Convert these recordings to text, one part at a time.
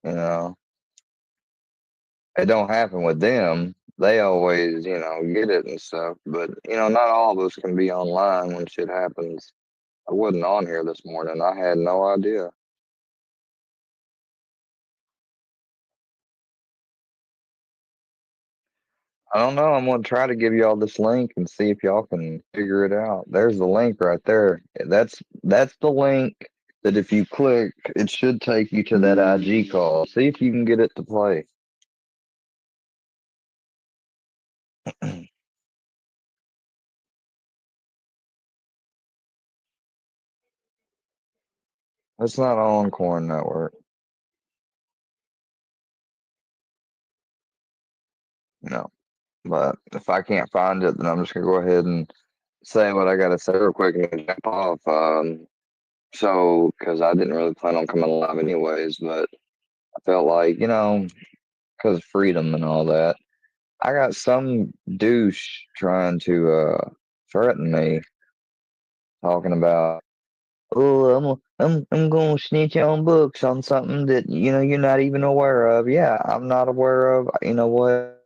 You know, it don't happen with them. They always, get it and stuff. But not all of us can be online when shit happens. I wasn't on here this morning. I had no idea. I don't know. I'm gonna try to give y'all this link and see if y'all can figure it out. There's the link right there. That's the link that if you click, it should take you to that IG call. See if you can get it to play. It's not on Corn Network, you know. But if I can't find it, then I'm just gonna go ahead and say what I gotta say real quick and jump off. So because I didn't really plan on coming live anyways, but I felt like, because freedom and all that. I got some douche trying to threaten me, talking about, oh, I'm going to snitch on books on something that you're not even aware of. Yeah, I'm not aware of. You know what?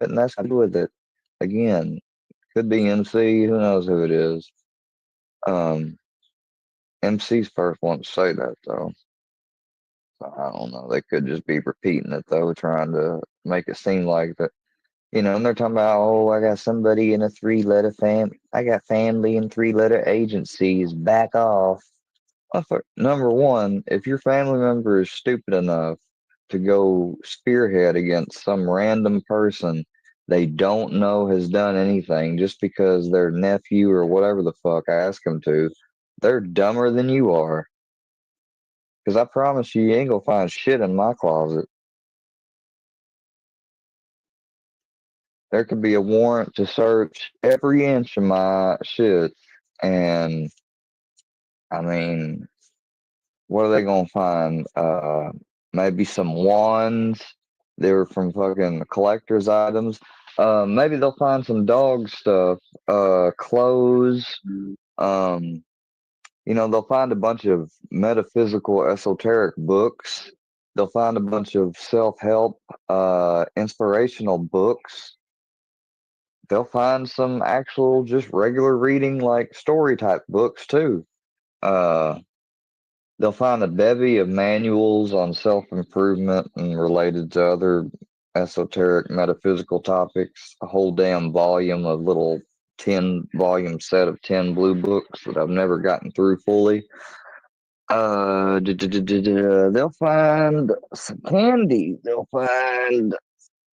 And that's to do with it. Again, could be MC. Who knows who it is? Um, MC's first one to say that though. So I don't know. They could just be repeating it though, trying to make it seem like that. And they're talking about, oh, I got somebody in a three-letter I got family in three-letter agencies. Back off. Number one, if your family member is stupid enough to go spearhead against some random person they don't know has done anything just because their nephew or whatever the fuck asked them to, they're dumber than you are. Because I promise you ain't gonna find shit in my closet. There could be a warrant to search every inch of my shit. And I mean, what are they gonna find? Maybe some wands. They were from fucking collector's items. Maybe they'll find some dog stuff, clothes. Um, they'll find a bunch of metaphysical, esoteric books. They'll find a bunch of self-help, inspirational books. They'll find some actual just regular reading like story type books too. Uh they'll find a bevy of manuals on self-improvement and related to other esoteric metaphysical topics, a whole damn volume of little 10 volume set of 10 blue books that I've never gotten through fully. They'll find some candy. They'll find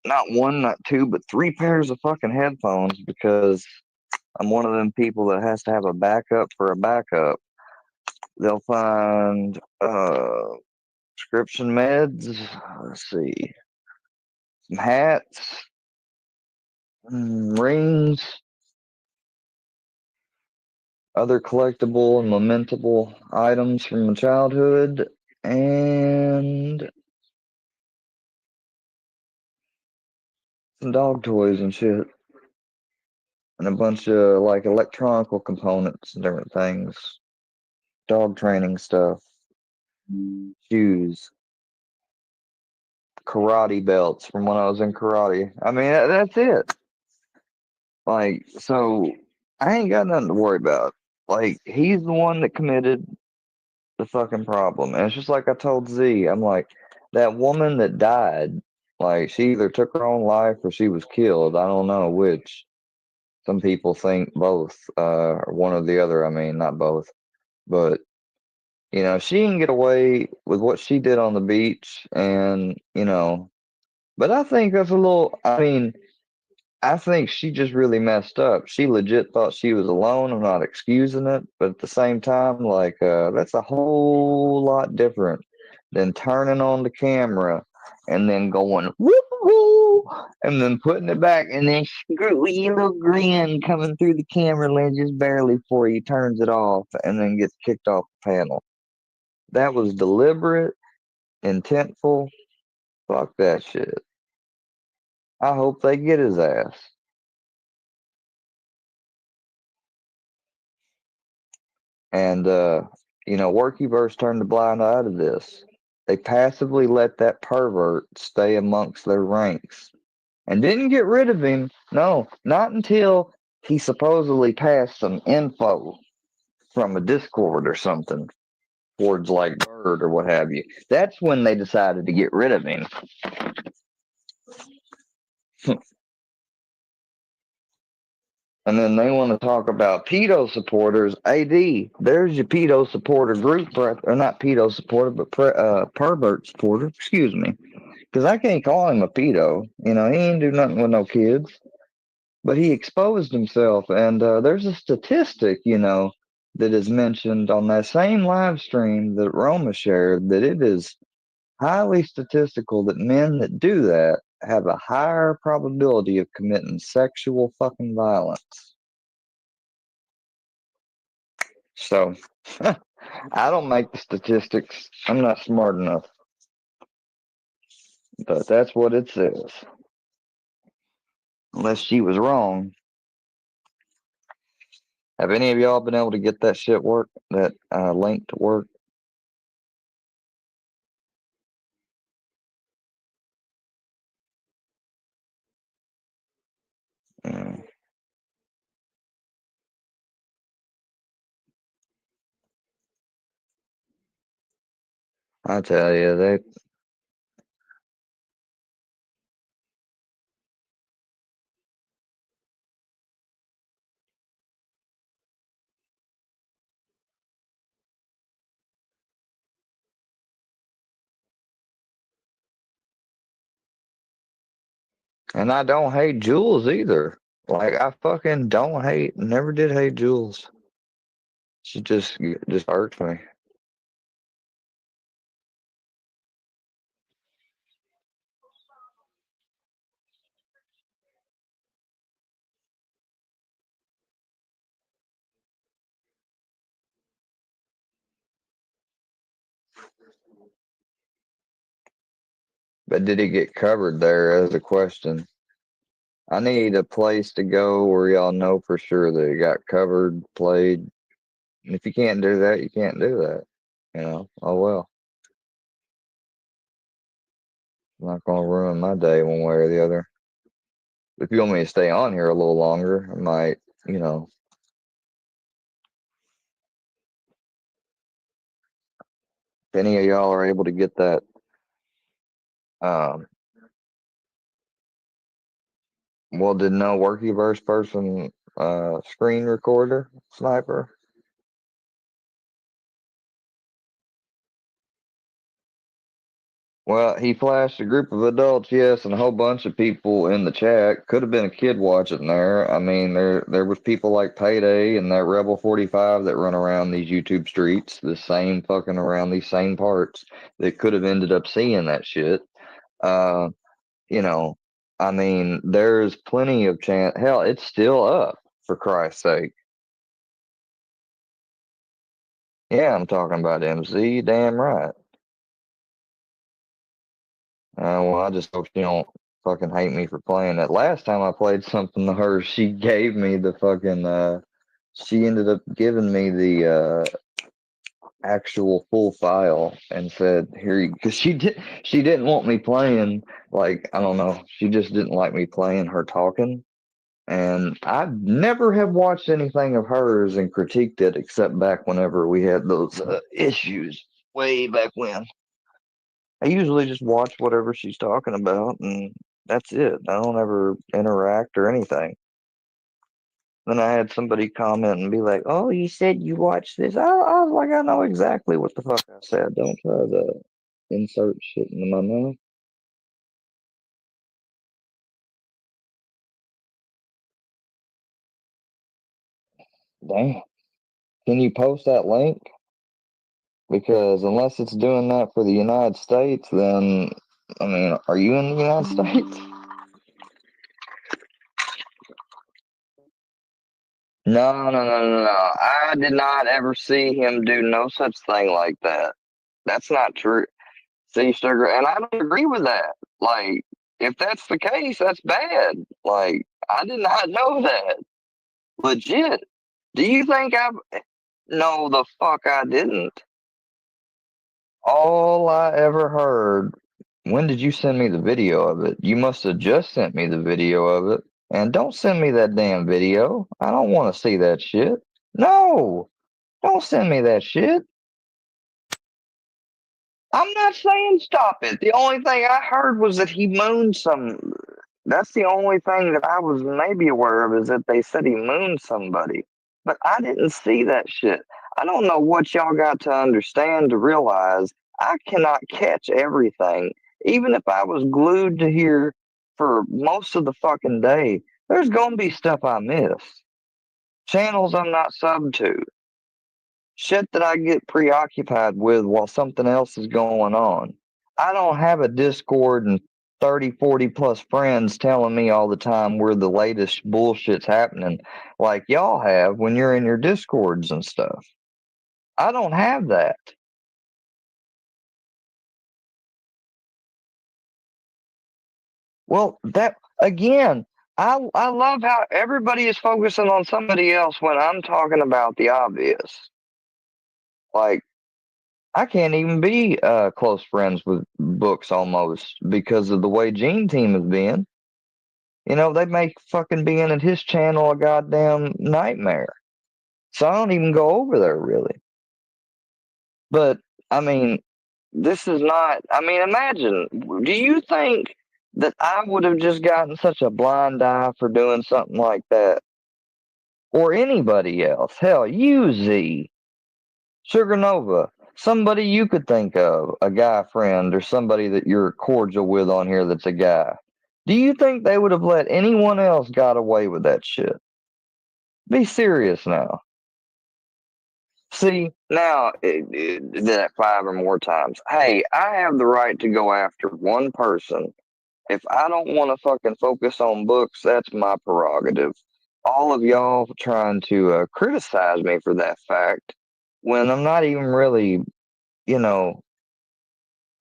not one, not two, but three pairs of fucking headphones because I'm one of them people that has to have a backup for a backup. They'll find prescription meds. Let's see, some hats, rings, other collectible and lamentable items from my childhood, and some dog toys and shit, and a bunch of like electronical components and different things, dog training stuff, shoes, karate belts from when I was in karate. I mean, that's it. Like, so I ain't got nothing to worry about. Like, he's the one that committed the fucking problem. And it's just like I told Z, I'm like, that woman that died, like, she either took her own life or she was killed. I don't know which. Some people think both, or one or the other. I mean, not both. But, she didn't get away with what she did on the beach. And, but I think that's a little, I mean, I think she just really messed up. She legit thought she was alone. I'm not excusing it, but at the same time, like, that's a whole lot different than turning on the camera and then going whoop woo and then putting it back and then screwy little grin coming through the camera lens just barely before he turns it off and then gets kicked off the panel. That was deliberate, intentful. Fuck that shit. I hope they get his ass. And Workyverse turned a blind eye to this. They passively let that pervert stay amongst their ranks and didn't get rid of him. No, not until he supposedly passed some info from a Discord or something towards like Bird or what have you. That's when they decided to get rid of him. And then they want to talk about pedo supporters. AD, there's your pedo supporter group, or not pedo supporter, but pervert supporter. Excuse me, because I can't call him a pedo. You know, he ain't do nothing with no kids, but he exposed himself. And there's a statistic, you know, that is mentioned on that same live stream that Roma shared that it is highly statistical that men that do that have a higher probability of committing sexual fucking violence. So, I don't make the statistics. I'm not smart enough. But that's what it says. Unless she was wrong. Have any of y'all been able to get that shit work? That link to work? Mm, I tell you, they. And I don't hate Jules either. Like, I fucking don't hate, never did hate Jules. She just hurts me. But did it get covered there as a question? I need a place to go where y'all know for sure that it got covered, played. And if you can't do that, you can't do that. You know, oh well. I'm not gonna ruin my day one way or the other. If you want me to stay on here a little longer, I might, you know. If any of y'all are able to get that um well did no workyverse person screen recorder sniper. Well, he flashed a group of adults, yes, and a whole bunch of people in the chat. Could have been a kid watching there. I mean, there was people like Payday and that Rebel 45 that run around these YouTube streets, the same fucking around these same parts that could have ended up seeing that shit. Uh, you know, I mean, there's plenty of chance. Hell, it's still up for Christ's sake. Yeah, I'm talking about MZ. Damn right. Well, I just hope she don't fucking hate me for playing it. Last time I played something to her, she gave me the fucking she ended up giving me the actual full file and said, "Here you," because she didn't want me playing, like, I don't know, she just didn't like me playing her talking. And I never have watched anything of hers and critiqued it except back whenever we had those issues way back when. I usually just watch whatever she's talking about, and that's it. I don't ever interact or anything. Then I had somebody comment and be like, "Oh, you said you watched this." I was like, "I know exactly what the fuck I said. Don't try to insert shit into my mouth." Damn. Can you post that link? Because unless it's doing that for the United States, then, I mean, are you in the United States? No, no, no, no, no. I did not ever see him do no such thing like that. That's not true. See, sugar, and I don't agree with that. Like, if that's the case, that's bad. Like, I did not know that. Legit. Do you think I? No, the fuck I didn't. All I ever heard, when did you send me the video of it? You must have just sent me the video of it. And don't send me that damn video. I don't want to see that shit. No, don't send me that shit. I'm not saying stop it. The only thing I heard was that he mooned some. That's the only thing that I was maybe aware of is that they said he mooned somebody. But I didn't see that shit. I don't know what y'all got to understand to realize I cannot catch everything. Even if I was glued to here for most of the fucking day, there's gonna be stuff I miss. Channels I'm not subbed to. Shit that I get preoccupied with while something else is going on. I don't have a Discord and 30, 40 plus friends telling me all the time where the latest bullshit's happening like y'all have when you're in your Discords and stuff. I don't have that. Well, that again, I love how everybody is focusing on somebody else when I'm talking about the obvious. Like, I can't even be close friends with books almost because of the way Gene Team has been. You know, they make fucking being at his channel a goddamn nightmare. So I don't even go over there really. But I mean, this is not, I mean, imagine, do you think that I would have just gotten such a blind eye for doing something like that? Or anybody else? Hell, you, Z. Sugar Nova, somebody you could think of, a guy friend or somebody that you're cordial with on here that's a guy. Do you think they would have let anyone else got away with that shit? Be serious now. See, now that 5 or more times. Hey, I have the right to go after one person. If I don't want to fucking focus on books, that's my prerogative. All of y'all trying to criticize me for that fact when I'm not even really, you know,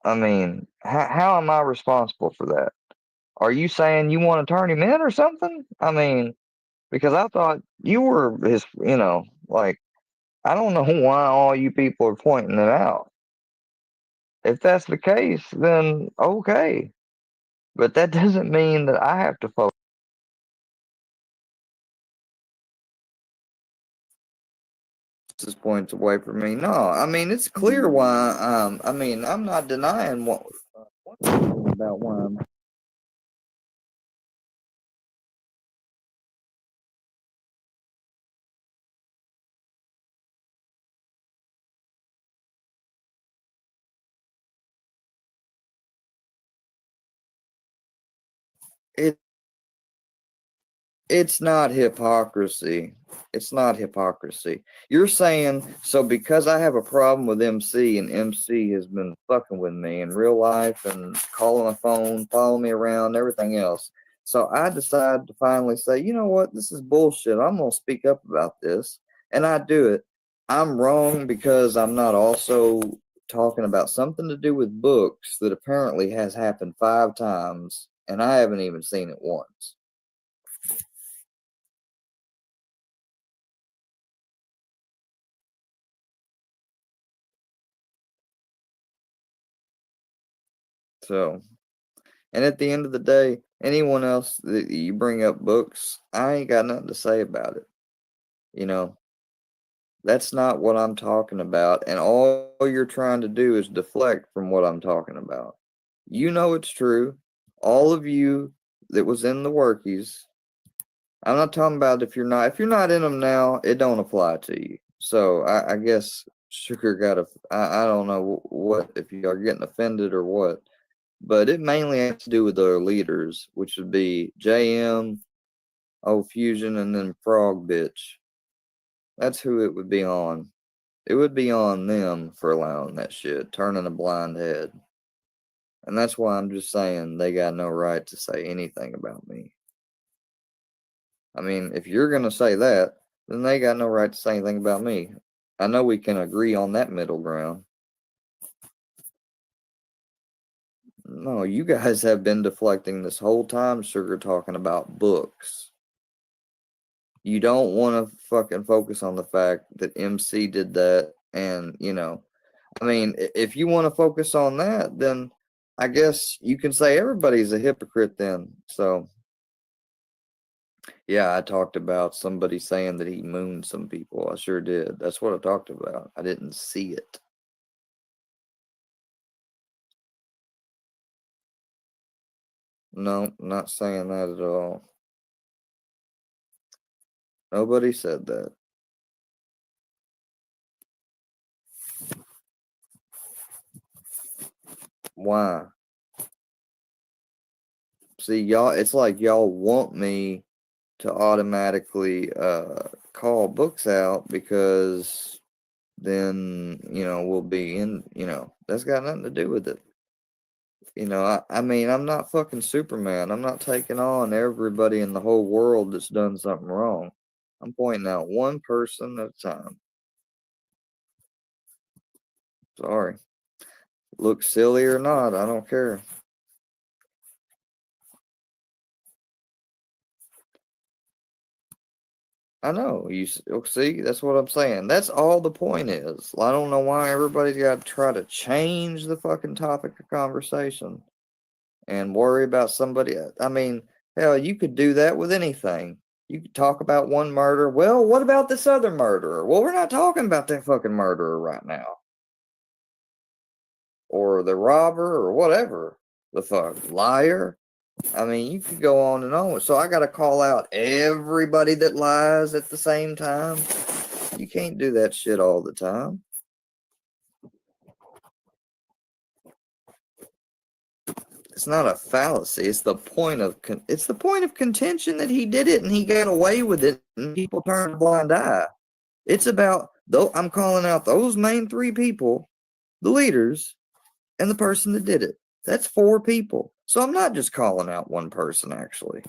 I mean, how am I responsible for that? Are you saying you want to turn him in or something? I mean, because I thought you were his, like, I don't know why all you people are pointing it out. If that's the case, then okay. But that doesn't mean that I have to focus his points away from me. No, I mean, it's clear why, I mean, I'm not denying what about why I'm it it's not hypocrisy. It's not hypocrisy. You're saying, so because I have a problem with MC and MC has been fucking with me in real life and calling my phone, following me around, everything else. So I decided to finally say, you know what, this is bullshit. I'm going to speak up about this. And I do it. I'm wrong because I'm not also talking about something to do with books that apparently has happened 5 times and I haven't even seen it once. So, and at the end of the day, anyone else that you bring up books, I ain't got nothing to say about it. You know, that's not what I'm talking about. And all you're trying to do is deflect from what I'm talking about. You know it's true. All of you that was in the workies, I'm not talking about if you're not in them now, it don't apply to you. So I guess Sugar got I don't know what, if you are getting offended or what. But it mainly has to do with their leaders, which would be JM, O Fusion, and then Frog Bitch. That's who it would be on. It would be on them for allowing that shit, turning a blind head. And that's why I'm just saying they got no right to say anything about me. I mean, if you're going to say that, then they got no right to say anything about me. I know we can agree on that middle ground. No, you guys have been deflecting this whole time, Sugar, talking about books. You don't want to fucking focus on the fact that MC did that, and I mean, if you want to focus on that, then I guess you can say everybody's a hypocrite then. So, yeah, I talked about somebody saying that he mooned some people. I sure did. That's what I talked about. I didn't see it. No, not saying that at all. Nobody said that. Why? See, y'all, it's like y'all want me to automatically call books out because then, we'll be in, that's got nothing to do with it. I mean, I'm not fucking Superman. I'm not taking on everybody in the whole world that's done something wrong. I'm pointing out one person at a time. Sorry. Look silly or not, I don't care. I know. See, that's what I'm saying. That's all the point is. I don't know why everybody's got to try to change the fucking topic of conversation and worry about somebody. I mean, hell, you could do that with anything. You could talk about one murder. Well, what about this other murderer? Well, we're not talking about that fucking murderer right now. Or the robber or whatever. The fuck liar. I mean, you could go on and on. So I got to call out everybody that lies at the same time. You can't do that shit all the time. It's not a fallacy. It's the point of contention that he did it and he got away with it and people turned a blind eye. It's about though I'm calling out those main three people, the leaders, and the person that did it. That's four people. So I'm not just calling out one person actually.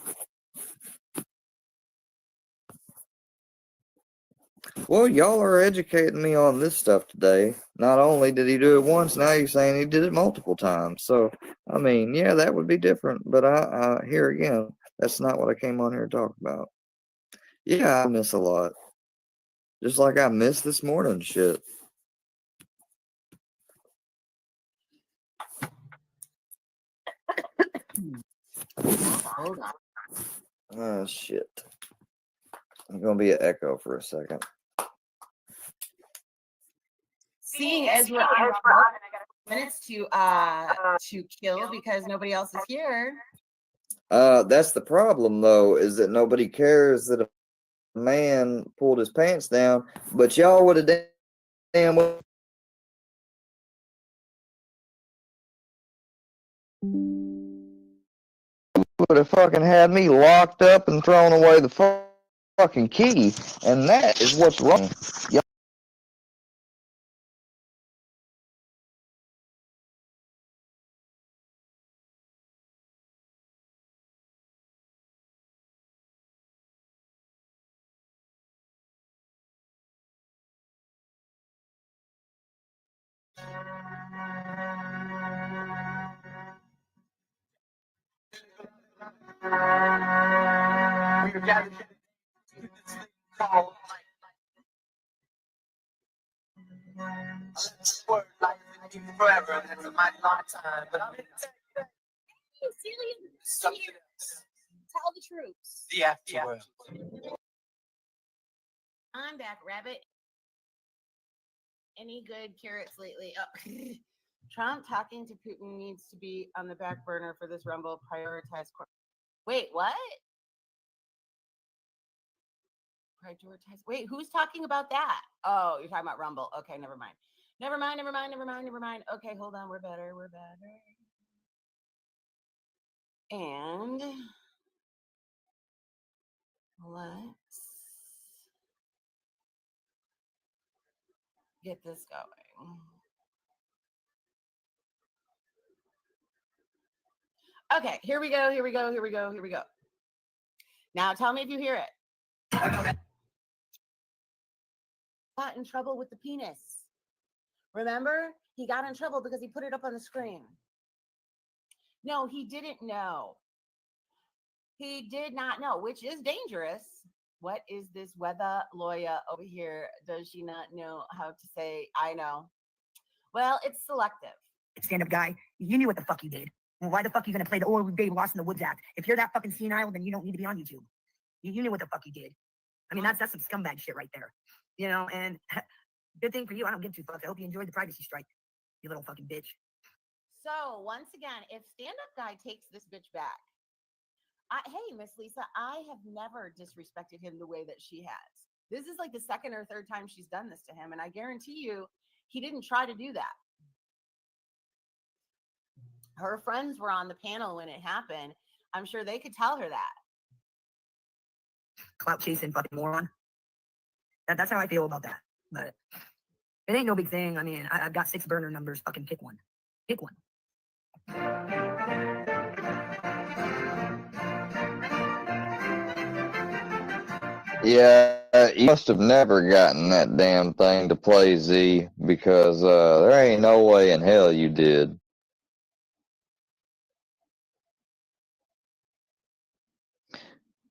Well, y'all are educating me on this stuff today. Not only did he do it once, now you're saying he did it multiple times. So, I mean, yeah, that would be different. But here again, that's not what I came on here to talk about. Yeah, I miss a lot. Just like I missed this morning shit. Hold on. Oh, shit. I'm going to be an echo for a second. Seeing as we're on and I got minutes to kill because nobody else is here. That's the problem though, is that nobody cares that a man pulled his pants down, but y'all would have damn well would have fucking had me locked up and thrown away the fucking key, and that is what's wrong. Y'all We are gathered to this thing called word life and forever, and that's a mighty long time. But I'm here to tell you something else. Tell the troops. The afterworld. I'm back, Rabbit. Any good carrots lately? Oh. Trump talking to Putin needs to be on the back burner for this Rumble. Prioritize. Wait, what? Prioritize. Wait, who's talking about that? Oh, you're talking about Rumble. Okay, never mind. Never mind. Okay, hold on. We're better. And let's get this going. Okay, here we go. Now tell me if you hear it. Got in trouble with the penis. Remember? He got in trouble because he put it up on the screen. No, he didn't know. He did not know, which is dangerous. What is this weather lawyer over here? Does she not know how to say, I know? Well, it's selective. Stand-up guy, you knew what the fuck you did. Well, why the fuck are you going to play the "Oh, Babe, Lost in the Woods" act? If you're that fucking senile, then you don't need to be on YouTube. You knew what the fuck you did. I mean, that's some scumbag shit right there. You know, and good thing for you, I don't give two fucks. I hope you enjoyed the privacy strike, you little fucking bitch. So, once again, if stand-up guy takes this bitch back, hey, Miss Lisa, I have never disrespected him the way that she has. This is like the second or third time she's done this to him, and I guarantee you, he didn't try to do that. Her friends were on the panel when it happened. I'm sure they could tell her that. Clout chasing fucking moron. That's how I feel about that. But it ain't no big thing. I mean, I've got 6 burner numbers. Fucking pick one. Pick one. Yeah, you must have never gotten that damn thing to play, Z, because there ain't no way in hell you did.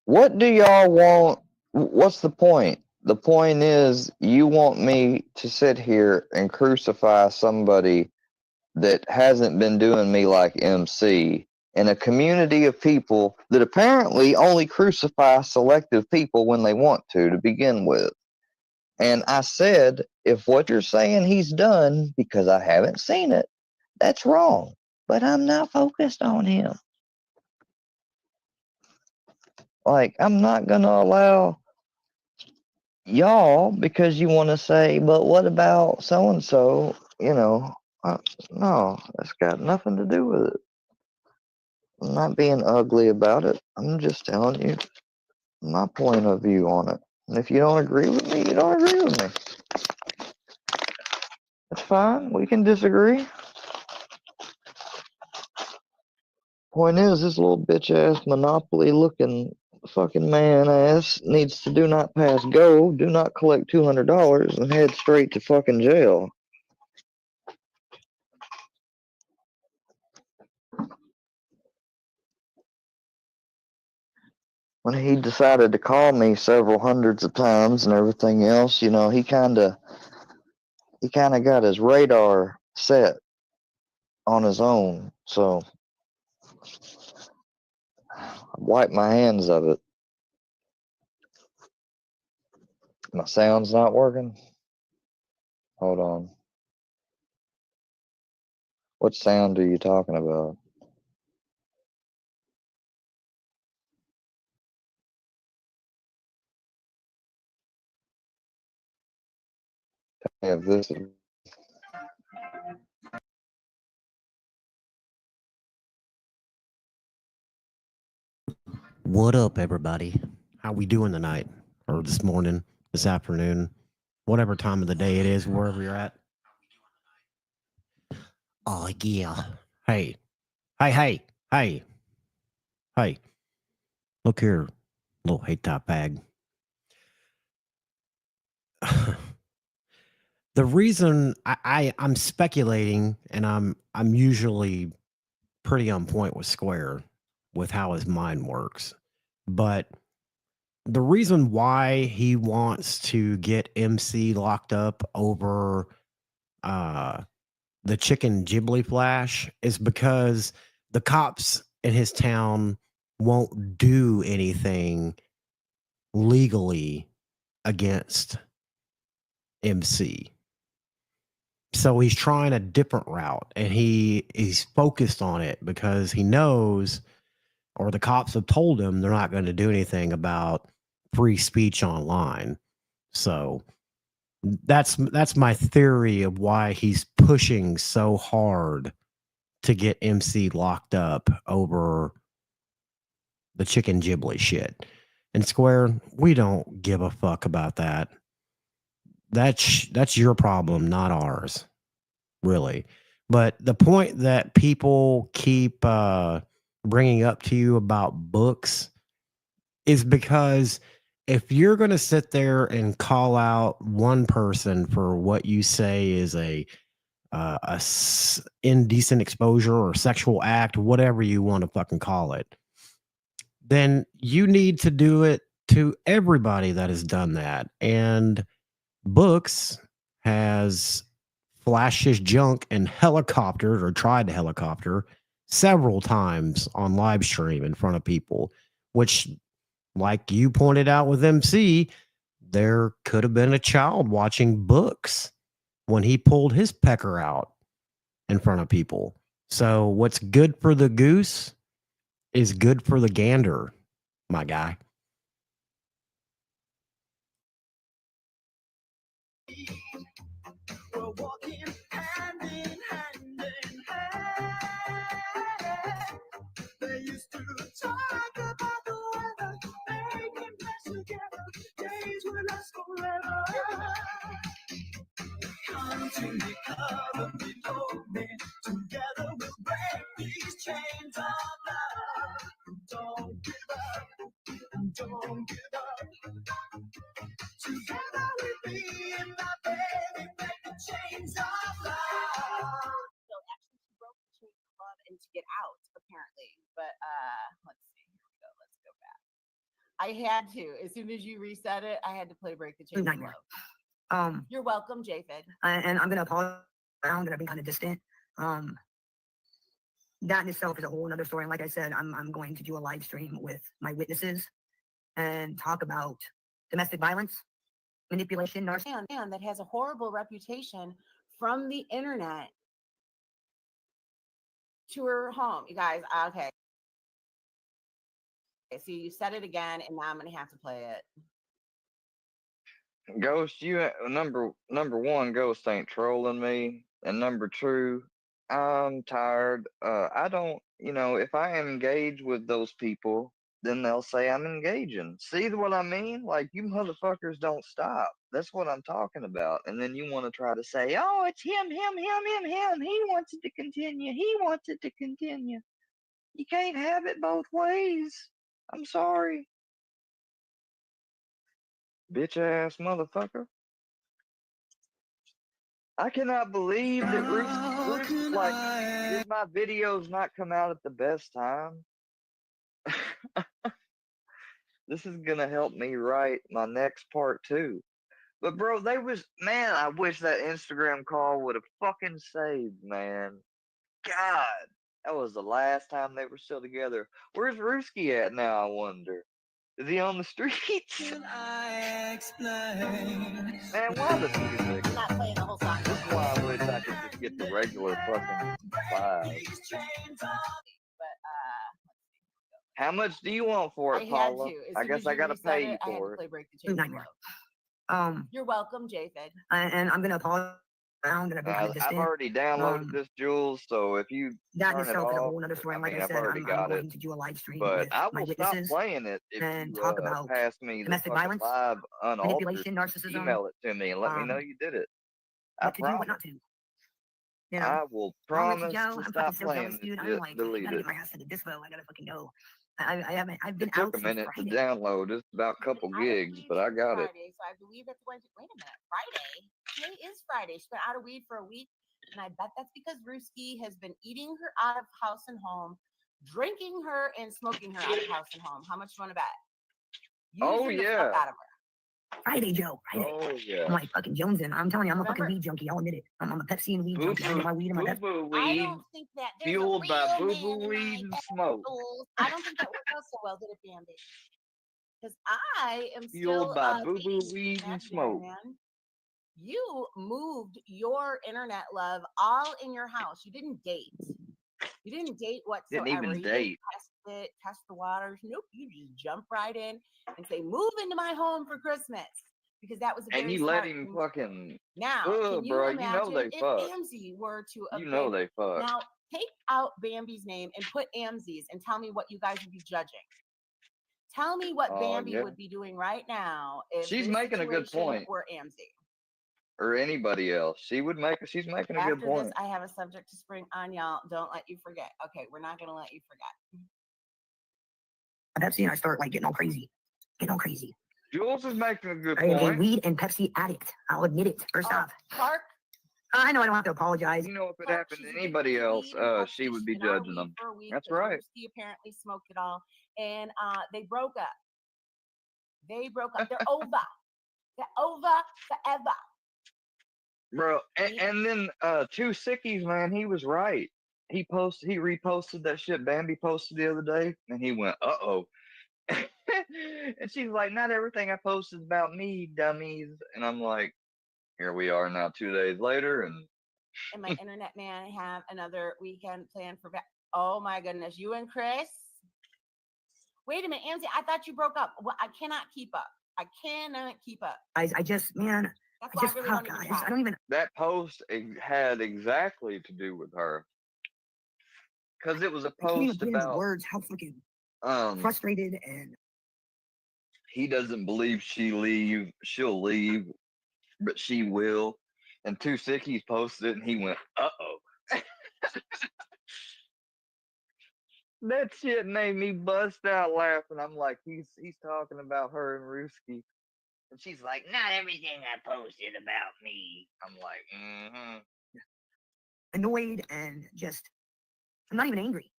What do y'all want? What's the point? The point is, you want me to sit here and crucify somebody that hasn't been doing me like MC in a community of people that apparently only crucify selective people when they want to begin with. And I said, if what you're saying he's done, because I haven't seen it, that's wrong. But I'm not focused on him. Like, I'm not going to allow y'all, because you want to say, but what about so-and-so, you know, no, that's got nothing to do with it. I'm not being ugly about it. I'm just telling you my point of view on it. And if you don't agree with me, you don't agree with me. That's fine. We can disagree. Point is, this little bitch ass Monopoly looking fucking man ass needs to do not pass go, do not collect $200, and head straight to fucking jail. When he decided to call me several hundreds of times and everything else, you know, he kind of got his radar set on his own. So I wiped my hands of it. My sound's not working. Hold on. What sound are you talking about? If this is What up, everybody? How we doing tonight? Or this morning, this afternoon, whatever time of the day it is, wherever you're at. Oh, yeah. Hey. Hey. Look here, little hate top bag. The reason I'm speculating, and I'm usually pretty on point with Square with how his mind works, but the reason why he wants to get MC locked up over the chicken Ghibli flash is because the cops in his town won't do anything legally against MC. So he's trying a different route, and he's focused on it because he knows, or the cops have told him, they're not going to do anything about free speech online. So that's my theory of why he's pushing so hard to get MC locked up over the chicken Ghibli shit. And Square, we don't give a fuck about that. That's your problem, not ours, really. But the point that people keep bringing up to you about books is because if you're going to sit there and call out one person for what you say is a indecent exposure or sexual act, whatever you want to fucking call it, then you need to do it to everybody that has done that. And books has flashed his junk and helicoptered or tried to helicopter several times on live stream in front of people, which, like you pointed out with MC, there could have been a child watching books when he pulled his pecker out in front of people. So what's good for the goose is good for the gander, my guy. We're walking hand in hand in hand. They used to talk about the weather, making plans together. Days will last forever. Come to me, cover me, hold me. Together we'll break these chains of love. Don't give up, don't give up. Together we'll be in my baby, break the chains of love. So actually, she broke the chain of love and to get out, apparently. But let's see. Here we go. Let's go back. I had to. As soon as you reset it, I had to play Break the Chain of Nightmare. Love. Um, You're welcome, Japhid. and I'm gonna apologize around that I've been kind of distant. That in itself is a whole other story. And like I said, I'm going to do a live stream with my witnesses and talk about domestic violence, manipulation, narcissism. Man that has a horrible reputation from the internet to her home. You guys, okay. So you said it again, and now I'm gonna have to play it. Ghost, you number one, Ghost ain't trolling me, and number two, I'm tired. I don't, if I engage with those people, then they'll say I'm engaging. See what I mean? Like, you motherfuckers don't stop. That's what I'm talking about. And then you want to try to say, oh, it's him. He wants it to continue. He wants it to continue. You can't have it both ways. I'm sorry. Bitch ass motherfucker. I cannot believe that Roost, did my videos not come out at the best time? This is gonna help me write my next part too. But bro, man, I wish that Instagram call would have fucking saved, man. God, that was the last time they were still together. Where's Rooski at now, I wonder? Is he on the streets? Can I explain? Man, why the music? I'm not playing the whole song. This is why I wish I could just get the regular fucking vibe. But How much do you want for I it, had Paula? to. As I soon guess as I you gotta reset pay it, you I had to for it. play Break the Chain of Nightmare. Love. You're welcome, Japhid. And I'm gonna apologize around that I've been kind of I've distant. already downloaded this, Jules, so if you That in turn it itself is a off, whole other story. And like I I've said, already I'm got it. going to do a live stream But with I my will stop witnesses playing it if and you talk about pass me the domestic fucking violence, live unaltered. manipulation, narcissism, Email it to me and let me know you did it. I what to do, what promise. not to do. You know, I will I'll let you promise go. to I'm fucking stop so jealous, playing dude. it. I'm like, I Delete gotta it. get my ass to the dispo. I gotta fucking go. I've been It out took a since minute to Friday. download. It's about a couple gigs, but I got it. Friday, so I believe that's going to. Wait a minute, Friday. Today is Friday. She's been out of weed for a week, and I bet that's because Ruski has been eating her out of house and home, drinking her, and smoking her out of house and home. How much you want to bet? Using the fuck out of her. Friday, Joe. Friday. Oh yeah. I'm like fucking jonesing. I'm telling you, I'm a fucking Remember? weed junkie. I'll admit it. I'm a Pepsi and weed junkie. I get my weed in my Pepsi. Boo-boo I weed, don't think that there's fueled a by real boo-boo man in weed my and smoke. edibles. I don't think that worked out so well, did it, Bambi? Because I am Fueled still by boo-boo dating weed and imaginary smoke. man. You moved your internet love all in your house. You didn't date. You didn't date whatsoever. Didn't even you date. Didn't test it, test the waters. Nope. You just jump right in and say, "Move into my home for Christmas," because that was a And very you let smart him move. fucking. Now, can you Bro, you know imagine they if fuck. Amzi were to You know abandon? they fuck. Now, take out Bambi's name and put Amzi's, and tell me what you guys would be judging. Tell me what Bambi Yeah. would be doing right now if She's this making a good situation point. were Amzi. Or anybody else. She's making a good After point. this, I have a subject to spring on y'all. Don't let you forget. Okay, we're not gonna let you forget. Pepsi and I start like getting all crazy. Jules is making a good I am a point. weed and Pepsi addict. I'll admit it. First off. Clark. I know I don't have to apologize. You know, if it Clark, happened she's to anybody addicted to else, weed and Pepsi. she would She's be been out of judging weed them. for a week, That's but right. Ruski apparently smoked it all, and they broke up. They broke up. They're over. They're over forever. bro. He- And then Two Sickies, man, he was right. He reposted that shit Bambi posted the other day, and he went, "Uh-oh." And she's like, "Not everything I post is about me, dummies." And I'm like, here we are now 2 days later, and and my internet man have another weekend planned for. Oh my goodness, you and Chris. Wait a minute, Amzi, I thought you broke up. Well, I cannot keep up. I cannot keep up. I just, man, That's I why just, I really fuck, don't even I try. don't even. that post had exactly to do with her. Because it was a I can't even post put into about words how fucking um frustrated and he doesn't believe she'll leave, but she will. And Two Sickies posted it, and he went, "Uh-oh." That shit made me bust out laughing. I'm like, he's talking about her and Ruski. And she's like, "Not everything I posted about me." I'm like, mm-hmm. annoyed and just, I'm not even angry.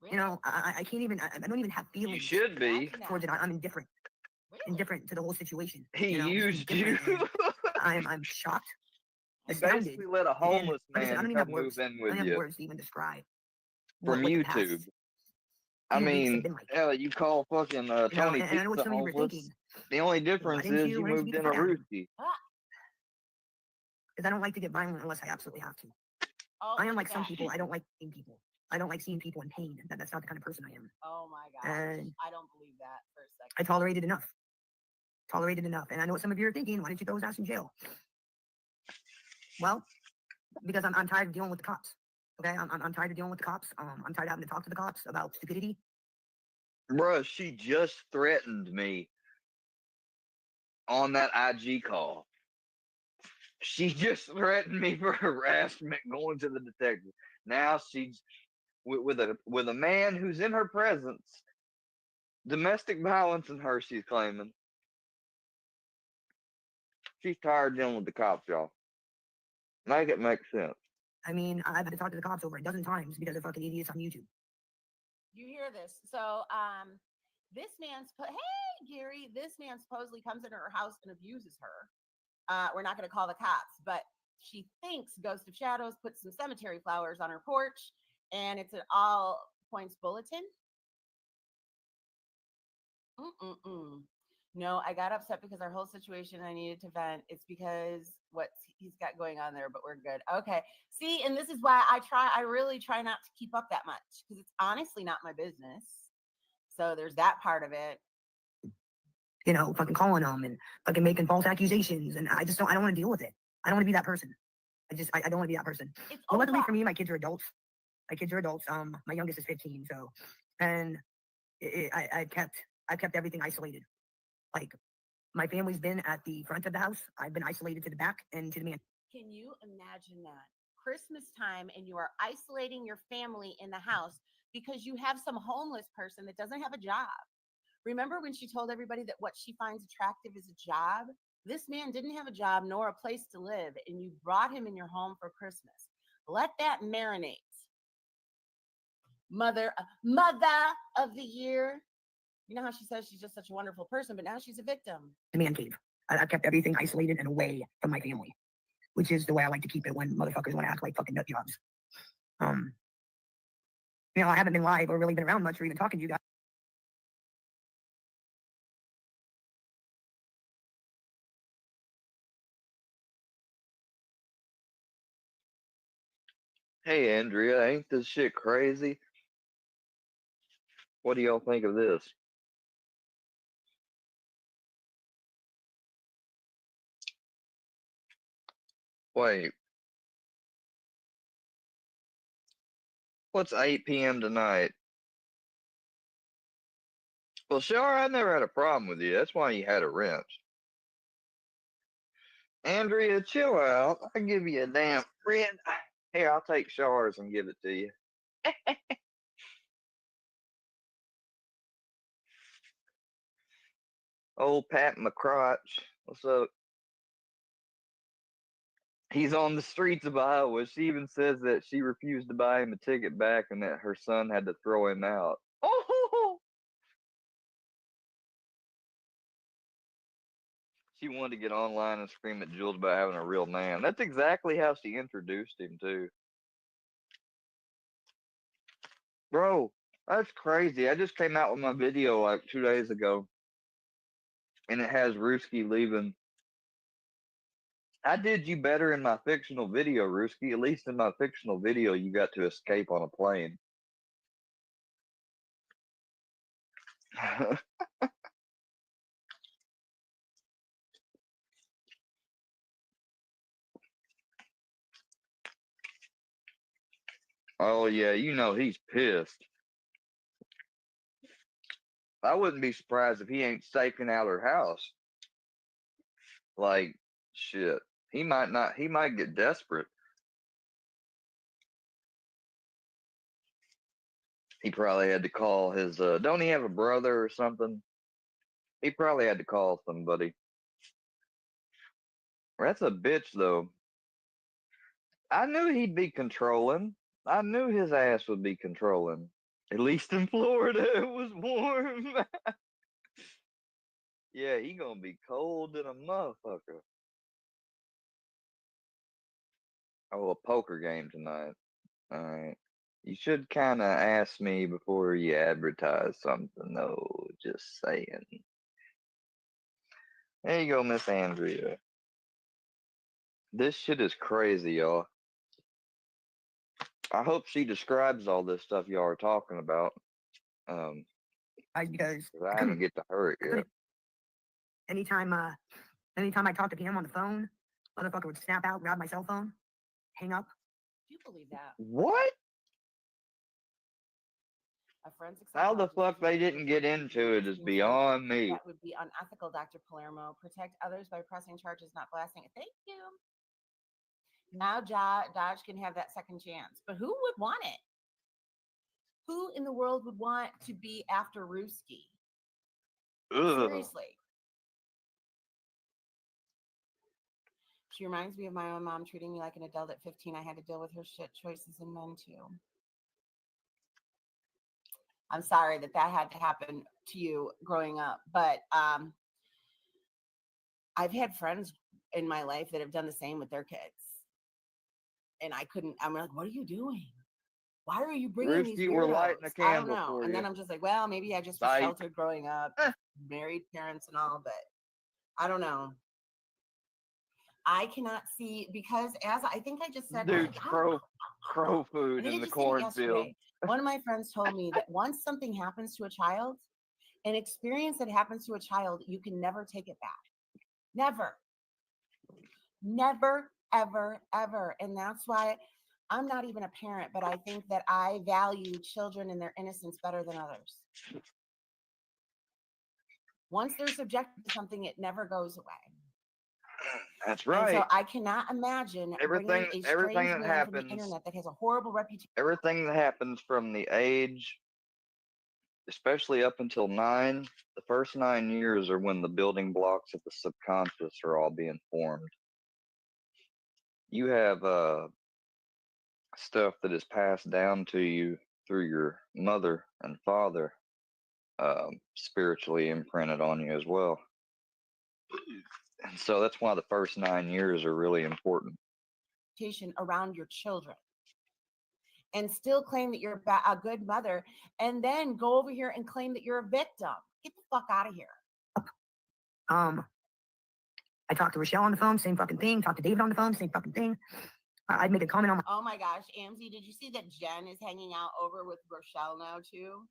Really? You know, I can't even, I don't even have feelings You should be. That's towards it. nice. I'm indifferent, Really? indifferent to the whole situation. He You know, just used you. indifferent, and I'm shocked, You astounded. basically let a And homeless like I said, I man don't even have come move words. in I with don't have you words to even describe from what the past YouTube. I few weeks have mean, been like. hell, you call fucking You know, Tony and I know what Pizza some of you were homeless. thinking. The only Why difference didn't is you? you Why didn't you moved beat in the a fuck out of him? roosty. Because I don't like to get violent unless I absolutely have to. Oh, I am look like at some that. people. I don't like seeing people. I don't like seeing people in pain. That's not the kind of person I am. Oh my gosh. And I don't believe that for a second. I tolerated enough. Tolerated enough. And I know what some of you are thinking. Why didn't you throw his ass in jail? Well, because I'm tired of dealing with the cops. Okay, I'm tired of dealing with the cops. I'm tired of having to talk to the cops about stupidity. Bruh, she just threatened me on that IG call. She just threatened me for harassment going to the detective. Now she's with a man who's in her presence. Domestic violence in her, she's claiming. She's tired of dealing with the cops, y'all. Make it make sense. I mean, I've had to talk to the cops over a dozen times because of fucking idiots on YouTube. You hear this? So, this man's hey Gary, this man supposedly comes into her house and abuses her. We're not going to call the cops, but she thinks Ghost of Shadows put some cemetery flowers on her porch, and it's an all points bulletin. No, I got upset because our whole situation, I needed to vent. It's because what he's got going on there, but we're good. Okay. See, and this is why I really try not to keep up that much because it's honestly not my business. So there's that part of it. You know, fucking calling them and fucking making false accusations. And I don't want to deal with it. I don't want to be that person. I don't want to be that person. It's Well, luckily over. for me, my kids are adults. My youngest is 15. So, and I've kept everything isolated. Like, my family's been at the front of the house. I've been isolated to the back and to the man. Can you imagine that? Christmas time and you are isolating your family in the house because you have some homeless person that doesn't have a job. Remember when she told everybody that what she finds attractive is a job? This man didn't have a job nor a place to live, and you brought him in your home for Christmas. Let that marinate. Mother of the year. You know how she says she's just such a wonderful person, but now she's a victim. The man cave. I've kept everything isolated and away from my family, which is the way I like to keep it when motherfuckers want to act like fucking nut jobs. You know, I haven't been live or really been around much or even talking to you guys. Hey, Andrea, ain't this shit crazy? What do y'all think of this? Wait. What's 8 p.m. tonight? Well, sure, I never had a problem with you. That's why you had a wrench. Andrea, chill out. I'll give you a damn wrench. Here, I'll take Shars and give it to you. Old Pat McCrotch. What's up? He's on the streets of Iowa. She even says that she refused to buy him a ticket back and that her son had to throw him out. Oh! She wanted to get online and scream at Jules about having a real man. That's exactly how she introduced him too. Bro, that's crazy. I just came out with my video like 2 days ago, and it has Ruski leaving. I did you better in my fictional video, Ruski. At least in my fictional video, you got to escape on a plane. Oh yeah, you know he's pissed. I wouldn't be surprised if he ain't staking out her house. Like, shit. He might not, he might get desperate. He probably had to call his, don't he have a brother or something? He probably had to call somebody. That's a bitch, though. I knew he'd be controlling. I knew his ass would be controlling. At least in Florida, it was warm. Yeah, he gonna be cold than a motherfucker. Oh, a poker game tonight. All right. You should kind of ask me before you advertise something, though. Just saying. There you go, Miss Andrea. This shit is crazy, y'all. I hope she describes all this stuff y'all are talking about. Because 'Cause I haven't get to her it yet. anytime I talked to him on the phone, motherfucker would snap out, grab my cell phone, hang up. Do you believe that? What? A forensic How the psychologist fuck they said didn't get into it is that beyond me. That would be unethical, Dr. Palermo. Protect others by pressing charges, not blasting it. Thank you. Now Dodge can have that second chance. But who would want it? Who in the world would want to be after Ruski? Ugh. Seriously. She reminds me of my own mom treating me like an adult at 15. I had to deal with her shit choices and men too. I'm sorry that had to happen to you growing up, but I've had friends in my life that have done the same with their kids. And I'm like, what are you doing? Why are you bringing these Ruski, we're lighting weirdos? a I don't candle know. for And you. then I'm just like, well, maybe I just was Psych. sheltered growing up, married parents and all, but I don't know. I cannot see, because as I think I just said, Dude's crow food in the cornfield. One of my friends told me that once something happens to a child, an experience that happens to a child, you can never take it back. Never. Never, ever, ever. And that's why I'm not even a parent, but I think that I value children and their innocence better than others. Once they're subjected to something, it never goes away. That's right. And so I cannot imagine everything that happens from the internet that has a horrible reputation. Everything that happens from the age, especially up until 9, the first 9 years are when the building blocks of the subconscious are all being formed. You have stuff that is passed down to you through your mother and father, spiritually imprinted on you as well. And so that's why the first 9 years are really important. Around your children, and still claim that you're a good mother, and then go over here and claim that you're a victim. Get the fuck out of here. I talked to Rochelle on the phone, same fucking thing. Talked to David on the phone, same fucking thing. I'd make a comment on my. Oh my gosh, Amzy, did you see that Jen is hanging out over with Rochelle now too?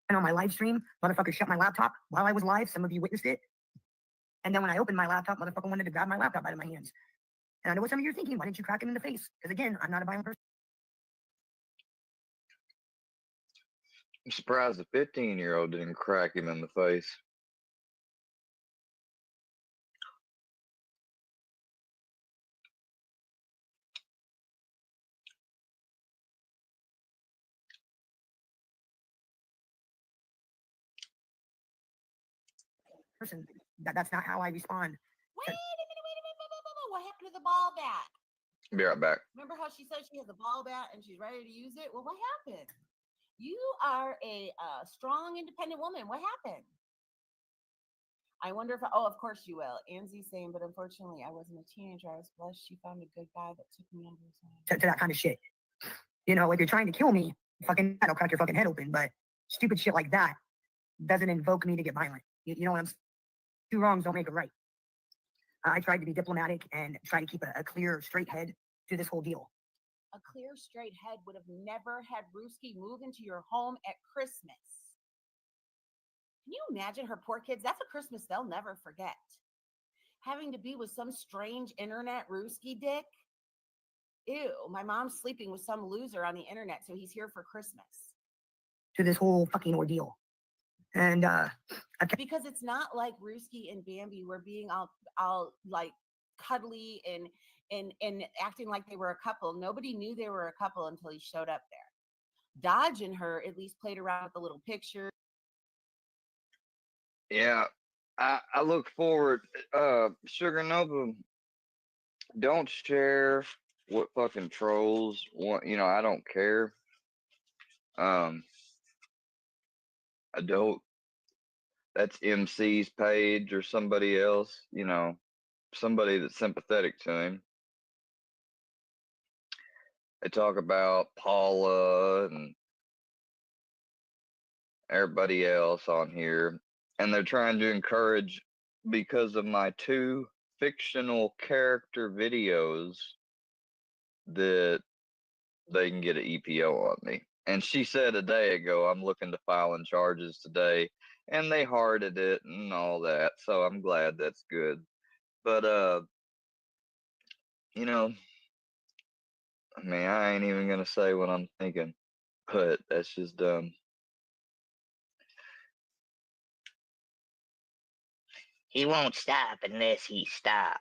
And on my live stream, motherfucker shut my laptop while I was live. Some of you witnessed it. And then when I opened my laptop, motherfucker wanted to grab my laptop out of my hands. And I know what some of you are thinking. Why didn't you crack him in the face? Because again, I'm not a violent person. I'm surprised the 15-year-old didn't crack him in the face. Person, that's not how I respond. Wait a minute. What happened to the ball bat? Be right back. Remember how she said she has a ball bat and she's ready to use it? Well, what happened? You are a strong, independent woman. What happened? I wonder if, oh, of course you will. Anzie's saying, but unfortunately, I wasn't a teenager. I was blessed she found a good guy that took me under his wing. To that kind of shit. You know, if you're trying to kill me, fucking, I'll crack your fucking head open. But stupid shit like that doesn't invoke me to get violent. You know what I'm saying? Two wrongs don't make a right. I tried to be diplomatic and try to keep a clear, straight head to this whole deal. A clear, straight head would have never had Ruski move into your home at Christmas. Can you imagine her poor kids? That's a Christmas they'll never forget. Having to be with some strange internet Ruski dick. Ew, my mom's sleeping with some loser on the internet, so he's here for Christmas. To this whole fucking ordeal. And because it's not like Ruski and Bambi were being all like cuddly and acting like they were a couple. Nobody knew they were a couple until he showed up there. Dodge and her at least played around with the little picture. Yeah, I look forward. Sugar Nova, don't share what fucking trolls want. You know, I don't care. I don't. That's MC's page or somebody else. You know, somebody that's sympathetic to him. They talk about Paula and everybody else on here, and they're trying to encourage, because of my 2 fictional character videos, that they can get an EPO on me. And she said a day ago, I'm looking to filing charges today, and they hearted it and all that, so I'm glad. That's good. But you know, I mean, I ain't even gonna say what I'm thinking, but that's just dumb. He won't stop unless he stopped.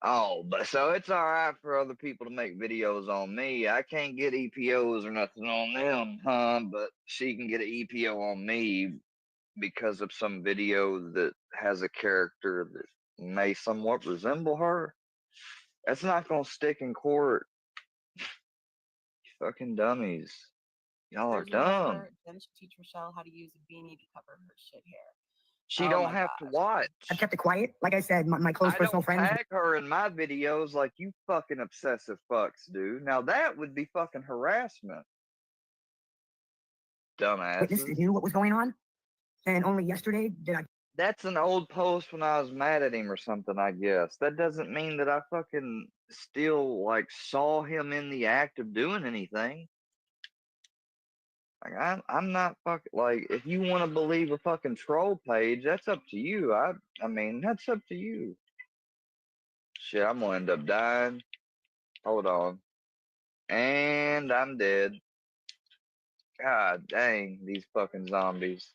Oh, but so it's all right for other people to make videos on me. I can't get EPOs or nothing on them, huh? But she can get an EPO on me because of some video that has a character that may somewhat resemble her. That's not gonna stick in court. You fucking dummies. Y'all are dumb. Then she teach Rochelle how to use a beanie to cover her shit hair. She don't have to watch. I've kept it quiet. Like I said, my close personal friends. I don't tag her in my videos like you fucking obsessive fucks do. Now that would be fucking harassment. Dumbasses. Witness knew what was going on, and only yesterday did I. That's an old post when I was mad at him or something, I guess. That doesn't mean that I fucking still like saw him in the act of doing anything. Like I'm not fucking, like, if you want to believe a fucking troll page, that's up to you. I mean, that's up to you. Shit, I'm gonna end up dying. Hold on. And I'm dead. God dang, these fucking zombies.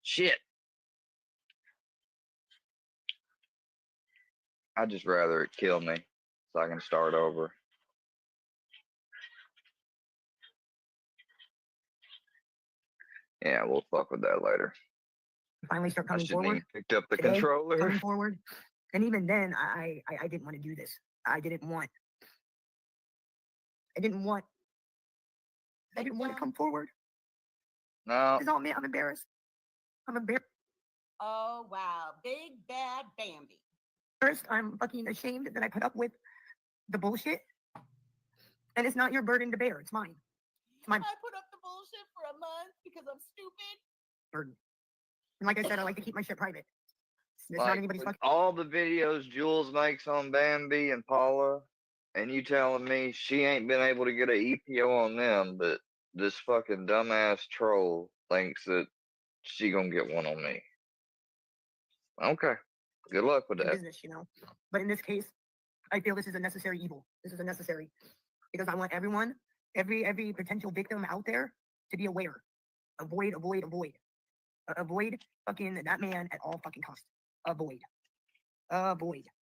Shit. I'd just rather it kill me so I can start over. Yeah, we'll fuck with that later. Finally start coming forward. Picked up the today, controller. Coming forward. And even then, I didn't want to do this. I didn't want to come forward. No. It's all me. I'm embarrassed. I'm embarrassed. Oh, wow. Big bad Bambi. First, I'm fucking ashamed that I put up with the bullshit. And it's not your burden to bear. It's mine. It's mine. I put up the bullshit for a month because I'm stupid. Burden. And like I said, I like to keep my shit private. It's like, not anybody's fucking. All the videos Jules makes on Bambi and Paula, and you telling me she ain't been able to get an EPO on them, but this fucking dumbass troll thinks that she gonna get one on me. Okay. Good luck with that. Business, you know. But in this case, I feel this is a necessary evil. This is a necessary, because I want everyone, every potential victim out there to be aware. Avoid. Avoid fucking that man at all fucking cost. Avoid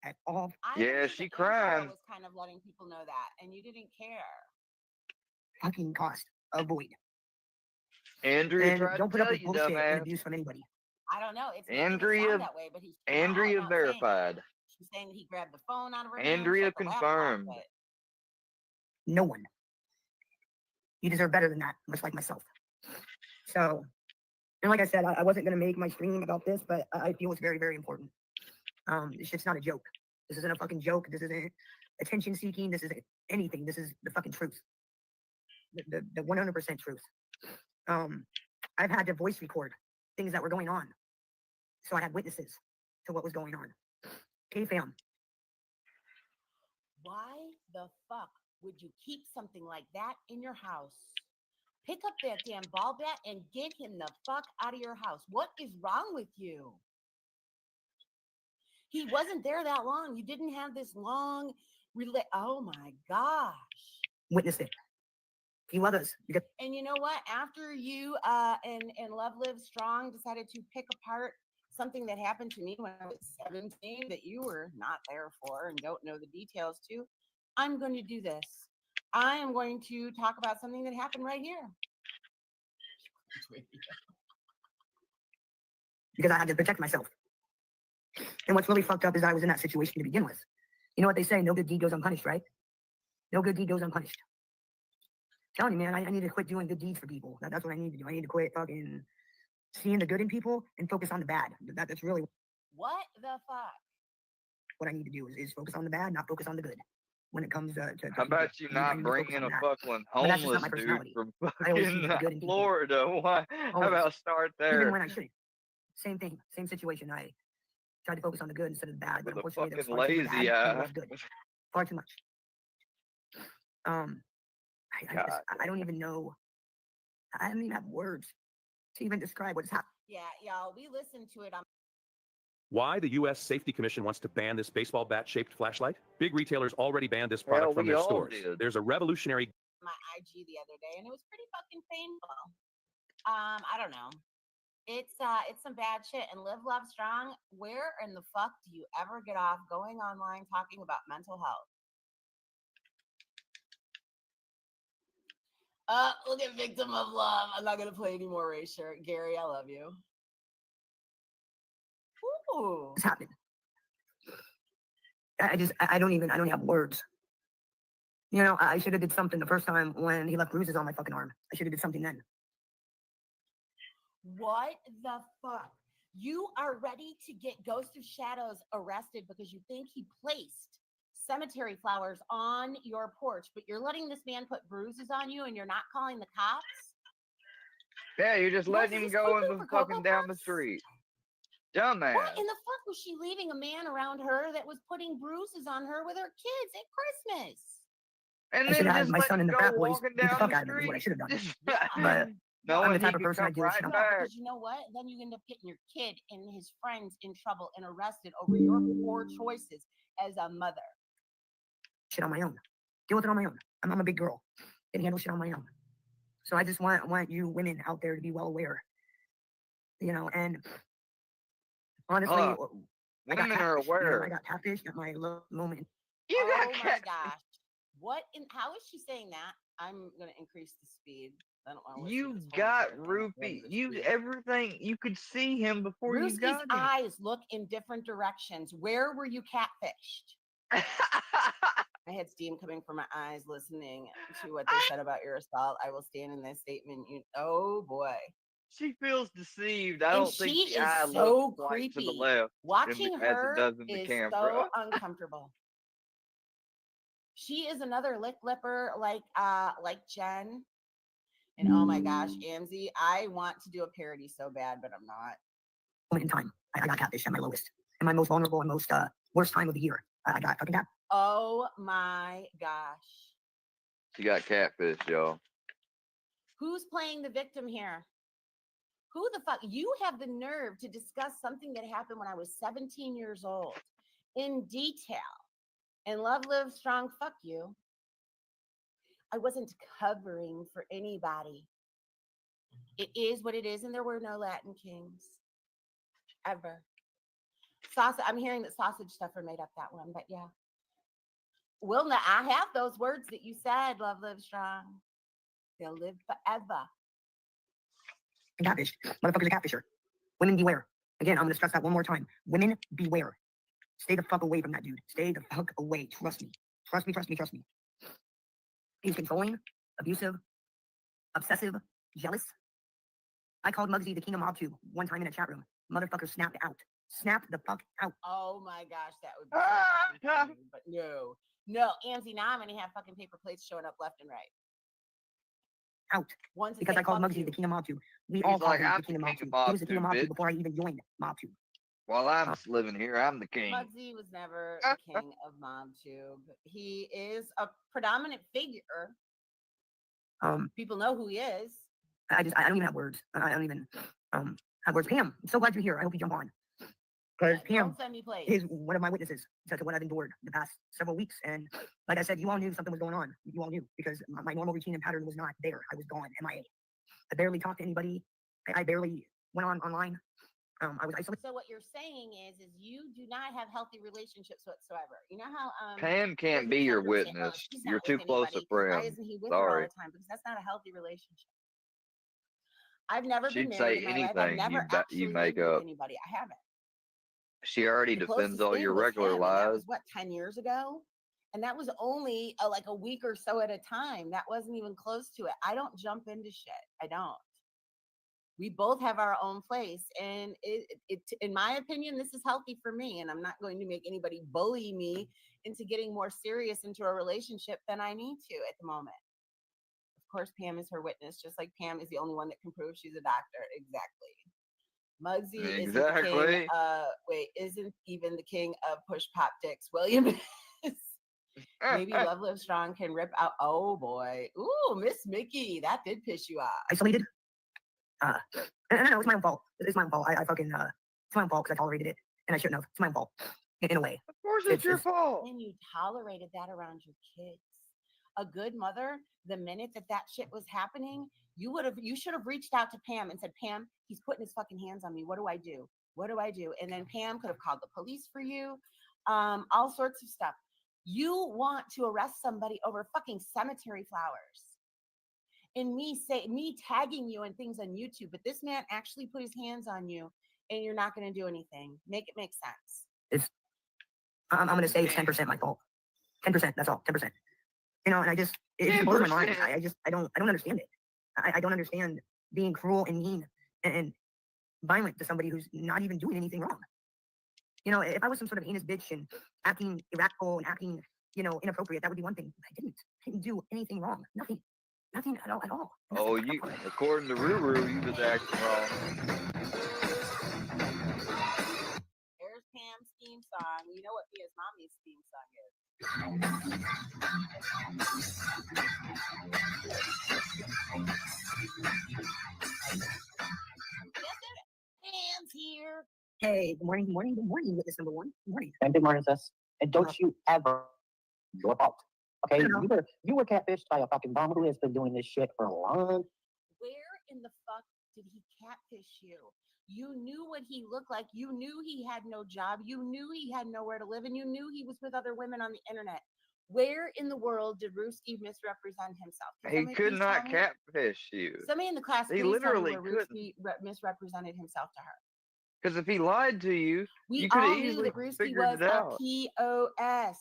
at all. Yeah, she crying. Was kind of letting people know that, and you didn't care. Fucking cost. Avoid. Andrea, and don't put up with bullshit and abuse from anybody. I don't know. It's Andrea. That way, but he's Andrea verified. She's saying he grabbed the phone out of her. Andrea confirmed. No one. You deserve better than that, much like myself. So, and like I said, I wasn't going to make my stream about this, but I feel it's very, very important. This shit's not a joke. This isn't a fucking joke. This isn't attention seeking. This isn't anything. This is the fucking truth. The 100% truth. I've had to voice record things that were going on. So I had witnesses to what was going on. Okay, fam. Why the fuck would you keep something like that in your house? Pick up that damn ball bat and get him the fuck out of your house. What is wrong with you? He wasn't there that long. You didn't have this long oh my gosh. Witnessed it. Few others. And you know what? After you and Love Live Strong decided to pick apart something that happened to me when I was 17 that you were not there for and don't know the details to, I'm going to do this. I am going to talk about something that happened right here. Because I had to protect myself. And what's really fucked up is I was in that situation to begin with. You know what they say? No good deed goes unpunished, right? No good deed goes unpunished. I'm telling you, man, I need to quit doing good deeds for people. That's what I need to do. I need to quit fucking seeing the good in people and focus on the bad. That's really what the fuck. What I need to do is focus on the bad, not focus on the good. When it comes to how about you not bringing a fucking homeless dude from fucking Florida? Why? How about start there? Even when I should. Same thing, same situation. I tried to focus on the good instead of the bad, but unfortunately, there was far too much bad and less good. Far too much. I don't even know. I don't even have words to even describe what has happened. Yeah, y'all, we listened to it on why the U.S. Safety Commission wants to ban this baseball bat-shaped flashlight? Big retailers already banned this product from their stores. There's a revolutionary... my IG the other day, and it was pretty fucking painful. I don't know. It's some bad shit. And Live, Love, Strong, where in the fuck do you ever get off going online talking about mental health? Look at Victim of Love. I'm not going to play any more Ray shirt. Gary, I love you. Ooh. What's happened? I don't have words. You know, I should have did something the first time when he left bruises on my fucking arm. I should have did something then. What the fuck? You are ready to get Ghost of Shadows arrested because you think he placed cemetery flowers on your porch, but you're letting this man put bruises on you and you're not calling the cops? Yeah, you're just letting him go in the fucking down the street. Dumbass. What in the fuck was she leaving a man around her that was putting bruises on her with her kids at Christmas? And I should then have just my let son in him the go fat boys. walking Beat the down fuck the out of him is what I street. should have done. Yeah. But No, I'm the and type he of could person I come do right shit. back. Because you know what? Then you end up getting your kid and his friends in trouble and arrested over your poor choices as a mother. Shit on my own. Deal with it on my own. I'm a big girl. Can handle shit on my own. So I just want you women out there to be well aware. You know, and honestly, women are aware. I got catfished at my low moment. You got my gosh. What in how is she saying that? I'm gonna increase the speed. I don't want to You got Rufy. You everything. You could see him before Ruski's you got him. eyes look in different directions. Where were you catfished? I had steam coming from my eyes listening to what they said about your assault. I will stand in this statement. Oh boy. She feels deceived. I And don't think she the eye is so looks like to the creepy. left Watching as her it does in the is camera. so uncomfortable. She is another lick lipper like Jen. And oh my gosh, Amzie, I want to do a parody so bad, but I'm not. Moment in time, I got catfished at my lowest, and my most vulnerable and most worst time of the year. I got fucking catfished. Oh my gosh. She got catfish, y'all. Who's playing the victim here? Who the fuck? You have the nerve to discuss something that happened when I was 17 years old in detail. And Love, Live, Strong, fuck you. I wasn't covering for anybody. It is what it is, and there were no Latin kings. Ever. Sausage, I'm hearing that Sausage Stuffer made up that one, but yeah. Wilna, I have those words that you said, Love, Live, Strong. They'll live forever. Catfish. Motherfucker's a catfisher. Women beware. Again, I'm going to stress that one more time. Women beware. Stay the fuck away from that dude. Stay the fuck away. Trust me. Trust me, trust me, trust me. He's controlling, abusive, obsessive, jealous, I called Muggsy the king of MobTube one time in a chat room. Motherfucker snapped out. Snapped the fuck out. Oh my gosh, that would be so fucking funny, but no, Amzy, now I'm gonna have fucking paper plates showing up left and right. Out. Once Because I called Muggsy the king of MobTube. We all He's called like, him I'm the king of the king MobTube. of He was the king of MobTube, MobTube bitch. before I even joined MobTube. While I'm living here, I'm the king. Muggsy was never the king of MobTube. He is a predominant figure. People know who he is. I don't even have words. I don't even have words. Pam, I'm so glad you're here. I hope you jump on. Because Pam Don't send me plates. is one of my witnesses to what I've endured the past several weeks. And like I said, you all knew something was going on. You all knew because my normal routine and pattern was not there. I was gone, MIA. I barely talked to anybody. I barely went online. I was isolated. So what you're saying is you do not have healthy relationships whatsoever. You know how Pam can't be your witness. You're too close a friend. Why isn't he with her all Sorry. the time? Because that's not a healthy relationship. I've never been She'd married say in my life. I've anything never you actually make lived with up. anybody. I haven't. She already The defends closest all thing your was regular him, and that lies. was what, 10 years ago? And that was only like a week or so at a time. That wasn't even close to it. I don't jump into shit. I don't. We both have our own place, and it in my opinion, this is healthy for me, and I'm not going to make anybody bully me into getting more serious into a relationship than I need to at the moment. Of course, Pam is her witness, just like Pam is the only one that can prove she's a doctor. Exactly. Muggsy isn't the king. Isn't even the king of push pop dicks. William is. Maybe Love Live Strong can rip out. Oh boy. Ooh, Miss Mickey, that did piss you off. Isolated. And I know it's my own fault. It's my own fault. I fucking it's my own fault because I tolerated it, and I shouldn't have. It's my own fault in a way. Of course, it's your fault. And you tolerated that around your kids. A good mother, the minute that shit was happening, you should have reached out to Pam and said, Pam, he's putting his fucking hands on me. What do I do? What do I do? And then Pam could have called the police for you. All sorts of stuff. You want to arrest somebody over fucking cemetery flowers. And me tagging you and things on YouTube, but this man actually put his hands on you and you're not going to do anything. Make it make sense. I'm going to say it's 10% my fault. 10%, that's all, 10%. You know, and it just blows my mind. I don't understand it. I don't understand being cruel and mean and violent to somebody who's not even doing anything wrong. You know, if I was some sort of heinous bitch and acting irascible and acting, inappropriate, that would be one thing. I didn't do anything wrong. Nothing at all. Oh, according to Ruru, you was acting wrong. There's Pam's theme song. You know what Mia's mommy's theme song is. Pam's here. Hey, good morning, witness number one. Good morning. And good morning, sis. And don't you ever your fault. Okay, you were catfished by a fucking bum who has been doing this shit for a long. Where in the fuck did he catfish you? You knew what he looked like. You knew he had no job. You knew he had nowhere to live, and you knew he was with other women on the internet. Where in the world did Ruski misrepresent himself? He could not catfish you. Somebody in the class, he literally couldn't. Ruski misrepresented himself to her. Because if he lied to you, you could have easily figured it out. A POS.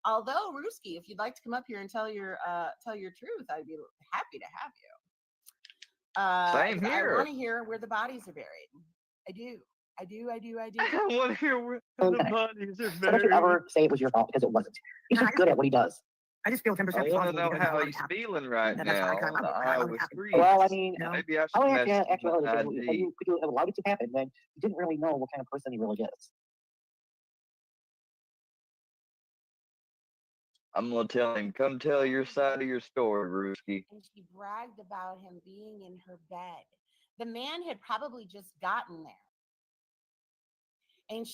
Although Ruski, if you'd like to come up here and tell your truth, I'd be happy to have you. Same here. I want to hear where the bodies are buried. I do. I want to hear where the bodies are So buried. don't you ever say it was your fault because it wasn't. He's just good at what he does. I just feel 10% I want to responsible know because how of he's what feeling right That's now. why I was free. Well, I mean, Maybe I I should would mess ask you, with could you have allowed it to happen when you didn't really know what kind of person he really is? I'm gonna tell him, come tell your side of your story, Ruski. And she bragged about him being in her bed. The man had probably just gotten there. And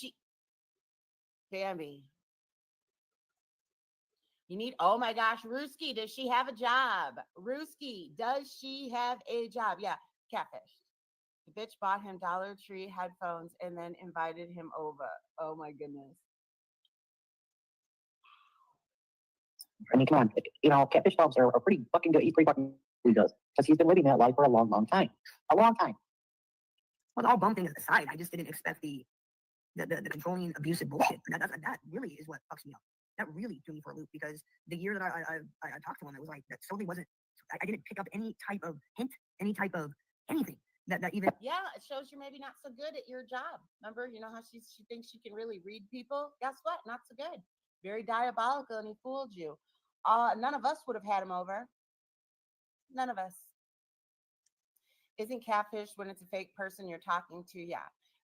Bambi, you need, oh my gosh, Ruski, does she have a job? Ruski, does she have a job? Yeah, catfish. The bitch bought him Dollar Tree headphones and then invited him over. Oh my goodness. I mean, come on, catfish dogs are pretty fucking good. He's pretty fucking good because he's been living that life for a long, long time. A long time. Well, all bum things aside, I just didn't expect the controlling, abusive bullshit. That really is what fucks me up. That really threw me for a loop because the year that I talked to him, it was like that totally wasn't. I didn't pick up any type of hint, any type of anything. that even Yeah, it shows you're maybe not so good at your job. Remember, you know how she thinks she can really read people? Guess what? Not so good. Very diabolical, and he fooled you. None of us would have had him over. None of us. Isn't catfish when it's a fake person you're talking to? Yeah.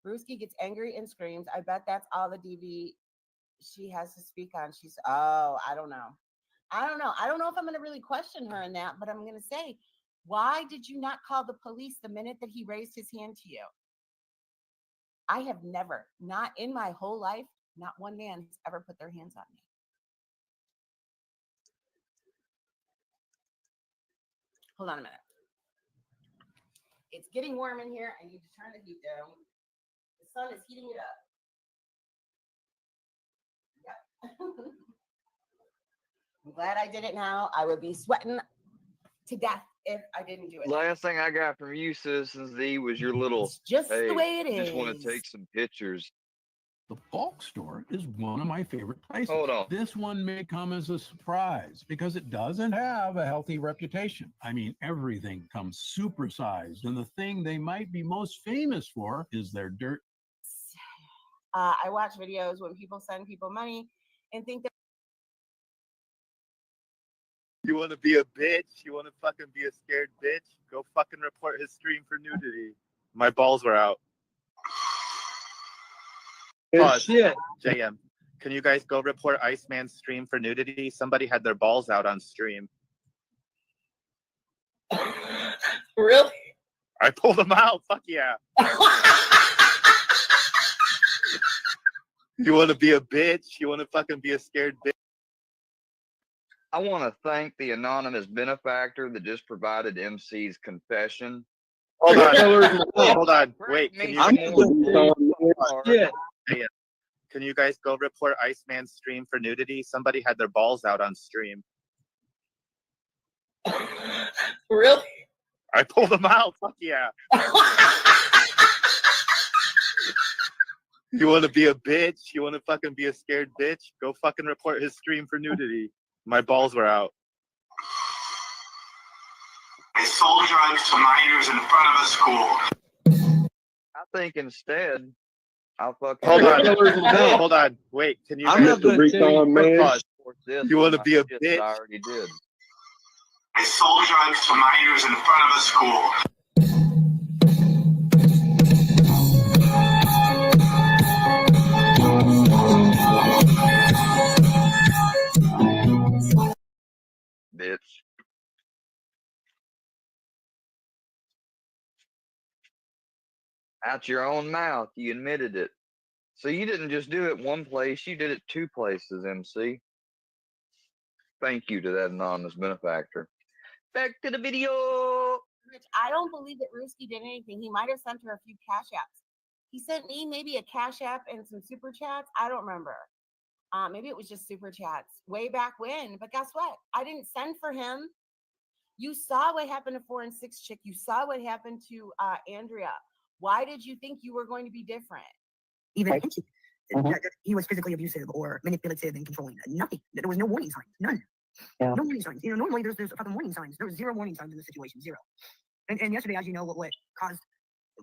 Ruski gets angry and screams. I bet that's all the DV she has to speak on. I don't know. I don't know. I don't know if I'm going to really question her in that, but I'm going to say, why did you not call the police the minute that he raised his hand to you? I have never, not in my whole life, not one man has ever put their hands on me. Hold on a minute. It's getting warm in here. I need to turn the heat down. The sun is heating it up. Yeah. I'm glad I did it now. I would be sweating to death if I didn't do it. Last thing I got from you, Citizens D, was your little, It's just hey, the way it is. just want to take some pictures. The bulk store is one of my favorite places. Hold on. This one may come as a surprise because it doesn't have a healthy reputation. I mean, everything comes supersized, and the thing they might be most famous for is their dirt. I watch videos when people send people money and think that. You want to be a bitch? You want to fucking be a scared bitch? Go fucking report his stream for nudity. My balls were out. Pause. Shit. JM, can you guys go report Iceman's stream for nudity? Somebody had their balls out on stream. Really? I pulled them out. Fuck yeah. You want to be a bitch? You want to fucking be a scared bitch? I want to thank the anonymous benefactor that just provided MC's confession. Hold on. Hold on. Wait. Can you, Shit. can you guys go report Iceman's stream for nudity? Somebody had their balls out on stream. Really? I pulled them out. Fuck yeah. You want to be a bitch? You want to fucking be a scared bitch? Go fucking report his stream for nudity. My balls were out. They sold drugs to minors in front of a school. I think instead, I'll fucking Hold on. Wait, can you I'm guys not gonna tell you. pause? this You want to on be a my shit bitch? that I already did. They sold drugs to minors in front of a school. Bitch. Out your own mouth, you admitted it. So you didn't just do it one place, you did it two places, MC. Thank you to that anonymous benefactor. Back to the video. Rich, I don't believe that Ruski did anything. He might have sent her a few cash apps. He sent me maybe a cash app and some super chats. I don't remember. Maybe it was just super chats way back when. But guess what? I didn't send for him. You saw what happened to 4 and 6 chick. You saw what happened to Andrea. Why did you think you were going to be different? even he was physically abusive or manipulative and controlling. Nothing. There was no warning signs. None. Yeah. No warning signs. You know, normally there's fucking warning signs. There was 0 warning signs in this situation. 0. And yesterday, as you know, what caused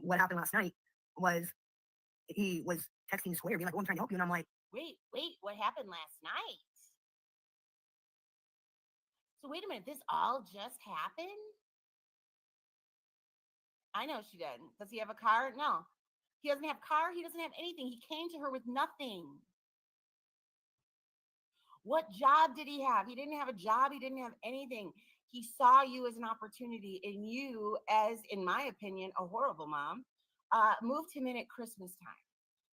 what happened last night was he was texting Square, being like, "Oh, I'm trying to help you," and I'm like, Wait, what happened last night? So wait a minute, this all just happened? I know she did. Does he have a car? No. He doesn't have a car. He doesn't have anything. He came to her with nothing. What job did he have? He didn't have a job. He didn't have anything. He saw you as an opportunity, and you, as, in my opinion, a horrible mom, moved him in at Christmas time.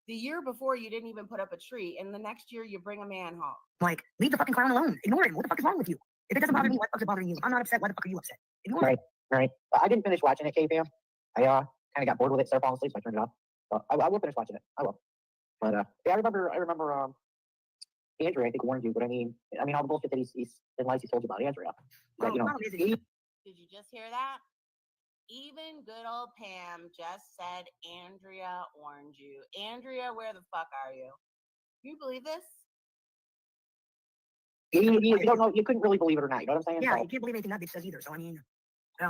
The year before, you didn't even put up a tree, and the next year, you bring a man home. Like, leave the fucking clown alone. Ignore him. What the fuck is wrong with you? If it doesn't bother me, why the fuck is it bothering you? I'm not upset. Why the fuck are you upset? Ignore it. Right. I didn't finish watching it, K-Fam. I kind of got bored with it, started falling asleep, so I turned it off. So I will finish watching it. I will. But yeah, I remember Andrea, I think, warned you, but I mean all the bullshit that he's and lies he told you about Andrea. But, Well, Did you just hear that? Even good old Pam just said Andrea warned you. Andrea, where the fuck are you? Can you believe this? you don't know, you couldn't really believe it or not. You know what I'm saying? yeah, So, you can't believe anything that bitch says either. So I mean, Oh,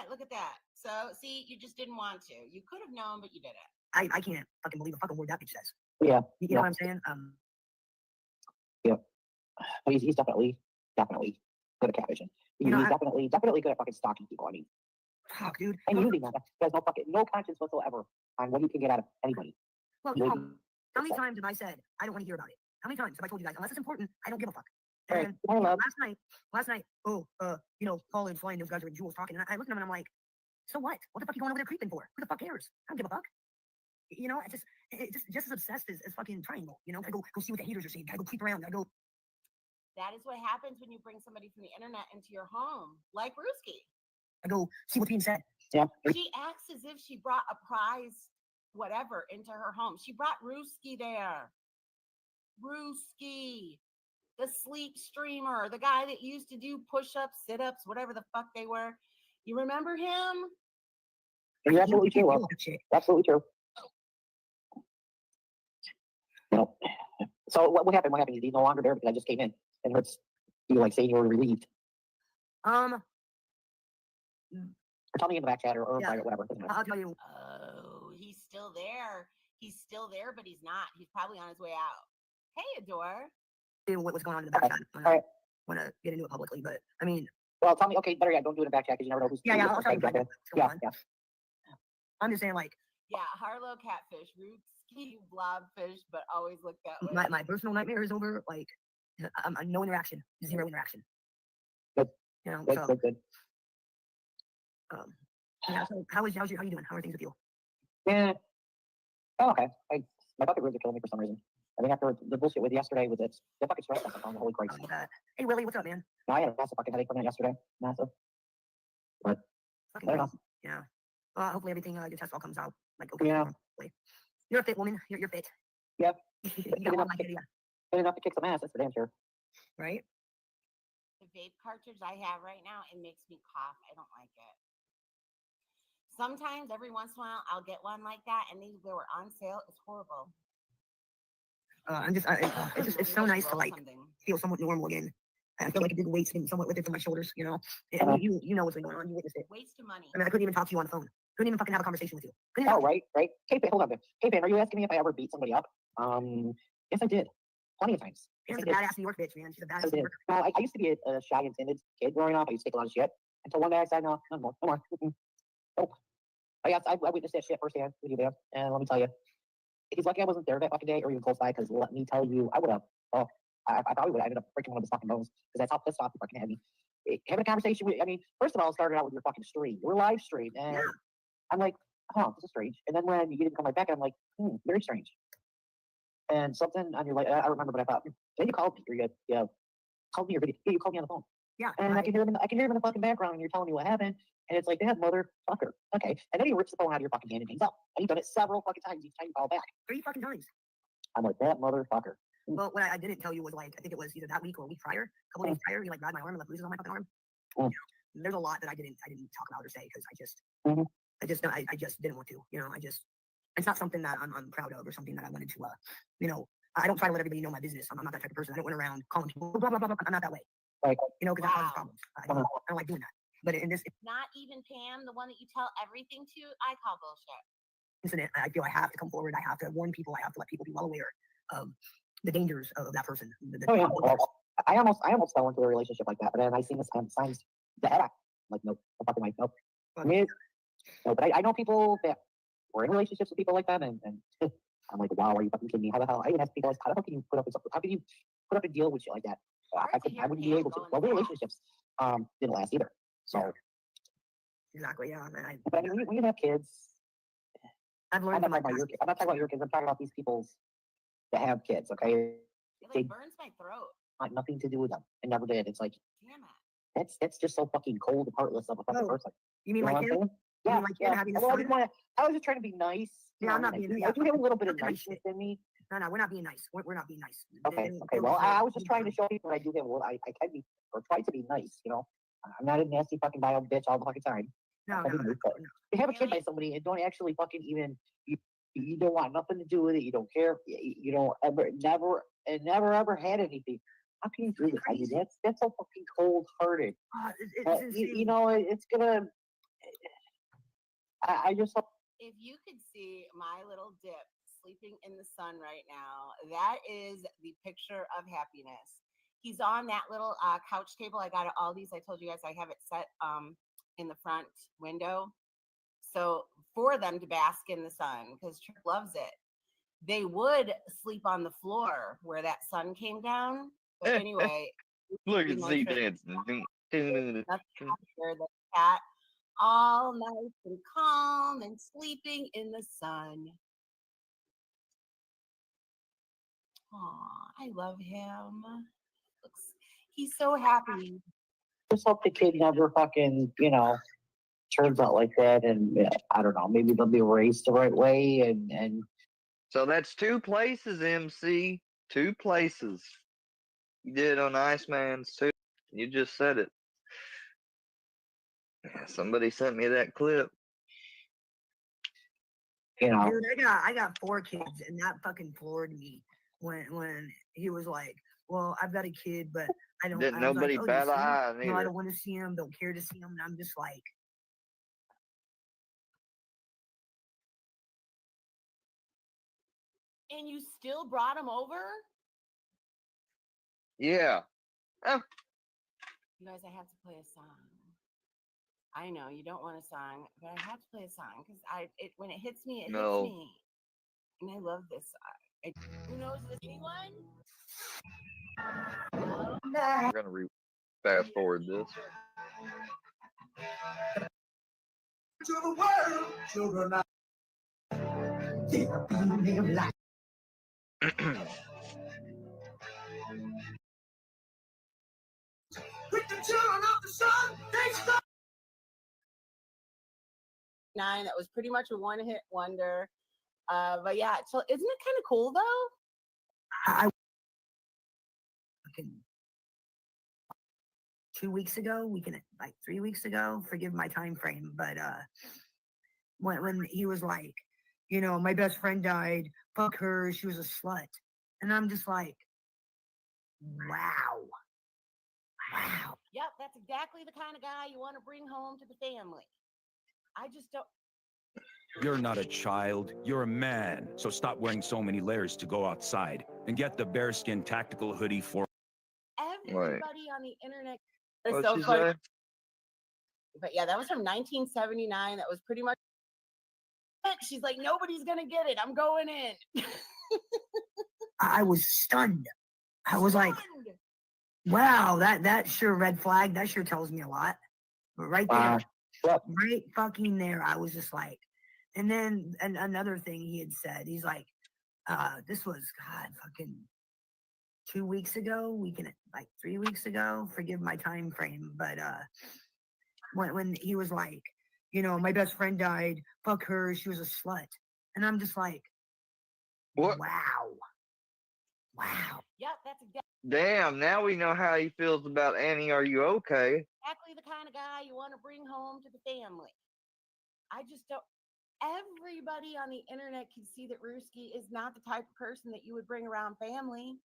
look at that. So, see, you just didn't want to. You could have known, but you didn't. I can't fucking believe a fucking word that bitch says. Yeah. You know what I'm saying? But he's definitely good at catfishing. You know, He's definitely good at fucking stalking people. I mean, fuck, dude. and using them. There's no conscience whatsoever on what you can get out of anybody. Well, you know, how many times have I said I don't want to hear about it? How many times have I told you guys, unless it's important, I don't give a fuck. And Right. you know, last night, you know, Paul and Flying, those guys are in Jules talking, and I look at them and I'm like, so what? What the fuck are you going over there creeping for? Who the fuck cares? I don't give a fuck. You know, it's just as obsessed as fucking Triangle. You know, gotta go see what the haters are saying. Gotta go creep around. Gotta go. That is what happens when you bring somebody from the internet into your home, like Ruski. I go see what's being said. Yeah. She acts as if she brought a prize, whatever, into her home. She brought Ruski there. Ruski, the sleep streamer, the guy that used to do push-ups, sit-ups, whatever the fuck they were. You remember him? You're absolutely true. Absolutely true. No. So what happened? What happened? Is he no longer there because I just came in and heard you like saying you were relieved? Or tell me in the back chat or yeah. private, whatever. I'll tell you. Oh, he's still there. He's still there, but he's not. He's probably on his way out. Hey, Adore. What was going on in the back chat? I don't want to get into it publicly, but I mean. Well, tell me. Okay, better yet, don't do it in the back chat because you never know who's. Yeah, I'll tell you. Yeah. I'm just saying, like. Yeah, Harlow catfish, Ruski blobfish, but always look that way. My personal nightmare is over. Like, no interaction, zero interaction. Good. You know. Good. Yeah. So how you doing? How are things with you? Yeah. Oh, okay. My bucket ribs are killing me for some reason. I think after the bullshit with yesterday with it, the fucking stress up on the holy Christ. Hey Willie, what's up, man? No, I had a massive fucking headache from that yesterday. Massive. But fucking crazy. Yeah. Hopefully everything your test all comes out like okay. Yeah. You're a fit woman. You're fit. Yep. You got one like it, yeah. Good enough to kick some ass. That's for damn sure. Right. The vape cartridge I have right now, it makes me cough. I don't like it. Sometimes, every once in a while, I'll get one like that, and they were on sale. It's horrible. It's so nice to like feel somewhat normal again. I feel like a big weight's been somewhat lifted from my shoulders, you know. And you know what's been going on. You witnessed it. Waste of money. I mean, I couldn't even talk to you on the phone. Couldn't even fucking have a conversation with you. Oh, right. Hey, hold on. Hey, Pam, are you asking me if I ever beat somebody up? Yes, I did. Plenty of times. She's a badass New York bitch, man. She's a badass New York. No, I used to be a shy and timid kid growing up. I used to take a lot of shit. Until one day I said, no more. Nope. I witnessed that shit firsthand with you, man. And let me tell you, he's lucky I wasn't there that fucking day or even close by, because let me tell you, I would have, I probably would have ended up breaking one of his fucking bones, because that's how pissed off you fucking had me. Having a conversation with, I mean, first of all, it started out with your fucking stream, your live stream, and I'm like, oh, this is strange. And then when you didn't come right back, I'm like, very strange. And something on your, like, I remember, but I thought, then you called me, or you called me your video, you called me on the phone. Yeah. And I can hear him in the fucking background, and you're telling me what happened. And it's like, that motherfucker. Okay. And then he rips the phone out of your fucking hand and hangs up. And he's done it several fucking times each time you call back. 3 fucking times. I'm like, that motherfucker. Well, what I didn't tell you was, like, I think it was either that week or a week prior, a couple days prior, you like grabbed my arm and left bruises on my fucking arm. There's a lot that I didn't talk about or say, because I just didn't want to. You know, it's not something that I'm proud of or something that I wanted to, you know, I don't try to let everybody know my business. I'm not that type of person. I don't went around calling people blah blah blah blah. I'm not that way. Right. You know, because that causes problems. I don't like doing that. But in this, not even Pam, the one that you tell everything to, I call bullshit. Incident, I feel I have to come forward. I have to warn people. I have to let people be well aware of the dangers of that person. I almost fell into a relationship like that, but then I seen the signs that I'm like, nope, I'm fucking like, nope. No, but I know people that were in relationships with people like that, and I'm like, wow, are you fucking kidding me? How the hell? I even ask people, how the hell can you put up with something? How can you put up a deal with shit like that? I wouldn't be able to. Well, the relationships didn't last either. So exactly, yeah. But I mean, when you have kids, I've learned. I'm not talking about your kids. I'm talking about these people's that have kids. Okay, it burns my throat. Not nothing to do with them. It never did. It's like, damn it. That's just so fucking cold and heartless of a fucking person. You mean like you? Yeah, I was just trying to be nice. Yeah, I'm not being nice. I do have a little bit of niceness in me. No, we're not being nice. We're not being nice. Okay. Well, I was just trying to show people I do have. I can be, or try to be nice. You know, I'm not a nasty fucking bio bitch all the fucking time. No. You have a kid by somebody and don't actually fucking even. You don't want nothing to do with it. You don't care. You don't never ever had anything. How can you do this? I mean, that's so fucking cold hearted. You know, it's gonna. I just If you could see my little dip sleeping in the sun right now, that is the picture of happiness. He's on that little couch table. I got it, all these. I told you guys I have it set in the front window. So for them to bask in the sun, because Trip loves it. They would sleep on the floor where that sun came down. But anyway, Look you at know, Z Trip, dancing. nothing happier than the cat all nice and calm and sleeping in the sun. Aw, I love him. He's so happy. just hope the kid never fucking, turns out like that, and I don't know, maybe they'll be raised the right way, and So that's 2 places, MC. 2 places. You did on Iceman's too. You just said it. Yeah, somebody sent me that clip. Dude, I got 4 kids, and that fucking floored me when he was like, "Well, I've got a kid, but I don't." Didn't I was nobody like, "Oh, you bat see an him?" eye No, I neither. don't want to see him. Don't care to see him. And I'm just like, And you still brought him over? Yeah. Oh. You guys, I have to play a song. I know you don't want a song, but I have to play a song because when it hits me, it hits me. And I love this song. Who knows this? Anyone? We're gonna fast forward this. To the world, children are being like. With the children of the sun, they stop. That was pretty much a one-hit wonder. But yeah, so isn't it kind of cool though? I 2 weeks ago, like 3 weeks ago, forgive my time frame, but when he was like, my best friend died, fuck her, she was a slut. And I'm just like, wow. Yep, that's exactly the kind of guy you want to bring home to the family. I just don't. You're not a child, you're a man. So stop wearing so many layers to go outside and get the bearskin tactical hoodie for Everybody on the internet. It's What'd so she funny. say? But yeah, that was from 1979. That was pretty much it. She's like, nobody's gonna get it. I'm going in. I was stunned. I was like, wow, that sure red flag. That sure tells me a lot. But right there, right fucking there, I was just like, and then another thing he had said, he's like, this was fucking 2 weeks ago, like 3 weeks ago, forgive my time frame, but when he was like, my best friend died, fuck her, she was a slut. And I'm just like, what? Wow. Yep, that's exactly Damn, now we know how he feels about Annie. Are you okay? the kind of guy you want to bring home to the family. I just don't. Everybody on the internet can see that Ruski is not the type of person that you would bring around family.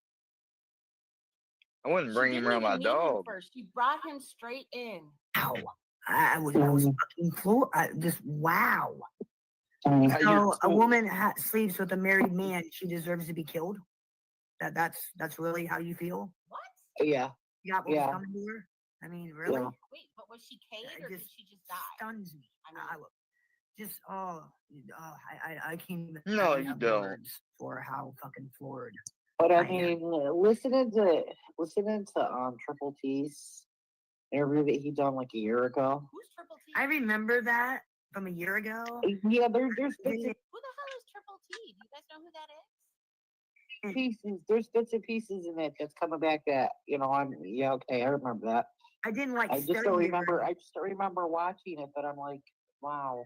I wouldn't bring him around my dog. First, you brought him straight in. Wow. I was fucking floored. Just wow. So a woman sleeps with a married man, she deserves to be killed. That's really how you feel? What? Yeah. You got what was coming to her? I mean, really? Yeah. Wait, but was she caged or did she just die? Stuns me. I mean, I can't even. No, I you have don't. words for how fucking floored. But I am. mean, listening to Triple T's interview that he done like a year ago. Who's Triple T? I remember that from a year ago. Yeah, there's Who the hell is Triple T? Do you guys know who that is? pieces. There's bits and pieces in it that's coming back. That okay, I remember that. I didn't like. I just don't remember. I just don't remember watching it, but I'm like, wow.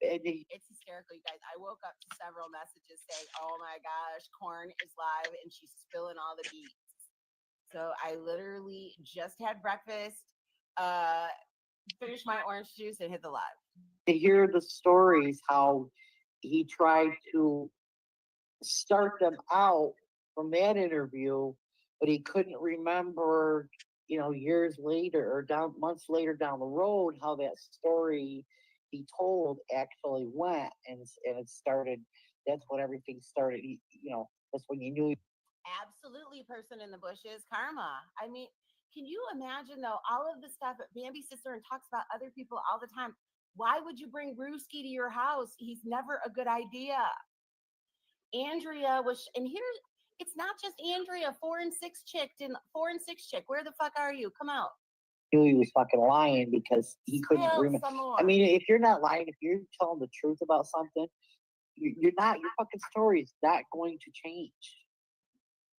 It's hysterical, you guys. I woke up to several messages saying, "Oh my gosh, Corn is live and she's spilling all the beats." So I literally just had breakfast, finished my orange juice, and hit the live. To hear the stories, how he tried to start them out from that interview, but he couldn't remember, years later or months later down the road, how that story be told actually went, and it started. That's when everything started. That's when you knew. Absolutely, person in the bushes, karma. I mean, can you imagine though all of the stuff that Bambi sister and talks about other people all the time? Why would you bring Brewski to your house? He's never a good idea. Andrea was, and here it's not just Andrea, 4 and 6 chick, and 4 and 6 chick. Where the fuck are you? Come out. Knew he was fucking lying because he couldn't remember. Some more. I mean, if you're not lying, if you're telling the truth about something, you're not. Your fucking story is not going to change.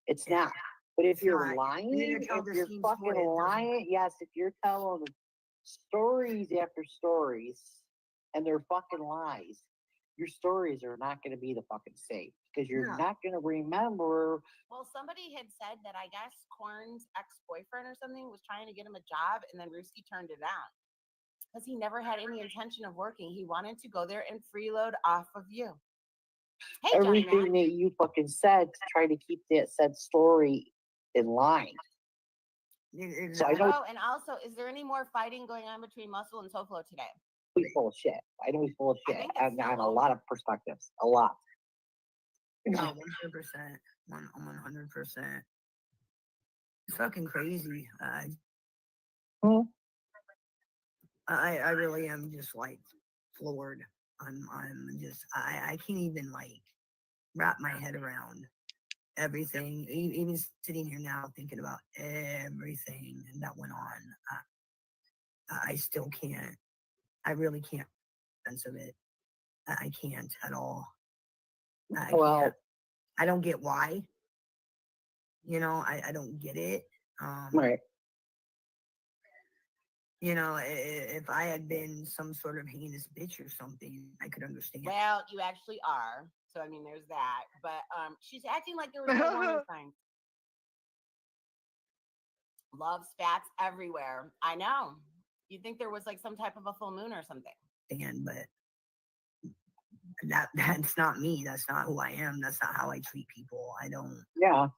It's not. But if you're lying, if you're fucking lying, yes, if you're telling stories after stories and they're fucking lies, your stories are not going to be the fucking same because you're not going to remember. Well, somebody had said that I guess Korn's ex-boyfriend or something was trying to get him a job, and then Ruski turned it down because he never had any intention of working. He wanted to go there and freeload off of you. Hey, everything that you fucking said to try to keep that said story in line. So I know. Oh, and also, is there any more fighting going on between Muscle and Toflo today? He's full of shit. I know he's full of shit on a lot of perspectives. A lot. No, 100%. 100%. It's fucking crazy. I really am just like floored. I'm just I can't even like wrap my head around everything. Even sitting here now thinking about everything that went on. I still can't. I really can't make sense of it. I can't at all. I don't get why. I don't get it. Right. If I had been some sort of heinous bitch or something, I could understand. Well, you actually are. So I mean, there's that. But she's acting like there was no warning signs. Love spats everywhere. I know. You think there was like some type of a full moon or something? But that's not me. That's not who I am. That's not how I treat people. I don't. Yeah.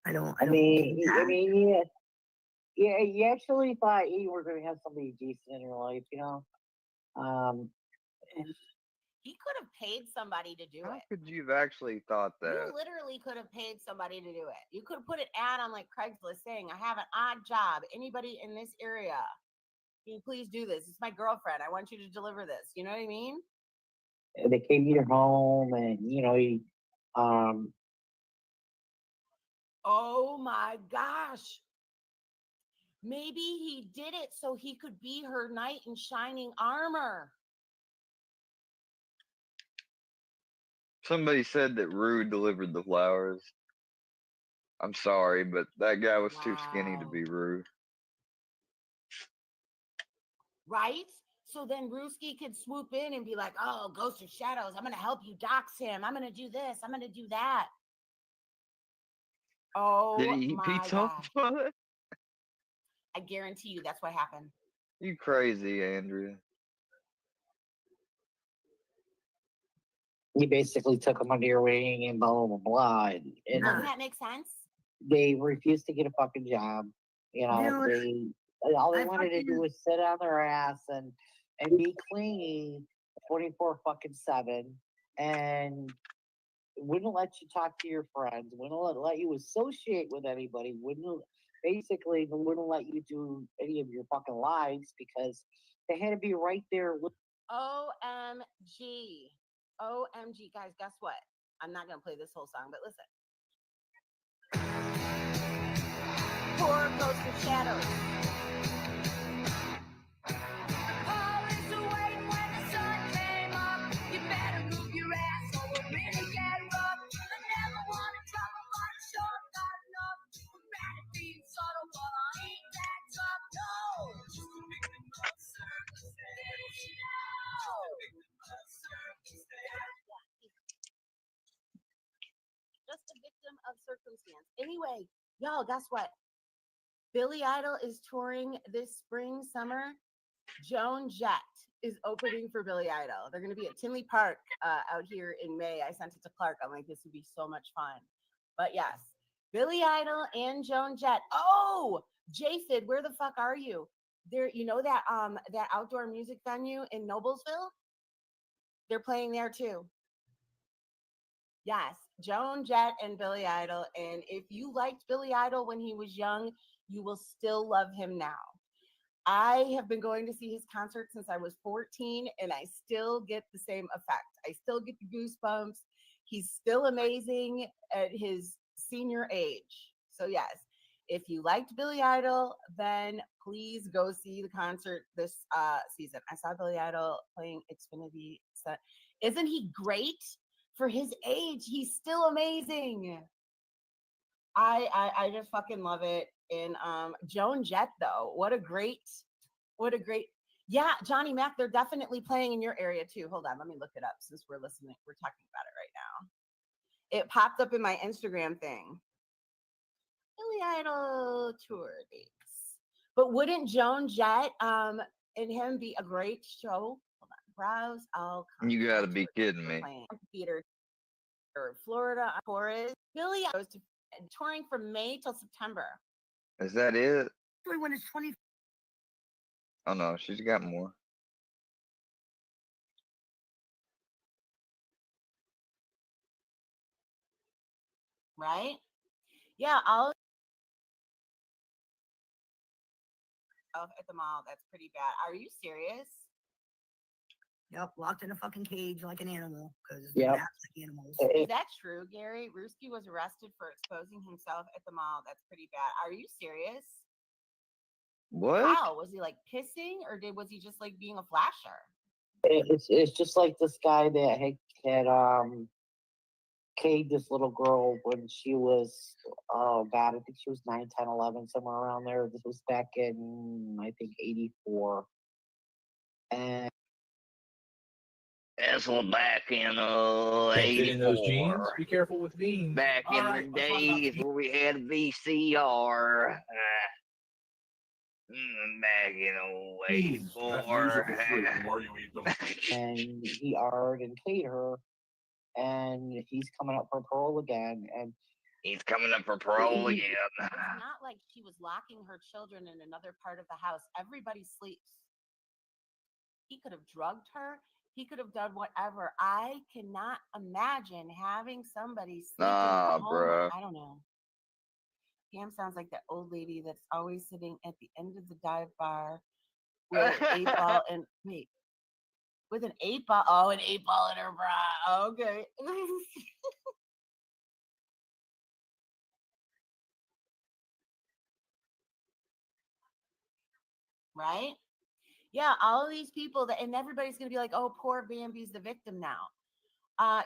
I mean, yeah. You actually thought you were going to have somebody decent in your life, He could have paid somebody to do it. How could you have actually thought that? You literally could have paid somebody to do it. You could have put an ad on like Craigslist saying, I have an odd job. Anybody in this area, can you please do this? It's my girlfriend. I want you to deliver this. You know what I mean? They came to your home and, oh my gosh. Maybe he did it so he could be her knight in shining armor. Somebody said that Rue delivered the flowers. I'm sorry, but that guy was too skinny to be Rue. Right? So then Ruski could swoop in and be like, oh, Ghost of Shadows, I'm going to help you dox him. I'm going to do this. I'm going to do that. Oh, did he eat pizza? I guarantee you that's what happened. You crazy, Andrea. You basically took them under your wing and blah, blah, blah, blah. And doesn't that make sense? They refused to get a fucking job. All they wanted to do was sit on their ass and be clingy 24/7 and wouldn't let you talk to your friends, wouldn't let you associate with anybody, wouldn't let you do any of your fucking lives because they had to be right there with OMG. OMG, guys, guess what? I'm not going to play this whole song, but listen. Poor Ghost of Shadows. Just a victim of circumstance. Anyway, y'all, guess what? Billy Idol is touring this spring, summer. Joan Jett is opening for Billy Idol. They're going to be at Tinley Park out here in May. I sent it to Clark. I'm like, this would be so much fun. But yes, Billy Idol and Joan Jett. Oh, Japhid, where the fuck are you? There, you know that that outdoor music venue in Noblesville? They're playing there too. Yes, Joan Jett and Billy Idol. And if you liked Billy Idol when he was young, you will still love him now. I have been going to see his concert since I was 14, and I still get the same effect. I still get the goosebumps. He's still amazing at his senior age. So, yes, if you liked Billy Idol, then please go see the concert this season. I saw Billy Idol playing Xfinity. Isn't he great? For his age, he's still amazing. I just fucking love it. And Joan Jett, though, what a great yeah, Johnny Mac, they're definitely playing in your area too. Hold on, let me look it up since we're listening. We're talking about it right now. It popped up in my Instagram thing. Billy Idol tour dates. But wouldn't Joan Jett and him be a great show? Hold on, browse all. You gotta be kidding me. Theater or Florida chorus. Billy goes to touring from May till September. Is that it? When it's 20. Oh no, she's got more. Right? Yeah, I'll at the mall. That's pretty bad. Are you serious? Yep, locked in a fucking cage like an animal because Yep. that's like animals. Is that true, Gary? Ruski was arrested for exposing himself at the mall. That's pretty bad. Are you serious? What? How? Was he like pissing or was he just like being a flasher? It's just like this guy that had caged this little girl when she was, oh God, I think she was 9, 10, 11, somewhere around there. This was back in, I think, 84. And This was back in Can't fit in those jeans. 84. Be careful with jeans. Back All in right, the let's talk about days where we had a VCR. Back in jeans. That's 84. musical fruit. The more you eat them. and he argued and paid her, and he's coming up for parole again. And He's coming up for parole again. It's not like she was locking her children in another part of the house. Everybody sleeps. He could have drugged her. He could have done whatever. I cannot imagine having somebody sleep in Nah, your home. bruh. I don't know. Pam sounds like that old lady that's always sitting at the end of the dive bar with an 8-ball and wait. With an 8-ball. Oh, an 8-ball in her bra. Okay. Right? Yeah, all of these people that, and everybody's gonna be like, "Oh, poor Bambi's the victim now."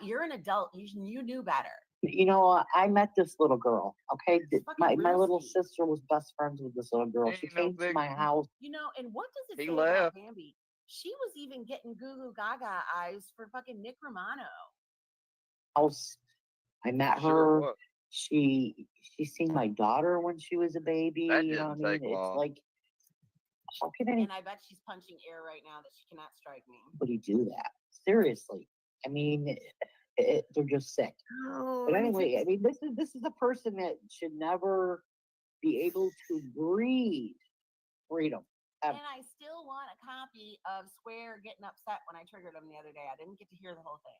You're an adult. You knew better. you know, I met this little girl. Okay, It's my fucking little risky. sister was best friends with this little girl. She Ain't no came to big- my house. You know, and what does it He say about left. Bambi? She was even getting goo goo gaga eyes for fucking Nick Romano. House. I met Sure her. was. She seen my daughter when she was a baby. That You know what I didn't take mean? It's long. like, how can And I bet she's punching air right now that she cannot strike me. anybody do that? Seriously. I mean, they're just sick. But anyway, I mean, this is a person that should never be able to breathe freedom. And I still want a copy of Swear getting upset when I triggered him the other day. I didn't get to hear the whole thing.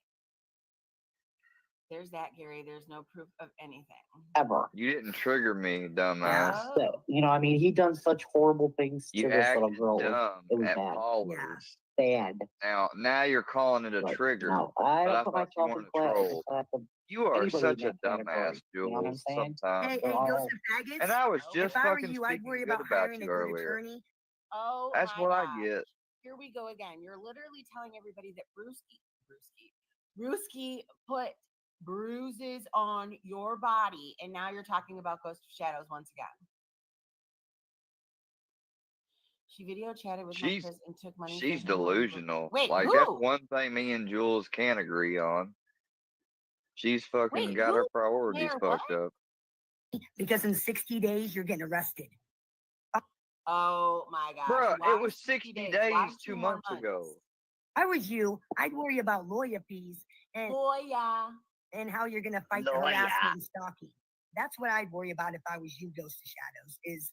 There's that, Gary. There's no proof of anything. Ever. You didn't trigger me, dumbass. Oh. You know, I mean, he done such horrible things to You this little acted girl. dumb It was at bad. Paula's. Bad. Now you're calling it a Right. trigger. Now, I But I don't put thought you myself in weren't a class. troll. You are anybody such in a that category, dumbass, you know what I'm Jules, saying? sometimes. Hey, Oh. Joseph Faggots. And I was If just If I were fucking you, I'd speaking worry good about about hiring a you good earlier. attorney. Oh, That's my what gosh. I get. Here we go again. You're literally telling everybody that Brewski put bruises on your body, and now you're talking about Ghost of Shadows once again. She video chatted with my Chris and took money. She's from him. delusional. Wait, like who? that's one thing me and Jules can't agree on. She's fucking Wait, got who? her priorities Mayor fucked what? up. Because in 60 days, you're getting arrested. Oh my gosh. Bruh, Why it was 60 days Why 2 more months ago. If I was you, I'd worry about lawyer fees and how you're going to fight the Lawyer. harassment and stalking. That's what I'd worry about if I was you, Ghost of Shadows, is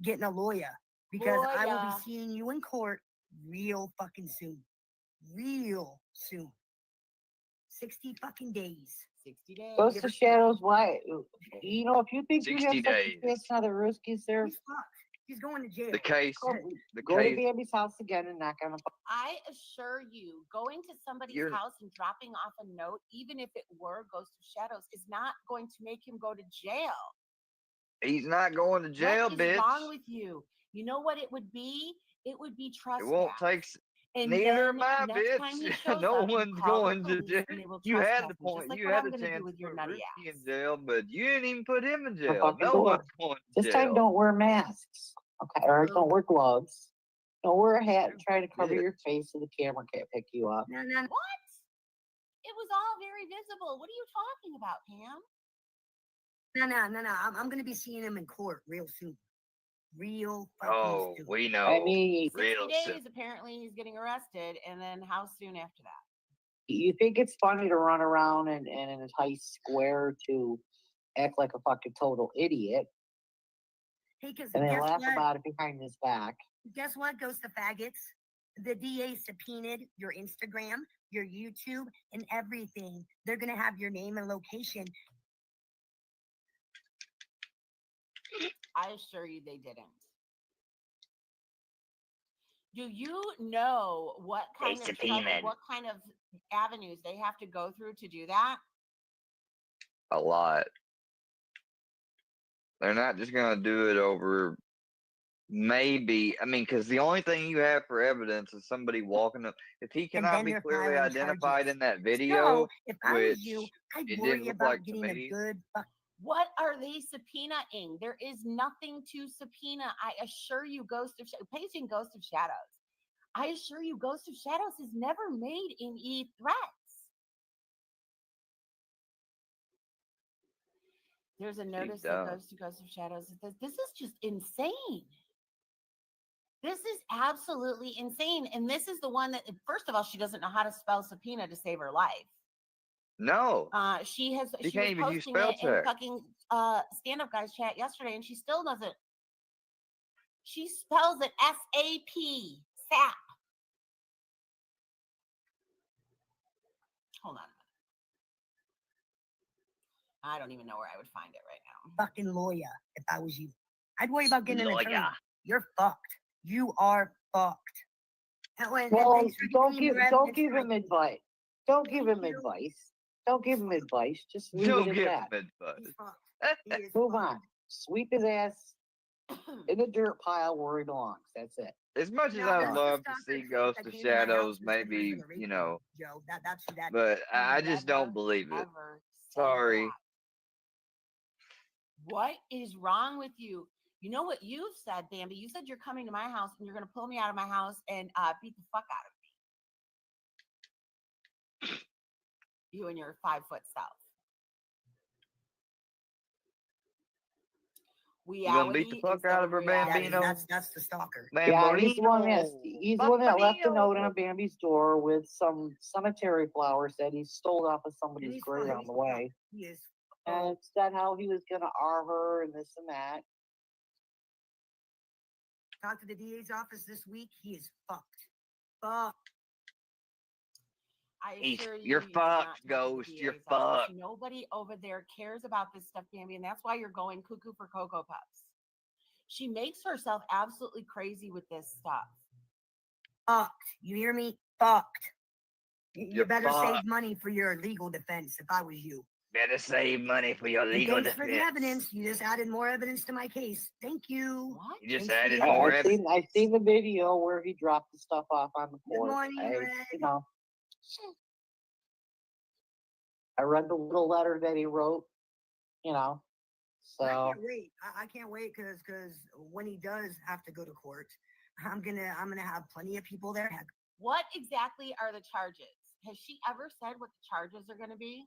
getting a lawyer. because I will Boya. be seeing you in court real fucking soon. Real soon. 60 fucking days. 60 days. Ghost of Shadows, why? You know, if you think you have 60 such days. a chance now, the Ruskies there, He's fucked. He's going to jail. The case, go to Bambi's house again and knock on the I assure you, going to somebody's You're- house and dropping off a note, even if it were Ghost of Shadows, is not going to make him go to jail. He's not going to jail, what is bitch. wrong with you? You know what it would be? It would be It trespass. won't take. And Neither then am I, next time he bitch. shows No up, you one's call the going to police jail. and they will You had trespass the him, point. just like You what had I'm the gonna do chance with to your put nutty Risky in ass. jail, but you didn't even put him in jail. fucking No door. one's going to This time, jail. don't wear masks. Okay, or don't wear gloves. Don't wear a hat and try to cover your face so the camera can't pick you up. No. What? It was all very visible. What are you talking about, Pam? No. I'm going to be seeing him in court real soon. Real fucking Oh, soon. we know. I mean, 60 real days, soon. apparently he's getting arrested, and then how soon after that? you think it's funny to run around and in a tight square to act like a fucking total idiot Hey, because and then guess laugh what? about it behind his back. Guess what goes to faggots? The DA subpoenaed your Instagram, your YouTube, and everything. They're going to have your name and location. I assure you they didn't. Do you know what kind of trouble, what kind of avenues they have to go through to do that? A lot. They're not just going to do it over maybe. I mean, because the only thing you have for evidence is somebody walking up. If he And cannot then be they're clearly filing identified charges. in that video, So, if I was which you, I'd it worry didn't look about like to getting a me. good What are they subpoenaing? There is nothing to subpoena. I assure you, paging Ghost of Shadows. I assure you, Ghost of Shadows has never made any threats. There's a notice that goes to Ghost of Shadows. It says, this is just insane. This is absolutely insane. And this is the one that, first of all, she doesn't know how to spell subpoena to save her life. No. She was can't even use posting spell it in check. fucking stand-up guys chat yesterday, and she still doesn't. She spells it S-A-P, SAP. Hold on a minute. I don't even know where I would find it right now. fucking lawyer if I was you. I'd worry about getting an attorney. Lawyer. You're fucked. You are fucked. And Well, thanks for don't giving give me more don't evidence give for him my- advice. Don't give Thank him you. advice. Don't give him advice. Just leave Don't it give at that. him advice. He's fucked. He is Move fucked. on. Sweep his ass in the dirt pile where he belongs. That's it. As much as No, I'd that's the love to stalker see chick Ghost that of came to my house Shadows, and said he was maybe, gonna rape you me, know, Joe. That's who that. but I just don't Never, believe it. ever said Sorry. that. What is wrong with you? You know what you've said, Bambi? You said you're coming to my house and you're going to pull me out of my house and beat the fuck out of me. You and your 5-foot self. You gonna beat the fuck out of her, Bambino? That's the stalker. Yeah, he's the one that left a note Bambino. on Bambi's door with some cemetery flowers that he stole off of And somebody's he's grave fucked. on the way. He is. And it said how he was gonna R her and this and that. Talked to the DA's office this week. He is fucked. Fucked. I He's- assure you, you're you did not fucked, talk to the Ghost. You're DA's office. fucked. Nobody over there cares about this stuff, Bambi, and that's why you're going cuckoo for Cocoa Puffs. She makes herself absolutely crazy with this stuff. Fucked. You hear me? Fucked. You You're better save fucked. money for your legal defense if I was you. Better save money for your And legal thanks for the defense. evidence. You just added more evidence to my case. Thank you. What? You just Thanks for added the more I've evidence. seen the video where he dropped the stuff off on the Good porch. morning, Red. I read the little letter that he wrote, I So can't wait. I can't wait because when he does have to go to court, I'm gonna have plenty of people there. Heck, What exactly are the charges? Has she ever said what the charges are going to be?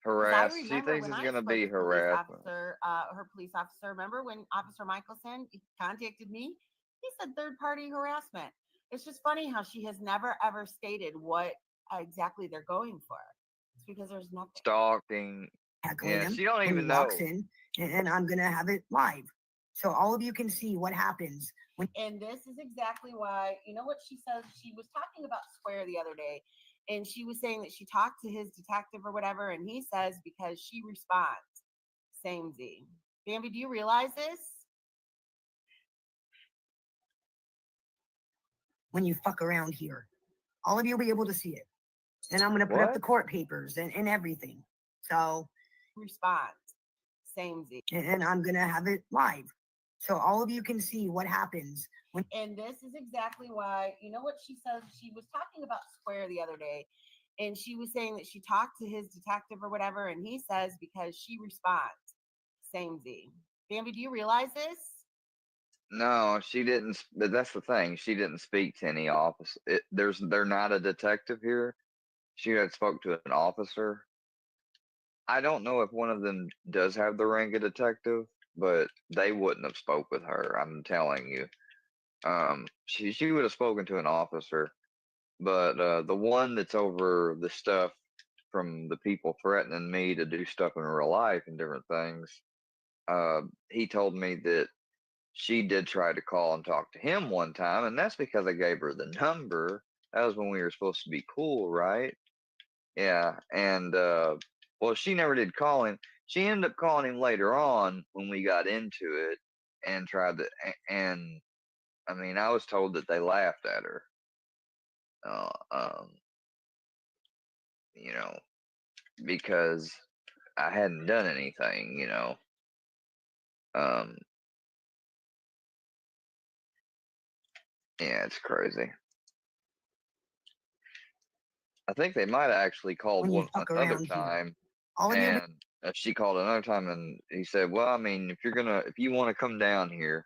'Cause Harass. I She remember thinks when it's I gonna spoke be with police harassment. her police officer. Remember when Officer Michelson contacted me? He said third-party harassment. It's just funny how she has never ever stated what exactly they're going for. It's because there's nothing. Stalking. heckling Yeah, him she don't when even he know. walks in, and I'm gonna have it live. So all of you can see what happens when. And this is exactly why, you know what she says? She was talking about Square the other day, and she was saying that she talked to his detective or whatever, and he says because she responds. Same Z. Bambi, do you realize this? When you fuck around here, all of you will be able to see it. And I'm going to put up the court papers and everything. So response. Same Z. And I'm going to have it live. So all of you can see what happens when. And this is exactly why, you know what she says? She was talking about Square the other day, and she was saying that she talked to his detective or whatever, and he says because she responds. Same Z. Bambi, do you realize this? No, she didn't. But that's the thing. She didn't speak to any office. They're not a detective here. She had spoke to an officer. I don't know if one of them does have the rank of detective, but they wouldn't have spoke with her. I'm telling you. She would have spoken to an officer, but the one that's over the stuff from the people threatening me to do stuff in real life and different things, he told me that she did try to call and talk to him one time, and that's because I gave her the number. That was when we were supposed to be cool, right? Yeah, and well, she never did call him. She ended up calling him later on when we got into it and tried to, and I mean, I was told that they laughed at her. Uh, um, you know, because I hadn't done anything, Um, yeah, it's crazy. I think they might have actually called When you one fuck another around here, time, all of you. and she called another time, and he said, "Well, I mean, if you want to come down here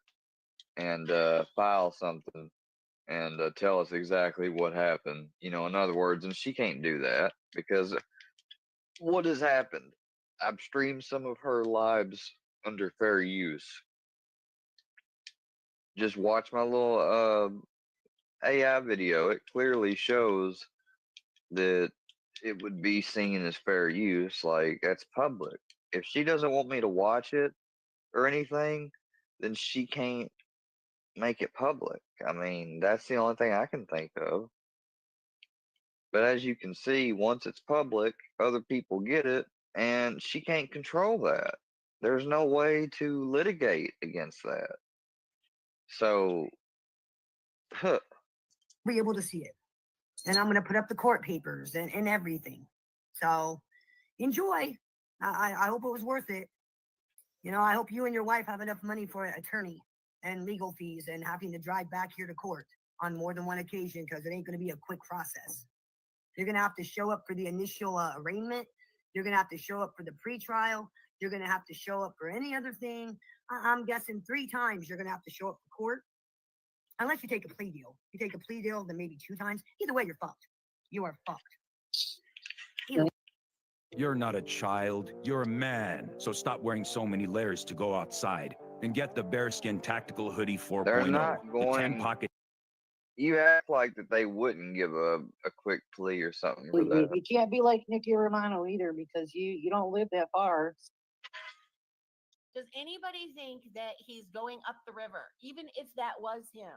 and file something and tell us exactly what happened, in other words," and she can't do that because what has happened? I've streamed some of her lives under fair use. Just watch my little AI video. It clearly shows that it would be seen as fair use. Like, that's public. If she doesn't want me to watch it or anything, then she can't make it public. I mean, that's the only thing I can think of. But as you can see, once it's public, other people get it, and she can't control that. There's no way to litigate against that. So, huh, Be able to see it. And I'm going to put up the court papers and everything. So enjoy. I hope it was worth it. I hope you and your wife have enough money for an attorney and legal fees and having to drive back here to court on more than one occasion because it ain't going to be a quick process. You're going to have to show up for the initial arraignment. You're going to have to show up for the pretrial. You're going to have to show up for any other thing. I'm guessing 3 times you're going to have to show up for court. Unless you take a plea deal. You take a plea deal, then maybe 2 times. Either way, you're fucked. You are fucked. Either You're not a child, you're a man. So stop wearing so many layers to go outside and get the bearskin tactical hoodie 4.0. they're not The 10 going. pocket. You act like that they wouldn't give a quick plea or something for that. You can't be like Nicky Romano either because you don't live that far. Does anybody think that he's going up the river, even if that was him?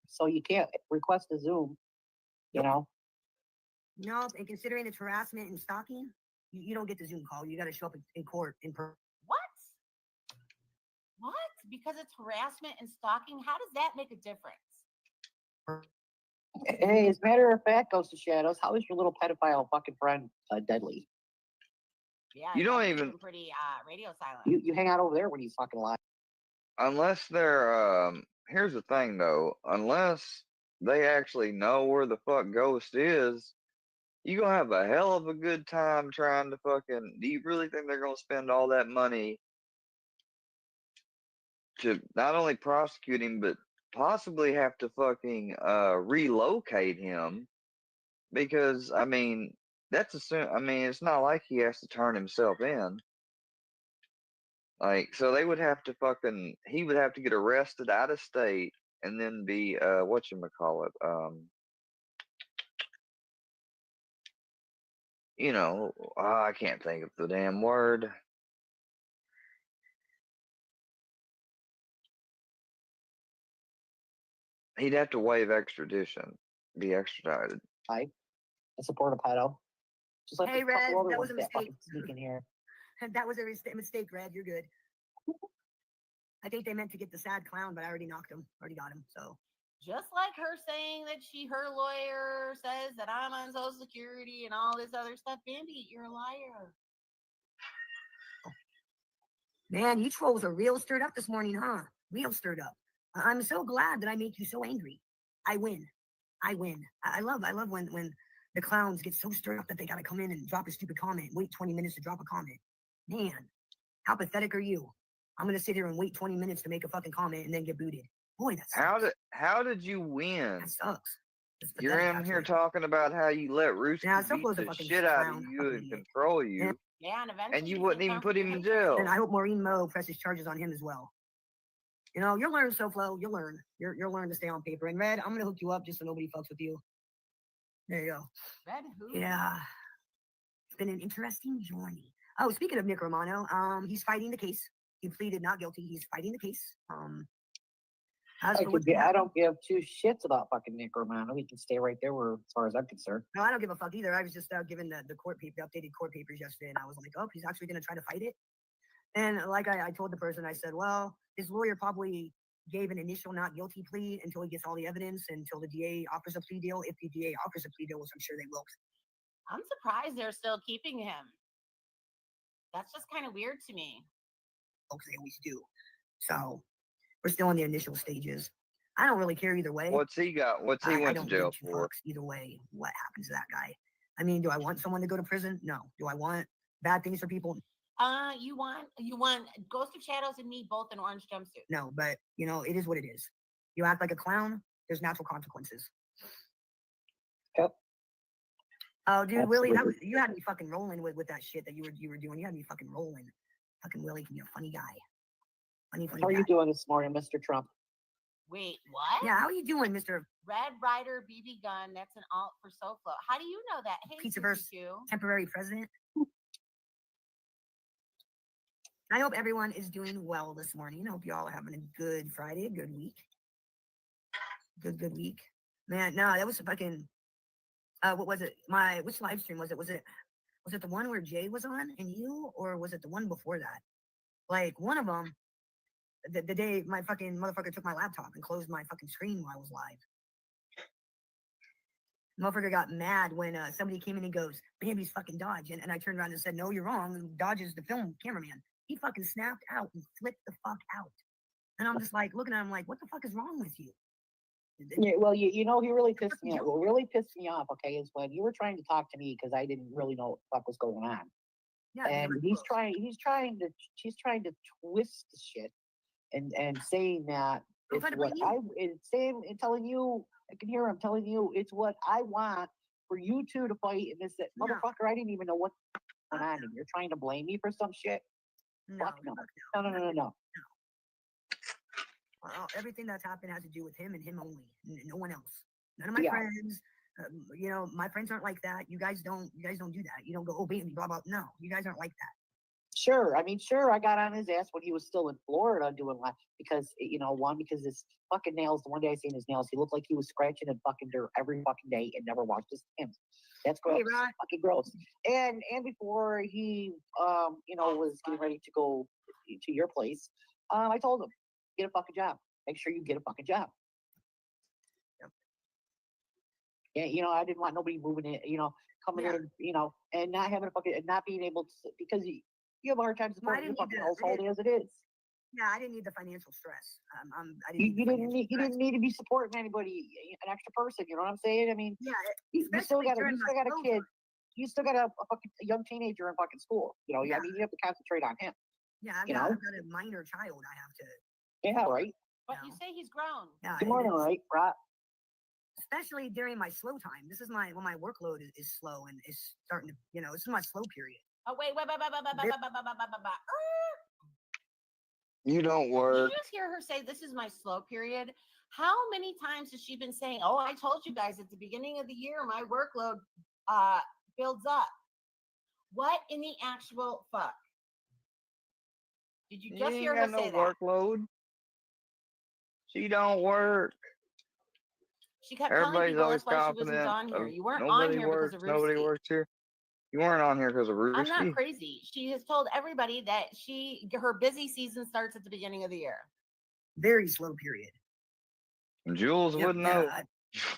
So you can't request a Zoom, you know? No, and considering it's harassment and stalking, you don't get the Zoom call. You got to show up in court in person. What? What? Because it's harassment and stalking? How does that make a difference? Hey, as a matter of fact, Ghost of Shadows, how is your little pedophile fucking friend Deadly? Yeah, You don't Deadly's even been pretty radio silent. You hang out over there when he's fucking alive. unless they're here's the thing though, unless they actually know where the fuck Ghost is, you gonna have a hell of a good time trying to fucking. Do you really think they're gonna spend all that money to not only prosecute him but possibly have to fucking relocate him? Because I mean, that's assume. I mean, it's not like he has to turn himself in. Like, so they would have to fucking. He would have to get arrested out of state and then be whatchamacallit, I can't think of the damn word. He'd have to waive extradition, be extradited. I support a pedo. Just like Hey, the couple Red, other that ones was a that mistake. fucking sneak in here. That was a mistake, Red. You're good. I think they meant to get the sad clown, but I already knocked him. Already got him. So Just like her saying that her lawyer says that I'm on Social Security and all this other stuff. Bambi, you're a liar. man, you trolls are real stirred up this morning, huh? Real stirred up. I'm so glad that I make you so angry. I win. I win. I love when the clowns get so stirred up that they gotta come in and drop a stupid comment. Wait 20 minutes to drop a comment. Man, how pathetic are you? I'm gonna sit here and wait 20 minutes to make a fucking comment and then get booted. Boy, that sucks. How did you win? That sucks. That's You're pathetic, in here actually. talking about how you let Rooster Yeah, beat Soplo's a the fucking shit out of clown, you fucking and idiot. control you, Yeah, and eventually and you he's wouldn't gonna even come put for him your in paycheck. jail. And I hope Maureen Moe presses charges on him as well. You know, you'll learn, Soflo. You'll learn. You'll learn to stay on paper. And Red, I'm gonna hook you up just so nobody fucks with you. There you go. Red who? Yeah. It's been an interesting journey. Oh, speaking of Nick Romano, he's fighting the case. He pleaded not guilty. He's fighting the case. As for what's I don't give two shits about fucking Nick Romano. He can stay right there where, as far as I'm concerned. No, I don't give a fuck either. I was just given the court paper, the updated court papers yesterday, and I was like, oh, he's actually going to try to fight it. And like I told the person, I said, well, his lawyer probably gave an initial not guilty plea until he gets all the evidence, until the DA offers a plea deal. If the DA offers a plea deal, which I'm sure they will. I'm surprised they're still keeping him. That's just kind of weird to me. Because they always do. So we're still in the initial stages. I don't really care either way. What's he got? What's he went to jail for? Either way, what happens to that guy? I mean, do I want someone to go to prison? No. Do I want bad things for people? You want Ghost of Shadows and me both in orange jumpsuits. No, but you know, it is what it is. You act like a clown, there's natural consequences. Yep. Oh, dude, Willie, you had me fucking rolling with that shit that you were doing. You had me fucking rolling. Fucking Willie can be a funny guy. Funny How are guy. you doing this morning, Mr. Trump? Wait, what? Yeah, how are you doing, Mr. Red Rider BB gun? That's an alt for SoFlo. How do you know that? Hey, Pizzaverse Q. temporary president? I hope everyone is doing well this morning. I hope y'all are having a good Friday, a good week. Good week. Man, no, that was fucking what was it? Which live stream was it? Was it the one where Jay was on and you, or was it the one before that? Like one of them, the day my fucking motherfucker took my laptop and closed my fucking screen while I was live. Motherfucker got mad when somebody came in and goes, Bambi's fucking Dodge. And I turned around and said, no, you're wrong. Dodge is the film cameraman. He fucking snapped out and flipped the fuck out. And I'm just like looking at him like, what the fuck is wrong with you? Yeah, well, you know, he really pissed me off. What really pissed me off, okay, is when you were trying to talk to me because I didn't really know what the fuck was going on. Yeah, and he's trying to twist the shit and saying that it's what it's saying and telling you, I can hear him telling you it's what I want for you two to fight, and this that motherfucker, I didn't even know what's going on, and you're trying to blame me for some shit. Fuck no. No. Well, everything that's happened has to do with him and him only, no one else. None of my friends. You know, my friends aren't like that. You guys don't do that. You don't go, oh, baby, blah blah. No, you guys aren't like that. Sure, I mean, I got on his ass when he was still in Florida doing live because because his fucking nails. The one day I seen his nails, he looked like he was scratching and fucking dirt every fucking day and never washed his hands. That's gross. Hey, right. Fucking gross. And before he was getting ready to go to your place, I told him, get a fucking job. Make sure you get a fucking job. Yep. Yeah, I didn't want nobody moving in, coming in, and not having a fucking, and not being able to, because you have a hard time supporting your fucking household as it is. Yeah, I didn't need the financial stress. You didn't need to be supporting anybody, an extra person. You know what I'm saying? I mean, yeah, you still got a kid. You still got a young teenager in fucking school. I mean, you have to concentrate on him. Yeah, I've got a minor child. I have to. Yeah, right. But you say he's grown. Yeah, good morning, right? Especially during my slow time. This is when my workload is slow and is starting to, this is my slow period. Oh wait. You don't work. Did you just hear her say this is my slow period? How many times has she been saying, oh, I told you guys at the beginning of the year my workload builds up? What in the actual fuck? Did you just hear her say that? Workload. She don't work. She kept telling Everybody's people always that's why she wasn't confident. on here. Of You weren't on nobody here works. because of Nobody Ruski. works here. You weren't on here because of I'm not Ruski. crazy. She has told everybody that her busy season starts at the beginning of the year. Very slow period. Jules Yeah, wouldn't yeah,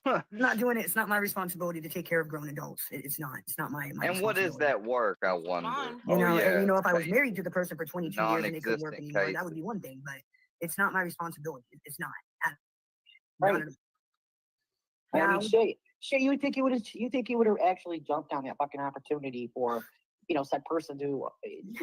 know. I'm not doing it. It's not my responsibility to take care of grown adults. It's not. It's not my And what is responsibility. that work? I wonder. You know, yeah, and you know, if I was case. married to the person for 22 years and it couldn't work Non-existent anymore, that would cases. be one thing. But it's not my responsibility. It's not. Right. Not at all. I Yeah, mean, shit, you would think you would have actually jumped on that fucking opportunity for, you know, said person to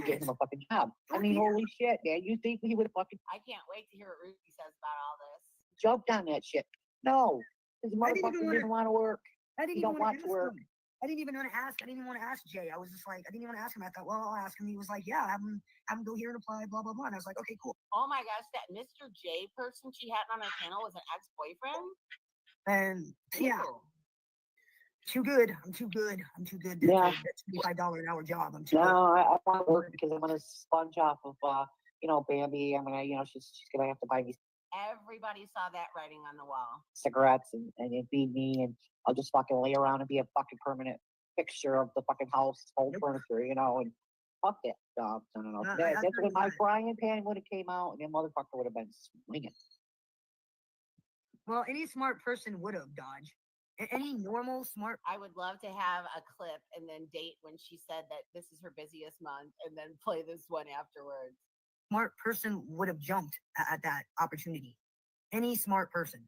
get him a fucking job. I mean, holy shit, man, you think he would have fucking I can't wait to hear what Ruski says about all this. jumped on that shit? No, this I didn't motherfucker even didn't want to work. I didn't He even don't want want to to work. ask him. I didn't even want to ask. I didn't even want to ask Jay. I was just like, I didn't even want to ask him. I thought, well, I'll ask him. He was like, yeah, have him go here and apply, blah, blah, blah. And I was like, okay, cool. Oh my gosh, that Mr. J person she had on her channel was an ex-boyfriend? And yeah, Ew. too good. I'm too good. I'm too good. Yeah. That $25 an hour job. I'm too No, good. I want to work because I'm gonna sponge off of, you know, Bambi. I'm gonna, you know, she's gonna have to buy me Everybody saw that writing on the wall. cigarettes and it feed me, and I'll just fucking lay around and be a fucking permanent fixture of the fucking house, whole furniture, you know, and fuck that job. No. That's when my frying pan would have came out, and that motherfucker would have been swinging. Well, any smart person would have, Dodge. Any normal smart. I would love to have a clip and then date when she said that this is her busiest month and then play this one afterwards. Smart person would have jumped at that opportunity. Any smart person.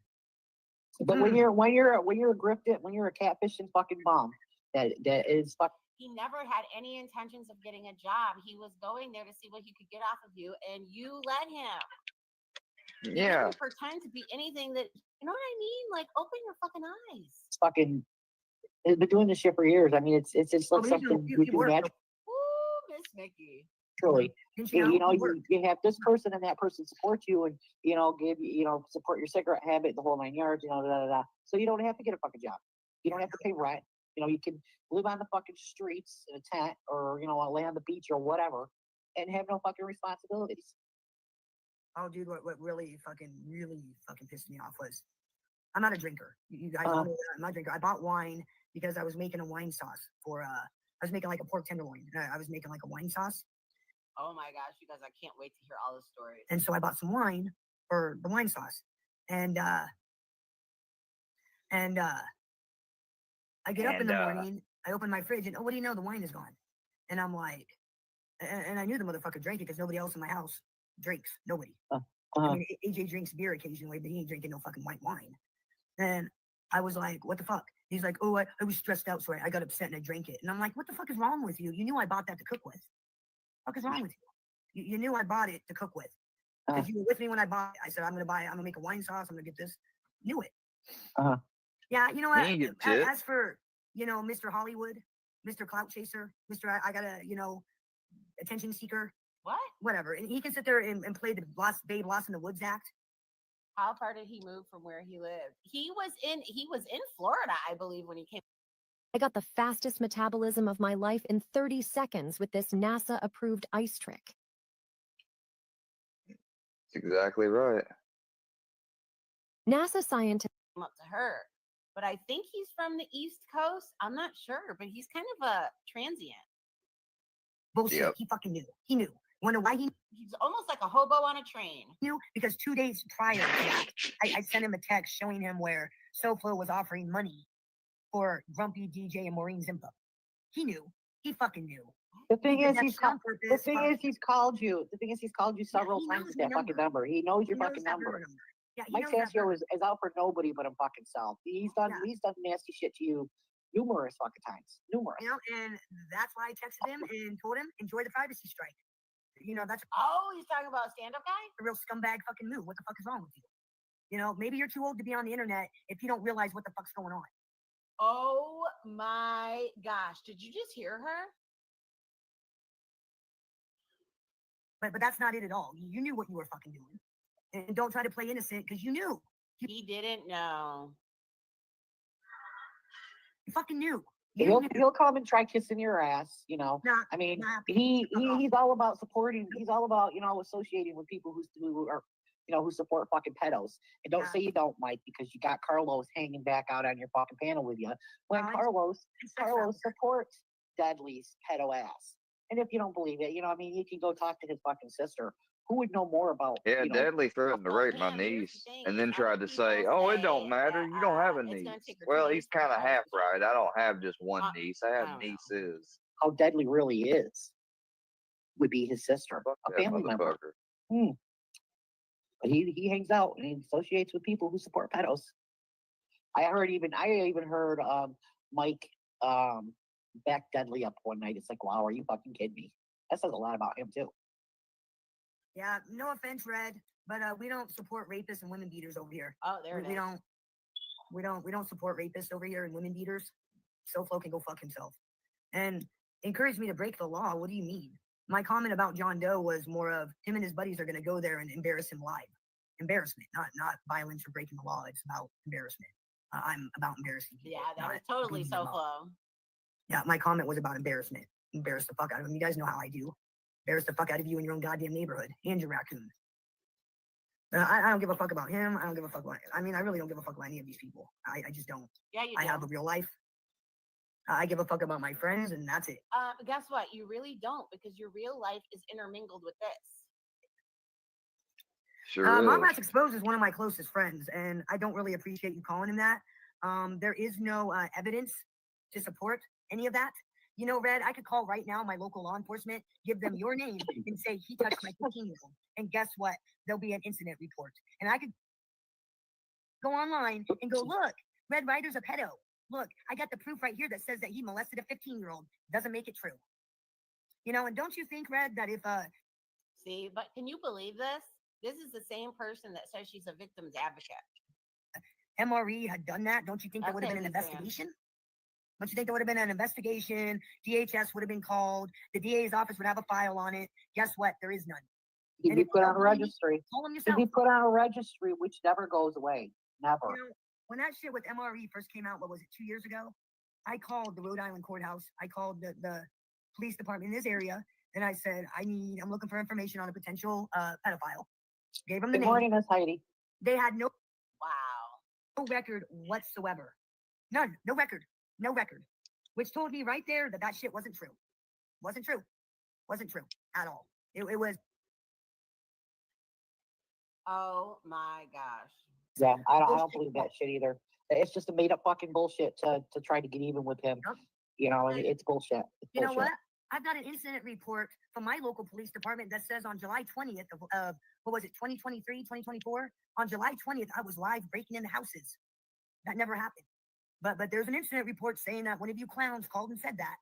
But when you're a grifted, when you're a catfishing fucking bomb, that is fuck. He never had any intentions of getting a job. He was going there to see what he could get off of you, and you let him. He didn't pretend to be anything that, you know what I mean? Like, open your fucking eyes. It's fucking. They've been doing this shit for years. I mean, it's like something you can imagine. Ooh, Miss Mickey. Truly, you know, you have this person and that person support you, and you know, support your cigarette habit, the whole 9 yards, you know, so you don't have to get a fucking job. You don't have to pay rent. You know, you can live on the fucking streets in a tent, or you know, lay on the beach or whatever, and have no fucking responsibilities. Oh, dude, what really fucking pissed me off was, I'm not a drinker. You guys know that I'm not a drinker. I bought wine because I was making a wine sauce for I was making like a pork tenderloin. I was making like a wine sauce. Oh my gosh, you guys, I can't wait to hear all the stories. And so I bought some wine for the wine sauce. And I get up in the morning, I open my fridge, and oh, what do you know? The wine is gone. And I'm like, and I knew the motherfucker drank it because nobody else in my house drinks. Nobody. I mean, AJ drinks beer occasionally, but he ain't drinking no fucking white wine. And I was like, what the fuck? He's like, oh, I was stressed out, so I got upset and I drank it. And I'm like, what the fuck is wrong with you? You knew I bought that to cook with. What the fuck is wrong with you? You knew I bought it to cook with. Because you were with me when I bought it. I said, I'm gonna make a wine sauce. I'm gonna get this. Knew it. Yeah, you know what? As for, you know, Mr. Hollywood, Mr. Clout Chaser, Mr. I gotta, you know, attention seeker. What? Whatever. And he can sit there and play the Babe Lost in the Woods act. How far did he move from where he lived? He was in Florida, I believe, when he came. I got the fastest metabolism of my life in 30 seconds with this NASA-approved ice trick. That's exactly right. NASA scientists Up to her, but I think he's from the East Coast. I'm not sure, but he's kind of a transient. Bullshit. Yep. He fucking knew. He knew. Wonder why he's almost like a hobo on a train. Knew because 2 days prior to that, I sent him a text showing him where SoFlo was offering money for Grumpy DJ and Maureen Zimba. He knew. He fucking knew. The thing is, he's called you. The thing is, he's called you several times with that fucking number. He knows your fucking number. Yeah, Mike Sassio is out for nobody but him fucking self. He's done nasty shit to you numerous fucking times. Numerous. You know, and that's why I texted him and told him, enjoy the privacy strike. You know, that's he's talking about a stand-up guy? A real scumbag fucking move. What the fuck is wrong with you? You know, maybe you're too old to be on the internet if you don't realize what the fuck's going on. Oh my gosh. Did you just hear her? But that's not it at all. You knew what you were fucking doing. And don't try to play innocent because you knew. He didn't know. You fucking knew. He'll come and try kissing your ass, you know. I mean, he's all about supporting. He's all about, you know, associating with people who are who support fucking pedos. And don't say you don't, Mike, because you got Carlos hanging back out on your fucking panel with you. When Carlos supports Deadly's pedo ass. And if you don't believe it, I mean, you can go talk to his fucking sister. Who would know more about? Yeah, Deadly threatened to rape my niece, and then tried to say, "Oh, it don't matter. You don't have a niece." Well, he's kind of half right. I don't have just one niece. I have nieces. How Deadly really is would be his sister, a family member. But he hangs out and he associates with people who support pedos. I even heard Mike back Deadly up one night. It's like, wow, are you fucking kidding me? That says a lot about him too. Yeah, no offense, Red, but we don't support rapists and women beaters over here. Oh, there it we is. We don't support rapists over here and women beaters. SoFlo can go fuck himself. And encourage me to break the law. What do you mean? My comment about John Doe was more of him and his buddies are going to go there and embarrass him live. Embarrassment, not violence or breaking the law. It's about embarrassment. I'm about embarrassing people. Yeah, that was totally SoFlo. Yeah, my comment was about embarrassment. Embarrass the fuck out of him. You guys know how I do. Embarrass the fuck out of you in your own goddamn neighborhood and your raccoon. I don't give a fuck about him. I don't give a fuck about. I really don't give a fuck about any of these people. I just don't. Yeah, you do. I have a real life. I give a fuck about my friends, and that's it. But guess what? You really don't, because your real life is intermingled with this. Sure. Mom Exposed is one of my closest friends, and I don't really appreciate you calling him that. There is no evidence to support any of that. Red, I could call right now my local law enforcement, give them your name, and say he touched my 15-year-old. And guess what? There'll be an incident report. And I could go online and go, look, Red Ryder's a pedo. Look, I got the proof right here that says that he molested a 15-year-old. Doesn't make it true. And don't you think, Red, that if See, but can you believe this? This is the same person that says she's a victim's advocate. MRE had done that, don't you think there would have been an investigation? Don't you think there would have been an investigation? DHS would have been called. The DA's office would have a file on it. Guess what? There is none. He'd be put on a registry. Call him He'd yourself. be put on a registry, which never goes away. Never. When that shit with MRE first came out, what was it, 2 years ago? I called the Rhode Island courthouse. I called the police department in this area, and I said, I'm looking for information on a potential pedophile. Gave them the name. Good morning, Miss Heidi. They had no record whatsoever. None. No record. No record. Which told me right there that shit wasn't true. Wasn't true. Wasn't true at all. It was. Oh my gosh. Yeah, I don't believe that shit either. It's just a made up fucking bullshit to try to get even with him. And it's bullshit. It's You know bullshit. what? I've got an incident report from my local police department that says on July 20th of what was it, 2023, 2024? On July 20th, I was live breaking into houses. That never happened. But there's an incident report saying that one of you clowns called and said that.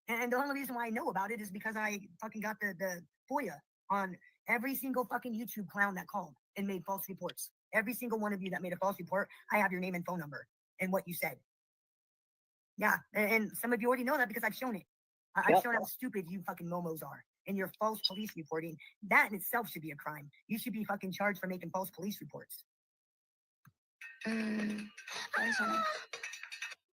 And the only reason why I know about it is because I fucking got the FOIA on every single fucking YouTube clown that called and made false reports. Every single one of you that made a false report, I have your name and phone number and what you said. Yeah, and some of you already know that because I've shown it. I've shown how stupid you fucking momos are. And your false police reporting, that in itself should be a crime. You should be fucking charged for making false police reports.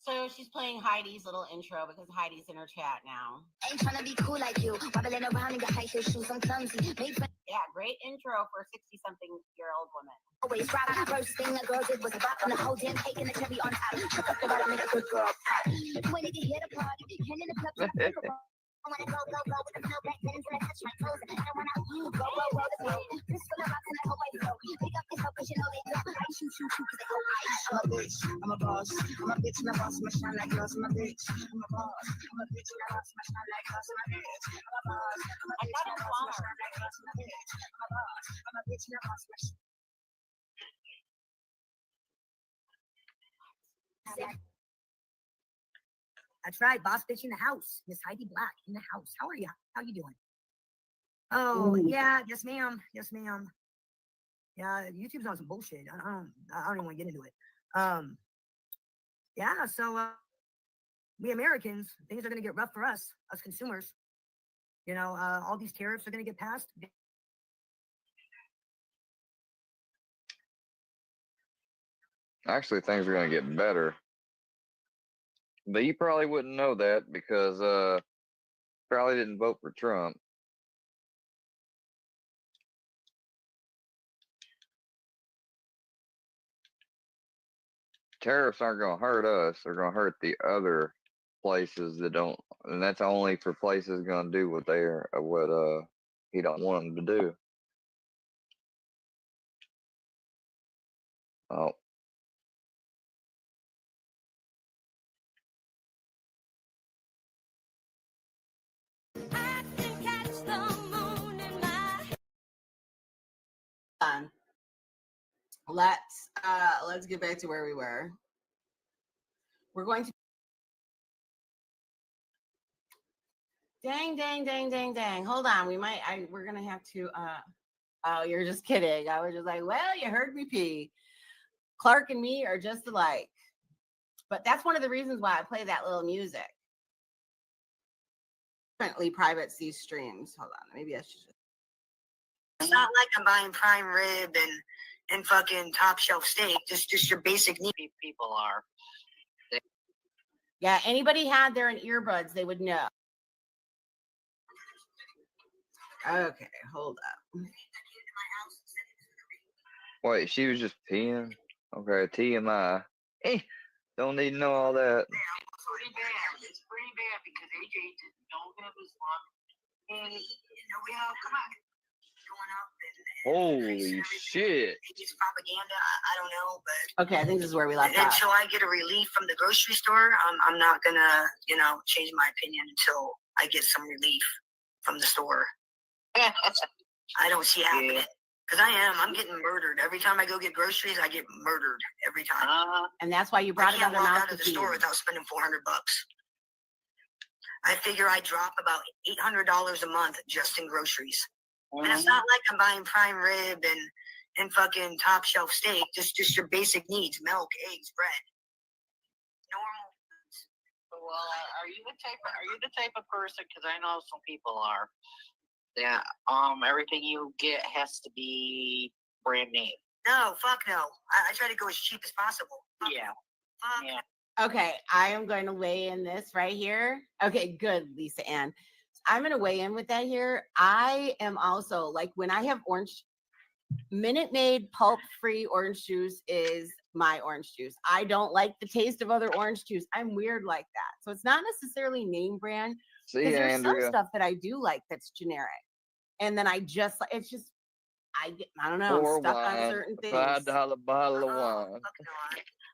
So she's playing Heidi's little intro because Heidi's in her chat now. Ain't trying to be cool like you. Wobbling around in your high heel shoes, I'm clumsy. Yeah, great intro for a 60-something-year-old woman. Always rock. First thing a girl did was rock on the whole damn cake and the cherry on top. Took up the bottom, make a good girl pop. When you hit a party, and in the club, I wanna go with the flow back then until I touch my toes. And I wanna go the flow. This for the rocks and I go way flow. Pick up yourself cause you know they go. I shoot cause they go ice. I'm a bitch, I'm a boss. I'm a bitch and a boss, I'm a shine like glass. I'm a bitch, I'm a boss. I'm a bitch and a boss, I'm a shine like glass. I'm a bitch, I'm a boss. I'm a bitch and a boss, I'm a shine like glass. I'm a bitch, I'm a boss. I'm a bitch and a boss, I'm a shine. That's right, boss bitch in the house. Miss Heidi Black in the house. How are you? How you doing? Oh, yeah, yes, ma'am. Yes, ma'am. Yeah, YouTube's on some bullshit. I don't even want to get into it. Yeah, so we Americans, things are gonna get rough for us consumers. All these tariffs are gonna get passed. Actually, things are going to get better. But you probably wouldn't know that because probably didn't vote for Trump. tariffs aren't going to hurt us. They're going to hurt the other places that don't, and that's only for places going to do what he don't want them to do. Oh. Let's get back to where we were. We're going to dang. Hold on. We're gonna have to oh, you're just kidding. I was just like, well, you heard me pee. Clark and me are just alike. But that's one of the reasons why I play that little music. Currently private these streams. Hold on, maybe I should just. It's not like I'm buying prime rib and fucking top shelf steak. Just your basic need. People are. Yeah, anybody had their earbuds, they would know. Okay, hold up. Wait, she was just peeing? Okay, TMI. Don't need to know all that. Pretty bad. It's pretty bad because AJ don't have his luck. And, come on. Going up Holy shit. It's propaganda. I don't know, but. Okay, I think this is where we left off. Until I get a relief from the grocery store, I'm not gonna, change my opinion until I get some relief from the store. I don't see it happening. Because I'm getting murdered. Every time I go get groceries, I get murdered every time. And that's why you brought another mouth out of the store without spending $400. I figure I drop about $800 a month just in groceries. And it's not like I'm buying prime rib and fucking top shelf steak. Just your basic needs: milk, eggs, bread. Normal. Well, are you the type of person? Because I know some people are. That everything you get has to be brand name. No, fuck no. I try to go as cheap as possible. Yeah. Okay, I am going to weigh in this right here. Okay, good, Lisa Ann. I'm going to weigh in with that here. I am also, like, when I have Minute Maid pulp-free orange juice is my orange juice. I don't like the taste of other orange juice. I'm weird like that. So it's not necessarily name brand. Because there's some stuff that I do like that's generic. And then it's just, I don't know, I'm stuck on certain things. $5 bottle of wine.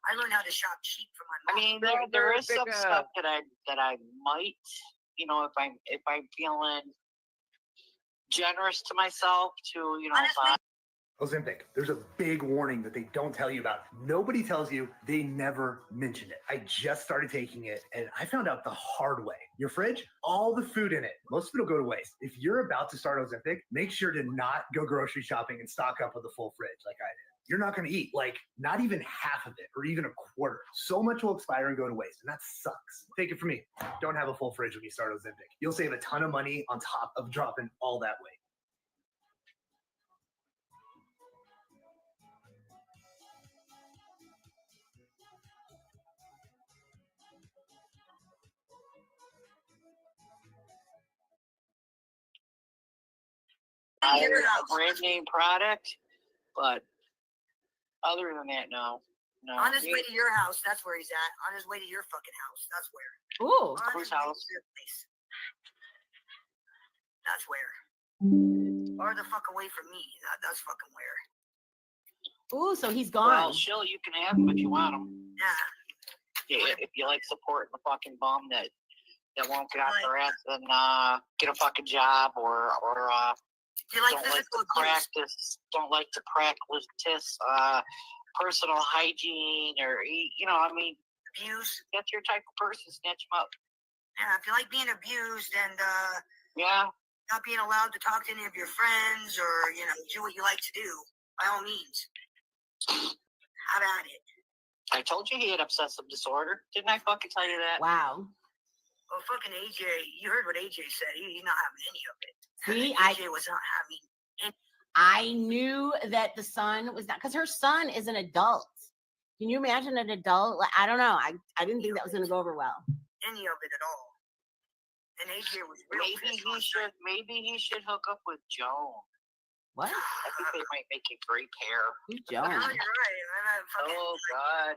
I learned how to shop cheap for my mom. I mean, there is some stuff that I might, if I'm feeling generous to myself to, buy. Ozempic, there's a big warning that they don't tell you about. Nobody tells you, they never mention it. I just started taking it and I found out the hard way. Your fridge, all the food in it, most of it will go to waste. If you're about to start Ozempic, make sure to not go grocery shopping and stock up with a full fridge like I did. You're not going to eat, not even half of it or even a quarter. So much will expire and go to waste, and that sucks. Take it from me. Don't have a full fridge when you start Ozempic. You'll save a ton of money on top of dropping all that weight. A brand name product, but other than that, no. On his way to your house, that's where he's at. On his way to your fucking house, that's where. Ooh. Whose house? That's where. Or the fuck away from me. That's fucking where. Ooh, so he's gone. Well, chill, you can have them if you want them. Yeah. If you like supporting the fucking bum that won't get off their ass and get a fucking job or you like don't like to practice personal hygiene or abuse. That's your type of person. Snatch them up. Yeah, if you like being abused and not being allowed to talk to any of your friends or do what you like to do, by all means, have at it. I told you he had obsessive disorder. Didn't I fucking tell you that? Wow. Well, fucking AJ, you heard what AJ said. He's not having any of it. See, AJ was not having any. I knew that the son was not, because her son is an adult. Can you imagine an adult? I don't know. I didn't think that was going to go over well. Any of it at all. And AJ was real maybe he should hook up with Joan. What? I think they might make a great pair. Who's Joan? Oh, you're right. Oh, God.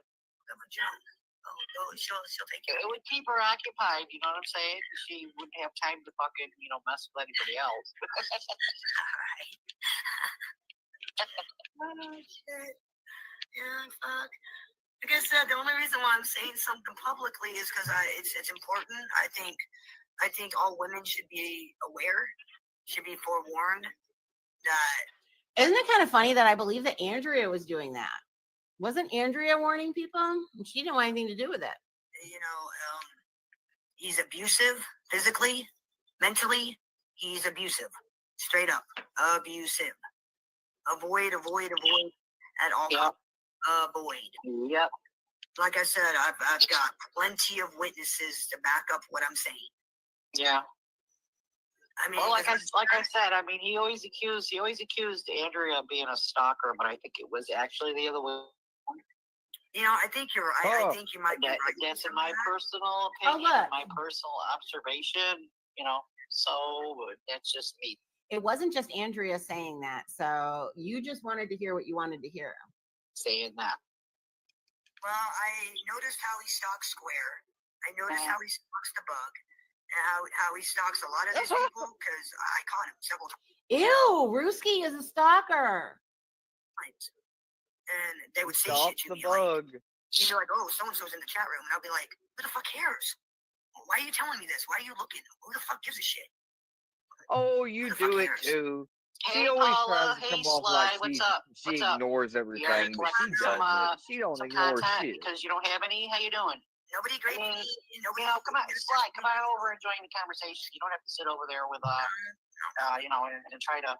She'll take care It of would keep her occupied, you know what I'm saying? She wouldn't have time to fucking, mess with anybody else. Oh, shit. Yeah, fuck. Like I said, the only reason why I'm saying something publicly is because it's important. I think all women should be aware, should be forewarned that. Isn't it kind of funny that I believe that Andrea was doing that? Wasn't Andrea warning people? She didn't want anything to do with it. He's abusive physically, mentally. He's abusive, straight up abusive. Avoid at all costs. Avoid. Yep. Like I said, I've got plenty of witnesses to back up what I'm saying. Yeah. I mean, well, like I said, I mean, he always accused Andrea of being a stalker, but I think it was actually the other way. I think you're right. I think you might be right. That's in my personal Oh, opinion, look. my personal observation. So that's just me. It wasn't just Andrea saying that. So you just wanted to hear what you wanted to hear. Saying that. Well, I noticed how he stalks Square. I noticed how he stalks the Bug, and how he stalks a lot of these people because I caught him several times. Ew, Ruski is a stalker. And they would say Stop shit to the me bug. like, he'd be like, "Oh, so and so's in the chat room," and I'll be like, "Who the fuck cares? Why are you telling me this? Why are you looking? Who the fuck gives a shit?" Oh, you do it too. She always tries to come off like she ignores everything, but she doesn't. She don't ignore shit. Because you don't have any. How you doing? Nobody great. Come on, Sly, come on over and join the conversation. You don't have to sit over there with and try to,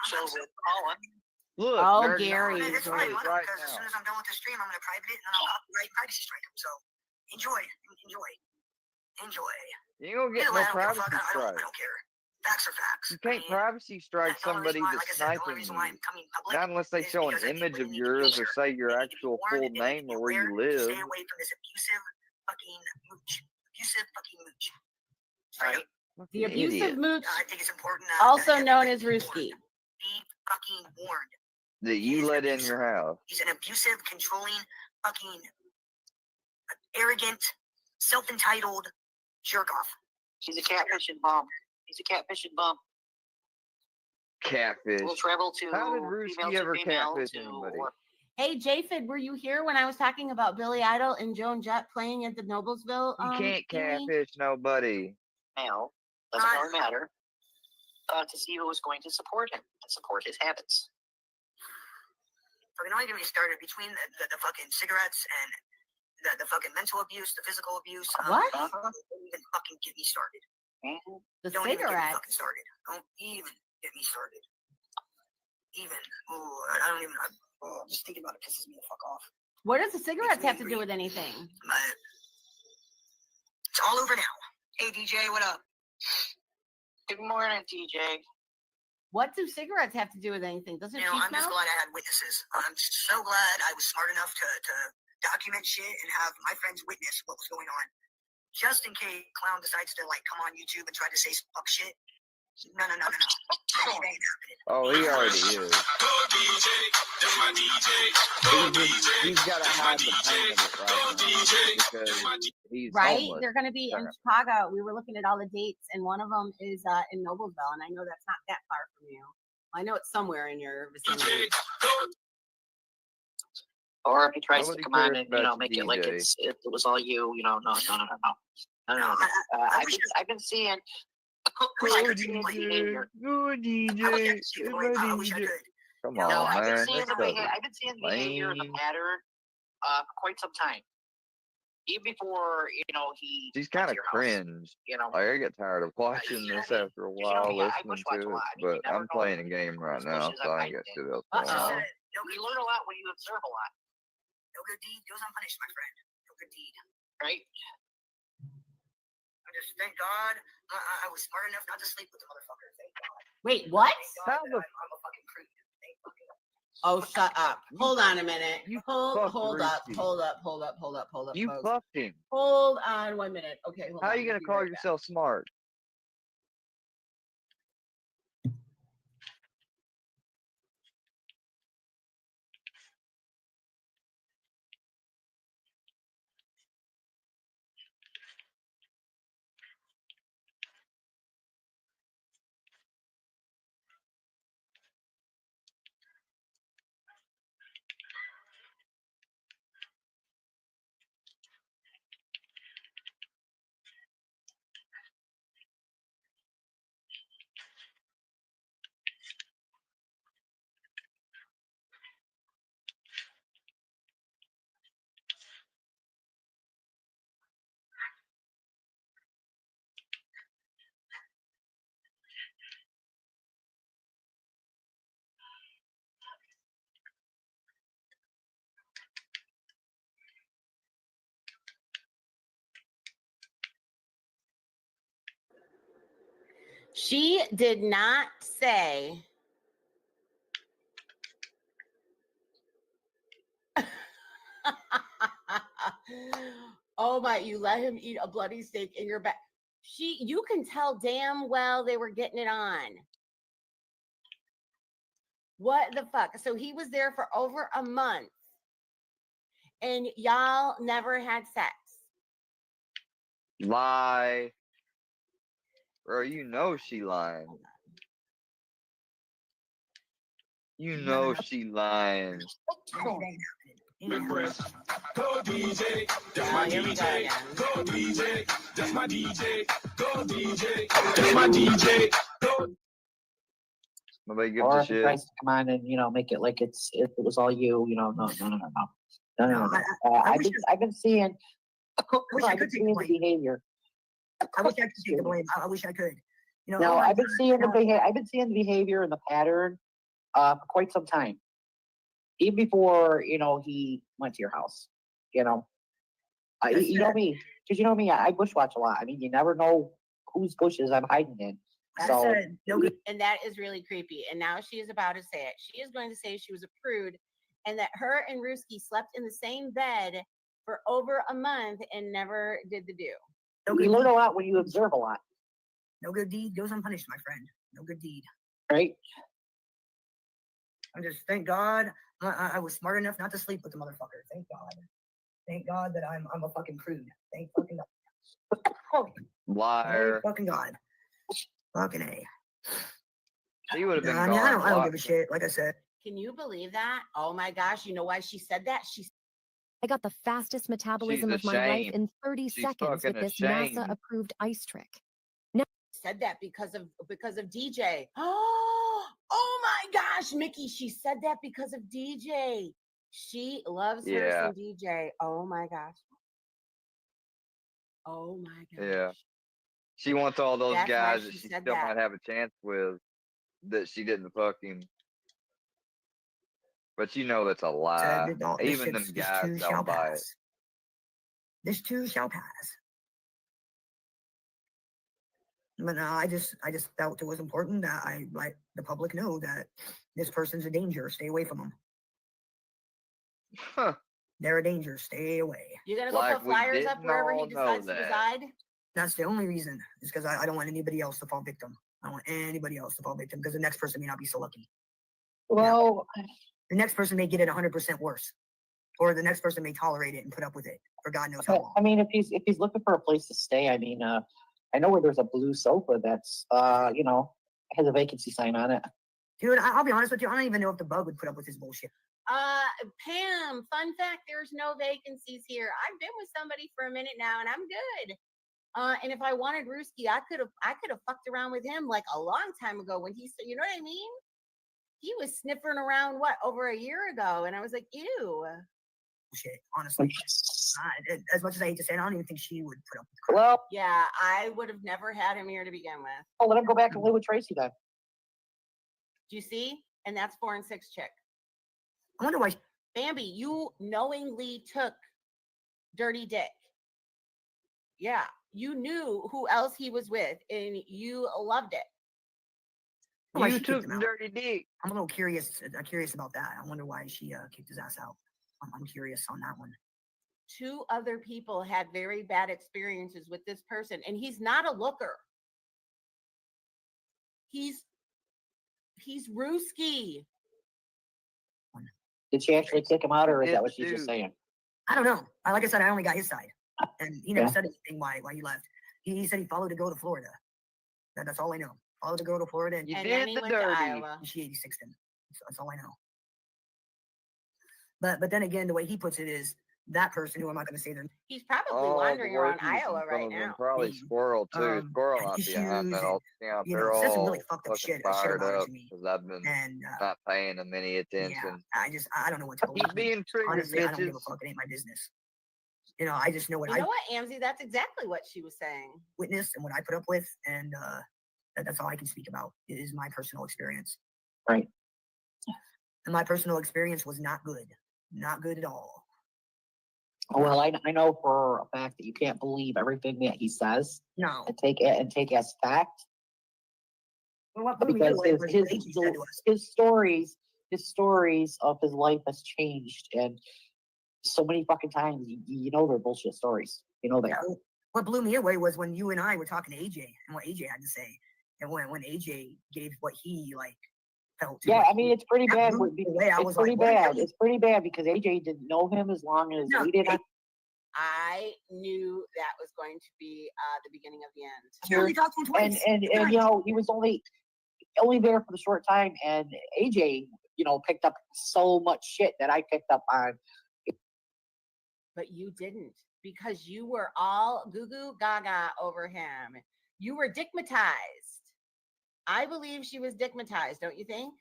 chill with Colin. Look, oh, Gary. It's fine, right because as soon as I'm done with the stream, I'm gonna private it and then I'll copyright privacy strike them. So enjoy. You don't get Either no way, I don't give a privacy fuck. I strike. don't care. Facts are facts. You can't privacy strike somebody that's sniping you. Not unless they show an image of yours or say your actual full name or where you live. Stay away from this abusive fucking mooch. Right? The abusive mooch, I think it's important. also known as Ruski. Be fucking warned. That you let in your house. He's an abusive, controlling, fucking arrogant, self-entitled jerk off. He's a catfishing bum. Catfish. We'll travel to How did Ruski ever catfish to anybody? Hey, Japhid, were you here when I was talking about Billy Idol and Joan Jett playing at the Noblesville? You can't thingy? catfish nobody. male. Doesn't really matter. To see who is going to support him and support his habits. Fucking don't get me started between the fucking cigarettes and the fucking mental abuse, the physical abuse. What? Don't even fucking get me started. The Don't even get me cigarettes. fucking started. Don't even get me started. I don't even. Just thinking about it pisses me the fuck off. What does the cigarettes have to do with anything? It's all over now. Hey DJ, what up? Good morning, DJ. What do cigarettes have to do with anything? Doesn't she I'm smell? just glad I had witnesses. I'm so glad I was smart enough to document shit and have my friends witness what was going on. Just in case Clown decides to come on YouTube and try to say some fuck shit. No. That ain't happening. Oh, he already is. He's got to hide the pain of it right now because he's Right? homeless. They're going to be in Chicago. We were looking at all the dates, and one of them is in Noblesville, and I know that's not that far from you. I know it's somewhere in your vicinity. Or if he tries Nobody to come on cares and about make you, it like DJ. it was all you, no. I've been seeing. Good DJ. Come on, I've been man. seeing That's I've been seeing the behavior and the pattern for quite some time. Even before he. She's kind of cringe. Like, I get tired of watching this after a while, listening to it. But I'm playing a game right now, so I ain't got shit else going on. You learn a lot when you observe a lot. No good deed goes unpunished, my friend. No good deed. Right? I just thank God I was smart enough not to sleep with the motherfucker. Thank God. Wait, what? Thank God I'm a fucking creep. Thank fucking God. Oh, shut up. Hold on a minute. Hold up. Ruski. Hold up. You folks. fucked him. Hold on 1 minute. Okay, hold on. How are you going to call yourself smart? She did not say. Oh my, you let him eat a bloody steak in your back. You can tell damn well they were getting it on. What the fuck? So he was there for over a month and y'all never had sex. Lie. Bro, you know she lying. You know she lying. Go DJ, that's my DJ. Go DJ, that's my DJ. Go DJ, that's my DJ. Go. Nobody gives Or a if he shit. tries to come on and make it like it was all you, no. I've been seeing. I've been seeing the behavior. I wish I could take the blame. I wish I could. No, I've been seeing the behavior. I've been seeing the behavior and the pattern for quite some time. Even before he went to your house. You know me, because you know me. I bushwatch a lot. I mean, you never know whose bushes I'm hiding in. So, and that is really creepy. And now she is about to say it. She is going to say she was a prude and that her and Ruski slept in the same bed for over a month and never did the do. You learn a lot when you observe a lot. No good deed goes unpunished, my friend. No good deed. Right? I'm just, thank God, I was smart enough not to sleep with the motherfucker. Thank God. Thank God that I'm a fucking prude. Thank fucking God. Liar. Thank fucking God. Fucking A. He would have been I gone. mean, I don't give a shit. Like I said. Can you believe that? Oh my gosh. You know why she said that? I got the fastest metabolism of my life in 30 seconds with this NASA-approved ice trick. Now said that because of DJ. Oh my gosh, Mickey, she said that because of DJ. She loves her some DJ. Oh my gosh. Oh my gosh. Yeah. She wants all those That's guys why that she she said still that. might have a chance with that she didn't fuck him. But you know that's a lie. Even them guys don't buy it. This too shall pass. But no, I just felt it was important that I let the public know that this person's a danger. Stay away from them. Huh. They're a danger. Stay away. You're gonna go put flyers up wherever he decides to reside? That's the only reason. Is because I don't want anybody else to fall victim. I don't want anybody else to fall victim because the next person may not be so lucky. Well, the next person may get it 100% worse, or the next person may tolerate it and put up with it for God knows how long. I mean, if he's looking for a place to stay, I mean, I know where there's a blue sofa that's has a vacancy sign on it. Dude, I'll be honest with you. I don't even know if the bug would put up with his bullshit. Pam, fun fact, there's no vacancies here. I've been with somebody for a minute now and I'm good. And if I wanted Ruski, I could have fucked around with him like a long time ago when he said, you know what I mean? He was sniffing around over a year ago, and I was like, ew. Shit, honestly. As much as I hate to say it, I don't even think she would put up with crap. Well, yeah, I would have never had him here to begin with. Oh, let him go back and live with Tracy then. Do you see? And that's 4 and 6 chick. I wonder why. Bambi, you knowingly took Dirty Dick. Yeah, you knew who else he was with, and you loved it. You took Dirty Dick. I'm a little curious about that. I wonder why she kicked his ass out. I'm curious on that one. 2 other people had very bad experiences with this person, and he's not a looker. He's Ruski. Did she actually kick him out, or is that what she's just saying? I don't know. Like I said, I only got his side, and he never said anything why he left. He said he followed to go to Florida. That's all I know. Followed to go to Florida, and then he went to Iowa. She 86'd him. That's all I know. But then again, the way he puts it is that person who I'm not going to say their name. He's probably wandering around Iowa right now. Probably Squirrel too. Squirrel not behind that. Yeah, they're all some really fucked up shit. Fired up because I've been not paying them any attention. Yeah, I don't know what to believe. He's being triggered, honestly, I don't give a fuck. It ain't my business. I just know what you know what, Amzie? That's exactly what she was saying. Witness and what I put up with, and that's all I can speak about. It is my personal experience. Right. And my personal experience was not good. Not good at all. Well, I know for a fact that you can't believe everything that he says. No. And take as fact. because his stories of his life has changed, and so many fucking times, you know, they're bullshit stories. You know they are. What blew me away was when you and I were talking to AJ and what AJ had to say, and when AJ gave what he like felt. Yeah, I mean it's pretty bad. It's pretty bad. It's pretty bad because AJ didn't know him as long as we did. I knew that was going to be the beginning of the end. She only talked to him twice. And you know, he was only there for the short time, and AJ, you know, picked up so much shit that I picked up on. But you didn't, because you were all goo goo gaga over him. You were dickmatized. I believe she was dickmatized, don't you think?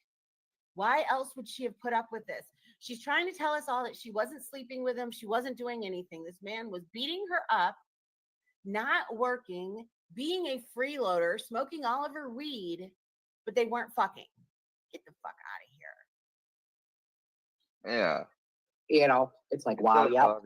Why else would she have put up with this? She's trying to tell us all that she wasn't sleeping with him. She wasn't doing anything. This man was beating her up, not working, being a freeloader, smoking all of her weed, but they weren't fucking. Get the fuck out of here. Yeah. You know, it's like, wow, yep.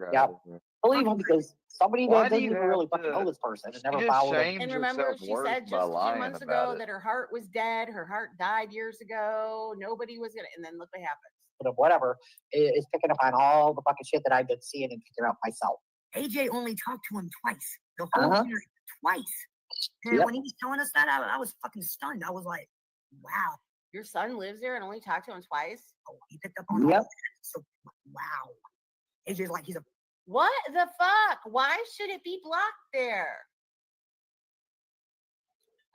Believe him, because somebody that doesn't even really fucking know this person and never followed him. And remember, she said just a few months ago that her heart was dead. Her heart died years ago. Nobody was gonna, and then look what happened. But whatever is picking up on all the fucking shit that I've been seeing and picking up myself. AJ only talked to him twice. The whole dinner, twice. And when he was telling us that, I was fucking stunned. I was like, wow. Your son lives there and only talked to him twice? Oh, he picked up on all. So, wow. AJ's like, he's a... What the fuck? Why should it be blocked there?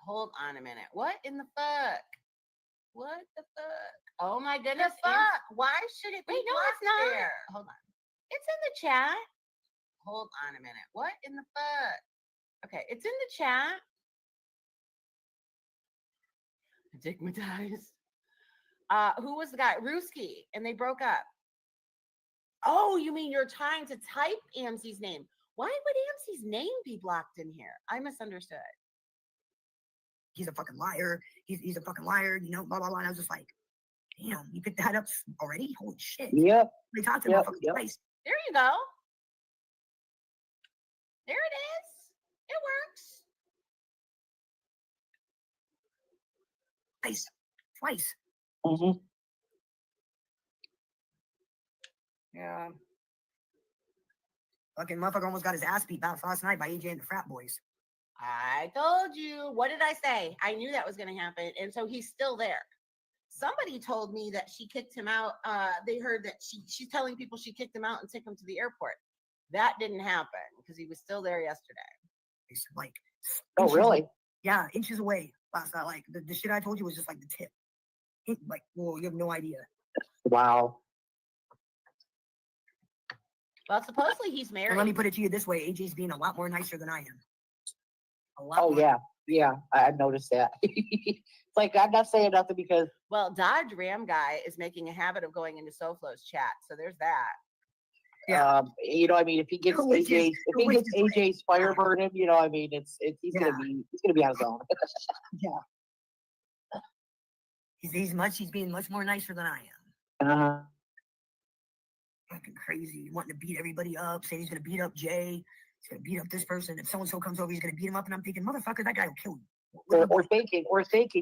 Hold on a minute. What in the fuck? What the fuck? Oh my goodness. Fuck. Why should it be blocked there? Hold on. It's in the chat. Hold on a minute. What in the fuck? Okay, it's in the chat. Digmatized. Who was the guy? Ruski, and they broke up. Oh, you mean you're trying to type Amzi's name? Why would Amzi's name be blocked in here? I misunderstood. He's a fucking liar. He's a fucking liar, you know, blah, blah, blah. And I was just like, damn, you picked that up already? Holy shit. Yep. They talked to him fucking twice. There you go. There it is. It works. Twice. Mm-hmm. Yeah. Fucking motherfucker almost got his ass beat last night by AJ and the frat boys. I told you. What did I say? I knew that was going to happen. And so he's still there. Somebody told me that she kicked him out. They heard that she's telling people she kicked him out and took him to the airport. That didn't happen because he was still there yesterday. It's like, oh, really? Yeah, inches away last night. Like the shit I told you was just like the tip. Like, well, you have no idea. Wow. Well, supposedly he's married. And let me put it to you this way: AJ's being a lot more nicer than I am. A lot. Oh more. yeah, I've noticed that. It's like I'm not saying nothing because. Well, Dodge Ram guy is making a habit of going into SoFlo's chat, so there's that. Yeah. You know, I mean, if he gets AJ's fire burning, you know, I mean, he's gonna be on his own. Yeah. He's being much more nicer than I am. Fucking crazy, wanting to beat everybody up, saying he's gonna beat up Jay, he's gonna beat up this person. If so and so comes over, he's gonna beat him up, and I'm thinking, motherfucker, that guy will kill you. Or thinking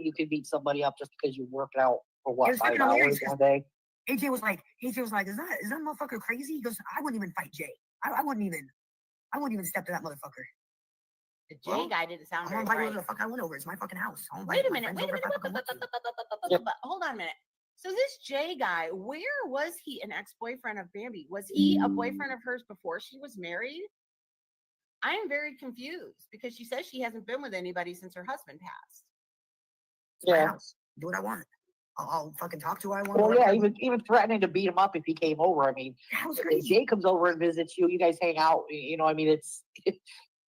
you could beat somebody up just because you worked out for what 5 hours one day. AJ was like, is that motherfucker crazy? He goes, I wouldn't even fight Jay. I wouldn't even step to that motherfucker. The Jay guy didn't sound very right. The fuck I went over. It's my fucking house. Wait a minute. Hold on a minute. So this Jay guy, where was he an ex-boyfriend of Bambi? Was he a boyfriend of hers before she was married? I am very confused because she says she hasn't been with anybody since her husband passed. Yeah. Do what I want. I'll fucking talk to who I want. Well, yeah, even threatening to beat him up if he came over. I mean, if Jay comes over and visits you, you guys hang out. You know, I mean, and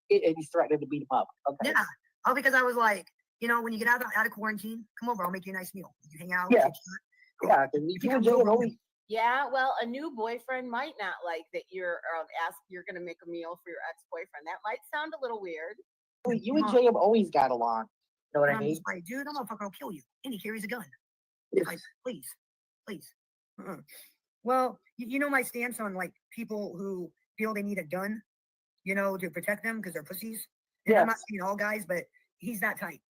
he's threatening to beat him up. Okay. Yeah. All because I was like, you know, when you get out of quarantine, come over. I'll make you a nice meal. You hang out. Yeah. Yeah. Because yeah, well, a new boyfriend might not like that you're going to make a meal for your ex-boyfriend. That might sound a little weird. You and Jay have always got along. You know what I mean? Like, dude, that motherfucker will kill you. And he carries a gun. Like, please. Well, you know my stance on like people who feel they need a gun, you know, to protect them because they're pussies. And I'm not saying all guys, but he's that type.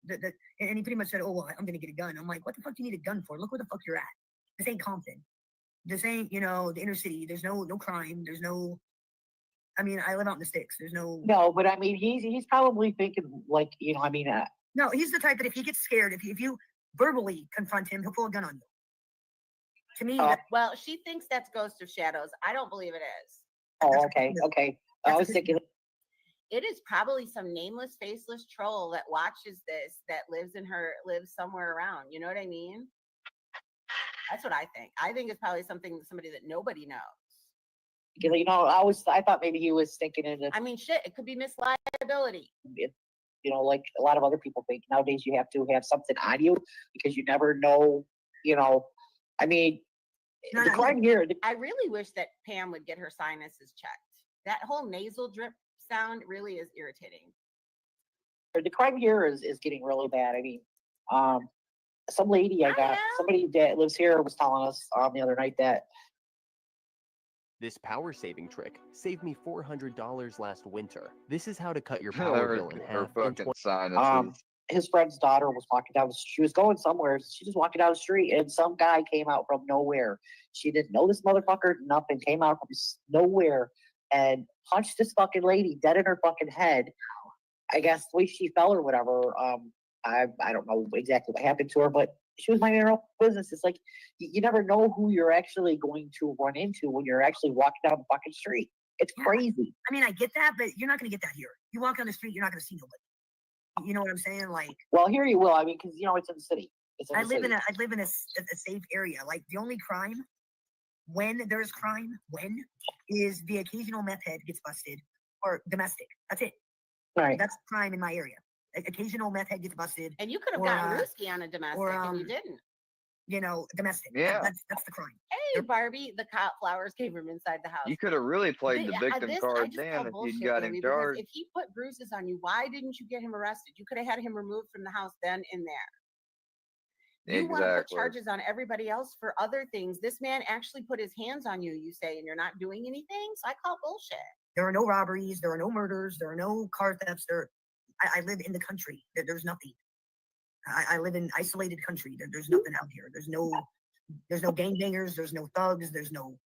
And he pretty much said, "Oh, well, I'm gonna get a gun." I'm like, "What the fuck do you need a gun for? Look where the fuck you're at. This ain't Compton. This ain't, you know, the inner city. There's no crime. There's no. I mean, I live out in the sticks. There's no. No, but I mean, he's probably thinking like, you know, I mean, no, he's the type that if he gets scared, if you verbally confront him, he'll pull a gun on you. To me, well, she thinks that's Ghost of Shadows. I don't believe it is. Oh, okay, okay. I was thinking. It is probably some nameless, faceless troll that watches this, that lives somewhere around. You know what I mean? That's what I think. I think it's probably somebody that nobody knows. You know, I thought maybe he was thinking in the. I mean, shit, it could be misliability. You know, like a lot of other people think nowadays, you have to have something on you because you never know. You know, I mean, the crime here. I really wish that Pam would get her sinuses checked. That whole nasal drip sound really is irritating. The crime here is getting really bad. I mean, some lady somebody that lives here was telling us the other night that this power saving trick saved me $400 last winter. This is how to cut your power bill in half. His friend's daughter was walking down. She was going somewhere. She just walking down the street, and some guy came out from nowhere. She didn't know this motherfucker. Nothing, came out from nowhere and punched this fucking lady dead in her fucking head. I guess the way she fell or whatever. I don't know exactly what happened to her, but she was minding her own business. It's like you never know who you're actually going to run into when you're actually walking down the fucking street. It's crazy. I mean, I get that, but you're not going to get that here. You walk on the street, you're not going to see nobody. You know what I'm saying? Like, well, here you will. I mean, because you know it's in the city. I live in a safe area. Like the only crime, when there's crime, is the occasional meth head gets busted or domestic. That's it. Right. That's crime in my area. Occasional meth head gets busted. And you could have gotten Ruski on a domestic, and you didn't. You know, domestic. Yeah. That's the crime. Hey, Barbie, the cop flowers came from inside the house. You could have really played the victim card then if you'd got him charged. If he put bruises on you, why didn't you get him arrested? You could have had him removed from the house then and there. You want to put charges on everybody else for other things. This man actually put his hands on you, you say, and you're not doing anything? So I call bullshit. There are no robberies. There are no murders. There are no car thefts. I live in the country. There's nothing. I live in isolated country. There's nothing out here. There's no gangbangers. There's no thugs. There's nothing.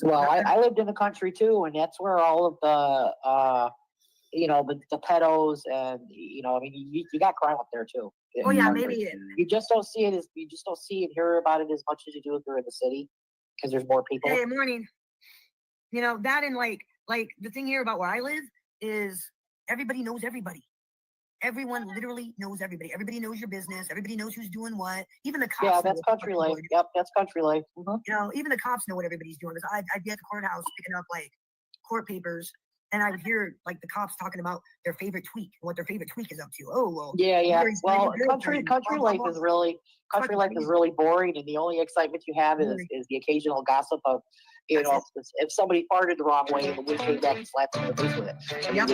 Well, I lived in the country too, and that's where all of the you know, the pedos and you know, I mean, you got crime up there too. Oh yeah, maybe you just don't see it and hear about it as much as you do if you're in the city because there's more people. Hey, morning. You know that, and like the thing here about where I live is everybody knows everybody. Everyone literally knows everybody. Everybody knows your business. Everybody knows who's doing what. Even the cops. Yeah, that's country life. Yep, that's country life. Mm-hmm. You know, even the cops know what everybody's doing. I'd be at the courthouse picking up like court papers, and I would hear like the cops talking about their favorite tweak, what their favorite tweak is up to. Oh well. Yeah. Well, country life is really boring, and the only excitement you have is the occasional gossip of, you know, if somebody farted the wrong way, the wind came back and slapped them in the face with it. Yep.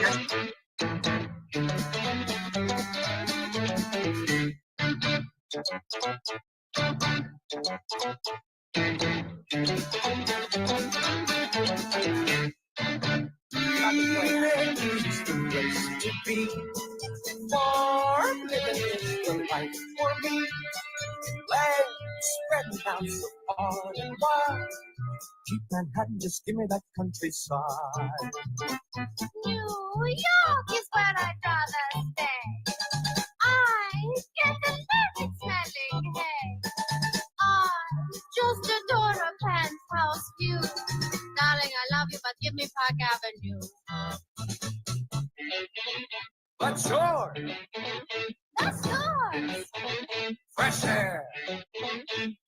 Keep Manhattan, just give me that countryside. New York is where I'd rather stay. I get the magic smelling hay. I just adore a penthouse view. Darling, I love you, but give me Park Avenue. What's yours? That's yours. Fresh air.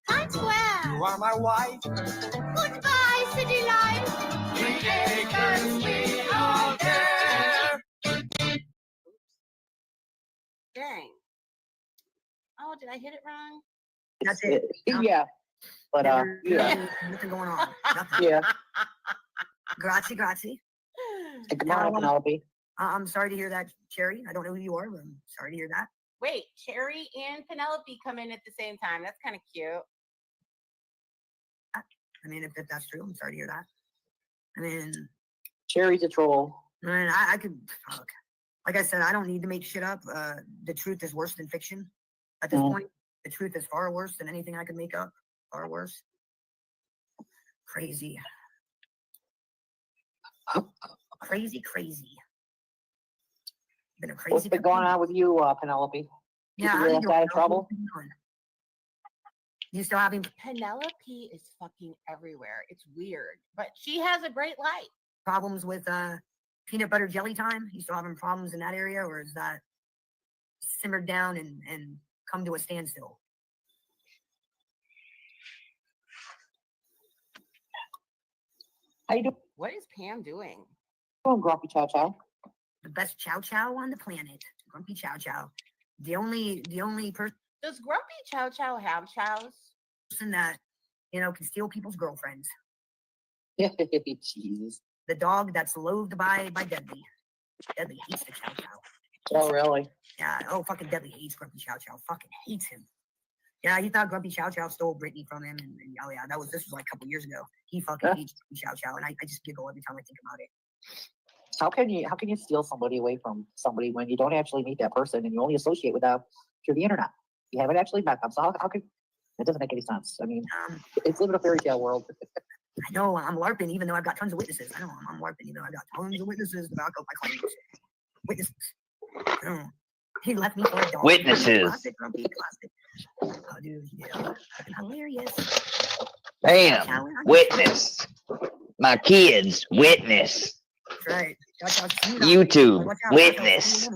Times Square. You are my wife. Goodbye, city life. 3 acres we all care. Dang. Oh, did I hit it wrong? That's it. Yeah. But yeah. Nothing going on. Nothing. Yeah. Grazie. Good morning, Penelope. I'm sorry to hear that, Cherry. I don't know who you are, but I'm sorry to hear that. Wait, Cherry and Penelope come in at the same time. That's kind of cute. I mean, if that's true, I'm sorry to hear that. I mean, Cherry's a troll. I mean, I could. Fuck. Like I said, I don't need to make shit up. The truth is worse than fiction. At this point, the truth is far worse than anything I could make up. Far worse. Crazy. Crazy. Been a crazy. What's been going on with you, Penelope? Yeah, You out of trouble? You still having Penelope is fucking everywhere. It's weird, but she has a great life. problems with peanut butter jelly time? You still having problems in that area, or is that simmered down and come to a standstill? How you doing? What is Pam doing? Oh, Grumpy Chow Chow. The best chow chow on the planet, Grumpy Chow Chow. The only person Does Grumpy Chow Chow have chows? that can steal people's girlfriends. Jesus. The dog that's loathed by Deadly. Deadly hates the Chow Chow. Oh, really? Yeah. Oh, fucking Deadly hates Grumpy Chow Chow. Fucking hates him. Yeah, he thought Grumpy Chow Chow stole Brittany from him, and oh yeah, this was like a couple years ago. He fucking hates Grumpy Chow Chow, and I just giggle every time I think about it. How can you steal somebody away from somebody when you don't actually meet that person and you only associate with them through the internet? You haven't actually met them, so how can that doesn't make any sense. I mean, it's living a fairy tale world. I know I'm LARPing, even though I've got tons of witnesses. I know I'm LARPing, even though I've got tons of witnesses to back up my claims. Witnesses. He left me for a dog. Witnesses. Classic, Grumpy, classic. Oh, dude, fucking hilarious. Bam. Witness. My kids. Witness. That's right. YouTube. Witness. So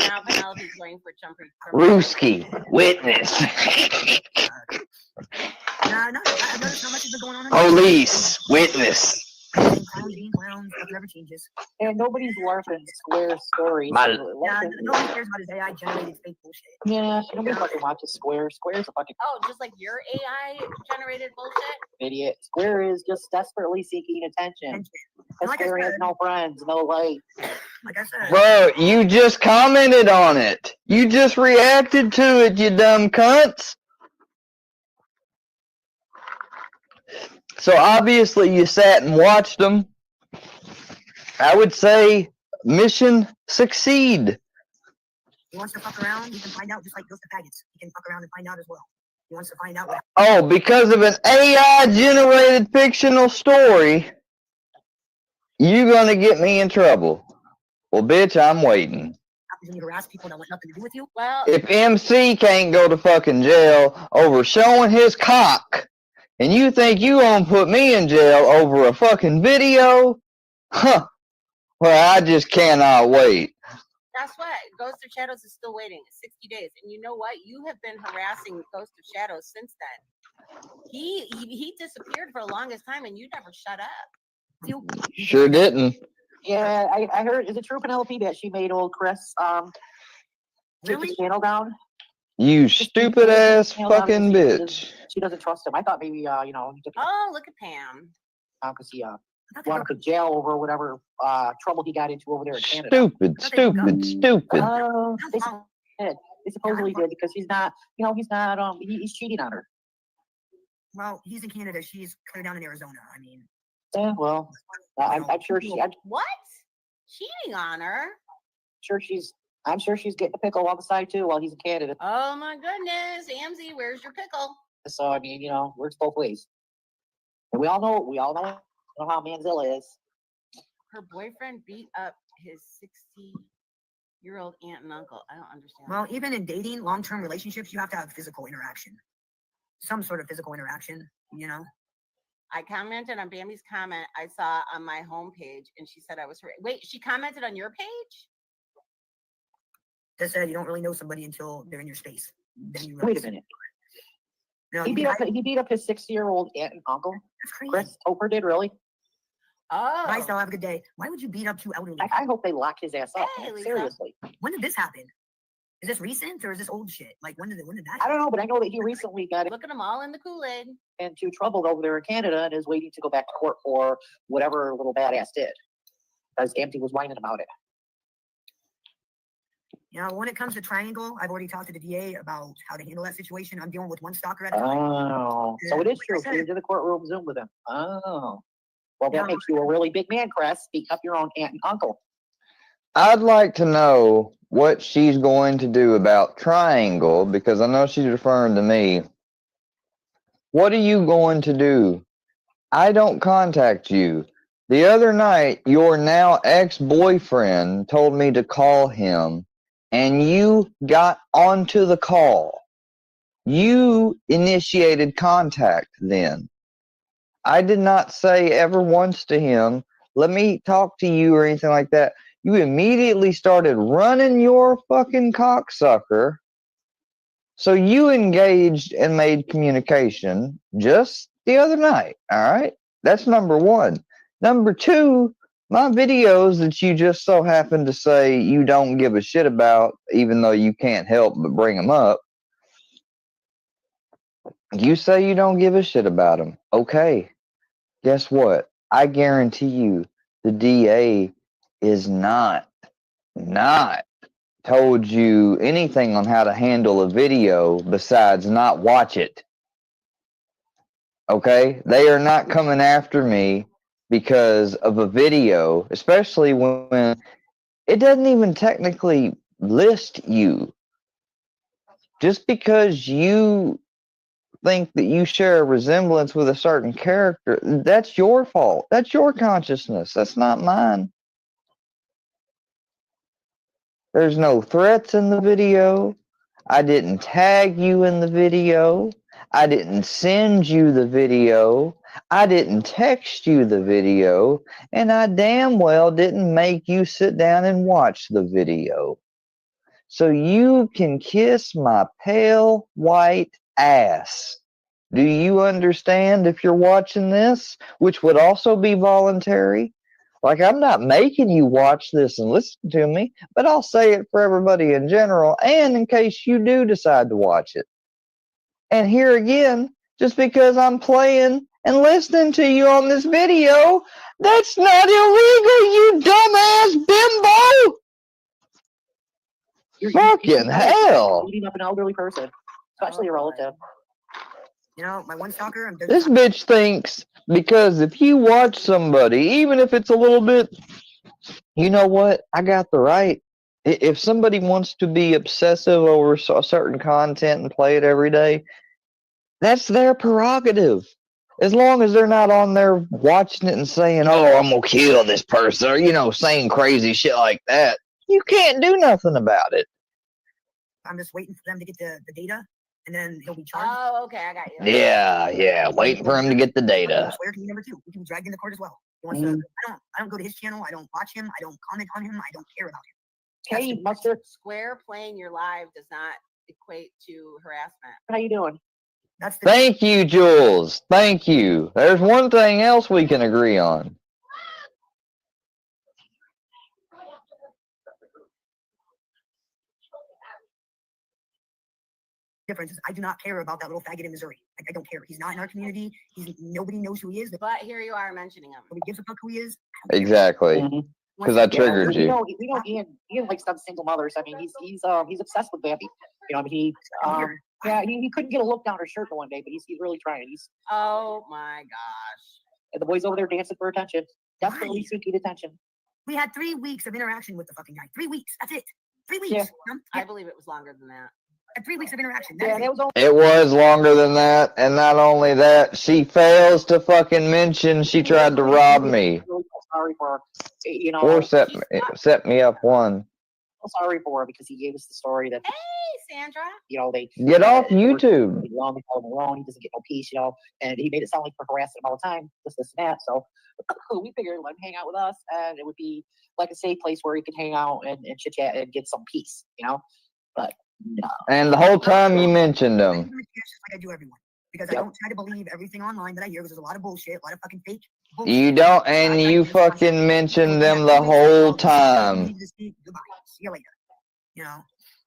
now Penelope's going for jumping. Rooski. Witness. I've noticed how much has been going on. Police. Witness. Clowns, never changes. And nobody's LARPing Square stories. My- Nobody cares about his AI generated fake bullshit. Yeah, nobody fucking watches Square. Square's a fucking Oh, just like your AI generated bullshit? idiot. Square is just desperately seeking attention. Like I Square has said- no friends, no light. Like I said. Bro, you just commented on it. You just reacted to it, you dumb cunts. So obviously you sat and watched them. I would say mission succeed. He wants to fuck around, he can find out just like those faggots. He can fuck around and find out as well. He wants to find out what Oh, because of an AI generated fictional story, you gonna get me in trouble. Well, bitch, I'm waiting. happens when you harass people that want nothing to do with you. Well, If MC can't go to fucking jail over showing his cock, and you think you gonna put me in jail over a fucking video? Huh. Well, I just cannot wait. that's what Ghost of Shadows is still waiting 60 days. And you know what? You have been harassing Ghost of Shadows since then. He disappeared for the longest time, and you never shut up. Sure didn't. Yeah, I heard. Is it true, Penelope, that she made old Chris take his channel down? You stupid ass fucking bitch. She doesn't trust him. I thought maybe he took Oh, look at Pam. because he wanted to jail over whatever trouble he got into over there in Canada. Stupid. They supposedly did because he's not, he's cheating on her. Well, he's in Canada. She's clear down in Arizona. I mean, Yeah, well, I'm sure What? Cheating on her? I'm sure she's getting a pickle on the side too while he's in Canada. Oh my goodness, Amzy, where's your pickle? So I mean, works both ways. And we all know how Manzilla is. Her boyfriend beat up his 60-year-old aunt and uncle. I don't understand. well, even in dating, long-term relationships, you have to have physical interaction, some sort of physical interaction. I commented on Bambi's comment I saw on my homepage, and she said I was her. Wait, she commented on your page? That said, you don't really know somebody until they're in your space. Then you Wait a minute. No, He beat up his 60-year-old aunt and uncle. That's crazy. Chris Topher did, really? Oh. Bye, still have a good day. Why would you beat up two elderly? I hope they lock his ass up. Hey, Lisa. Seriously. When did this happen? Is this recent or is this old shit? Like when did that? I don't know, but I know that he recently got Look at them all in the Kool-Aid. into trouble over there in Canada and is waiting to go back to court for whatever little badass did. Because Ampty was whining about it. When it comes to Triangle, I've already talked to the DA about how to handle that situation. I'm dealing with one stalker at a time. Oh, so it is true. So you're in the courtroom Zoom with him. Oh. Well, that makes you a really big man, Chris. Speak up your own aunt and uncle. I'd like to know what she's going to do about Triangle, because I know she's referring to me. What are you going to do? I don't contact you. The other night, your now ex-boyfriend told me to call him, and you got onto the call. You initiated contact then. I did not say ever once to him, let me talk to you or anything like that. You immediately started running your fucking cocksucker. So you engaged and made communication just the other night, all right? That's number one. Number two, my videos that you just so happen to say you don't give a shit about, even though you can't help but bring them up, you say you don't give a shit about them. Okay, guess what? I guarantee you the DA is not told you anything on how to handle a video besides not watch it. Okay? They are not coming after me because of a video, especially when it doesn't even technically list you. Just because you think that you share a resemblance with a certain character, that's your fault. That's your consciousness. That's not mine. There's no threats in the video. I didn't tag you in the video. I didn't send you the video. I didn't text you the video. And I damn well didn't make you sit down and watch the video. So you can kiss my pale white ass. Do you understand if you're watching this? Which would also be voluntary. Like, I'm not making you watch this and listen to me, but I'll say it for everybody in general and in case you do decide to watch it. And here again, just because I'm playing and listening to you on this video, that's not illegal, you dumbass bimbo! Fucking hell! Beating up an elderly person, especially a relative. You know, my one stalker. This bitch thinks because if you watch somebody, even if it's a little bit, you know what? I got the right. If somebody wants to be obsessive over certain content and play it every day, that's their prerogative. As long as they're not on there watching it and saying, oh, I'm going to kill this person, or, you know, saying crazy shit like that, you can't do nothing about it. I'm just waiting for them to get the data, and then he'll be charged. Oh, okay, I got you. Yeah, waiting for him to get the data. Swear can be number two. We can be dragged into court as well. He wants to, I don't go to his channel. I don't watch him. I don't comment on him. I don't care about him. Hey, Mustard. Square playing your live does not equate to harassment. How you doing? That's the Thank you, Jules. Thank you. There's one thing else we can agree on. difference is I do not care about that little faggot in Missouri. I don't care. He's not in our community. Nobody knows who he is. But here you are mentioning him. Nobody gives a fuck who he is. Exactly. Because I triggered you. We know Ian likes them single mothers. I mean, he's obsessed with Bambi. You know, I mean, he couldn't get a look down her shirt one day, but he's really trying. Oh my gosh. And the boy's over there dancing for attention. Definitely seeking attention. We had 3 weeks of interaction with the fucking guy. 3 weeks. That's it. 3 weeks. Yeah. I believe it was longer than that. 3 weeks of interaction. It was longer than that, and not only that, she fails to fucking mention she tried to rob me. Sorry for her, you know. Or set me up one. I'm sorry for her because he gave us the story that. Hey, Sandra. You know, they get off YouTube. He doesn't get no peace, you know, and he made it sound like we're harassing him all the time, this and that. So we figured let him hang out with us, and it would be like a safe place where he could hang out and chit chat and get some peace, you know. But no. And the whole time you mentioned him. Like I do everyone. Because I don't try to believe everything online that I hear because there's a lot of bullshit, a lot of fucking fake bullshit. You don't, and you fucking mentioned them the whole time. Goodbye. See you later. You know?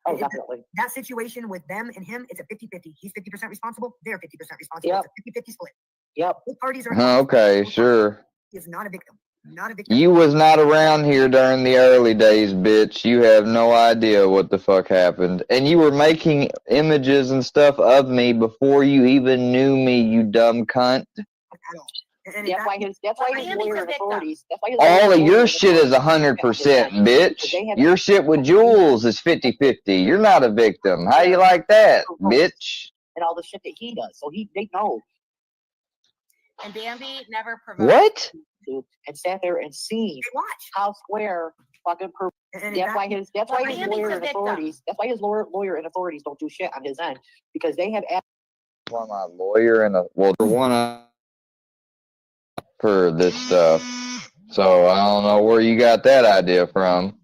Oh, definitely. That situation with them and him, it's a 50-50. He's 50% responsible. They're 50% responsible. It's a 50-50 split. Yep. Both parties are. Okay, sure. He is not a victim. Not a victim. You was not around here during the early days, bitch. You have no idea what the fuck happened. And you were making images and stuff of me before you even knew me, you dumb cunt. And That's why his Bambi's lawyer a and victim. authorities. That's why his All of lawyer your and shit is authorities 100%, bitch. Your shit with Jules is 50-50. You're not a victim. How you like that, bitch? and all the shit that he does. So they know. And Bambi never provoked. What? And sat there and seen how square fucking. That's why his Bambi's lawyer a and victim. authorities. That's why his lawyer and authorities don't do shit on his end because they have. Well, my lawyer and for one for this stuff. So I don't know where you got that idea from.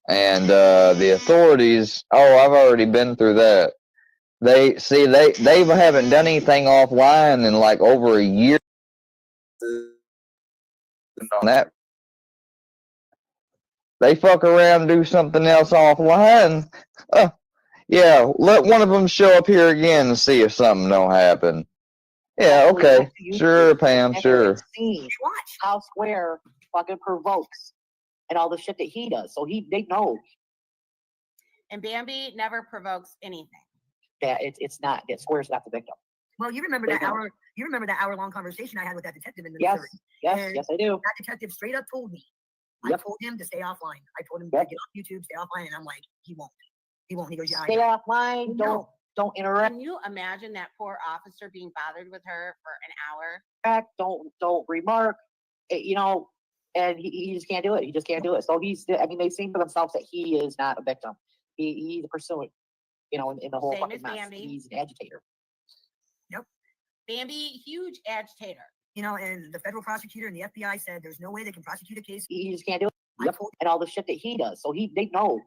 And the authorities, oh, I've already been through that. They haven't done anything offline in like over a year on that. They fuck around and do something else offline. Yeah, let one of them show up here again and see if something don't happen. Yeah, okay. Sure, Pam, sure. Watch how square fucking provokes and all the shit that he does. So they know. And Bambi never provokes anything. That it's not that square's not the victim. Well, you remember that hour. You remember that hour-long conversation I had with that detective in the Yes, Missouri. yes, I do. That detective straight up told me. I told him to stay offline. I told him to get off YouTube, stay offline, and I'm like, he won't. He won't. He goes, yeah. Stay offline. Don't interact. Can you imagine that poor officer being bothered with her for an hour? Don't remark. You know, and he just can't do it. He just can't do it. So they seem for themselves that he is not a victim. He's a pursuant. You know, in the whole Same fucking as mess. Bambi. He's an agitator. Yep. Bambi, huge agitator. You know, and the federal prosecutor and the FBI said there's no way they can prosecute a case. He just can't do it. And all the shit that he does. So they know.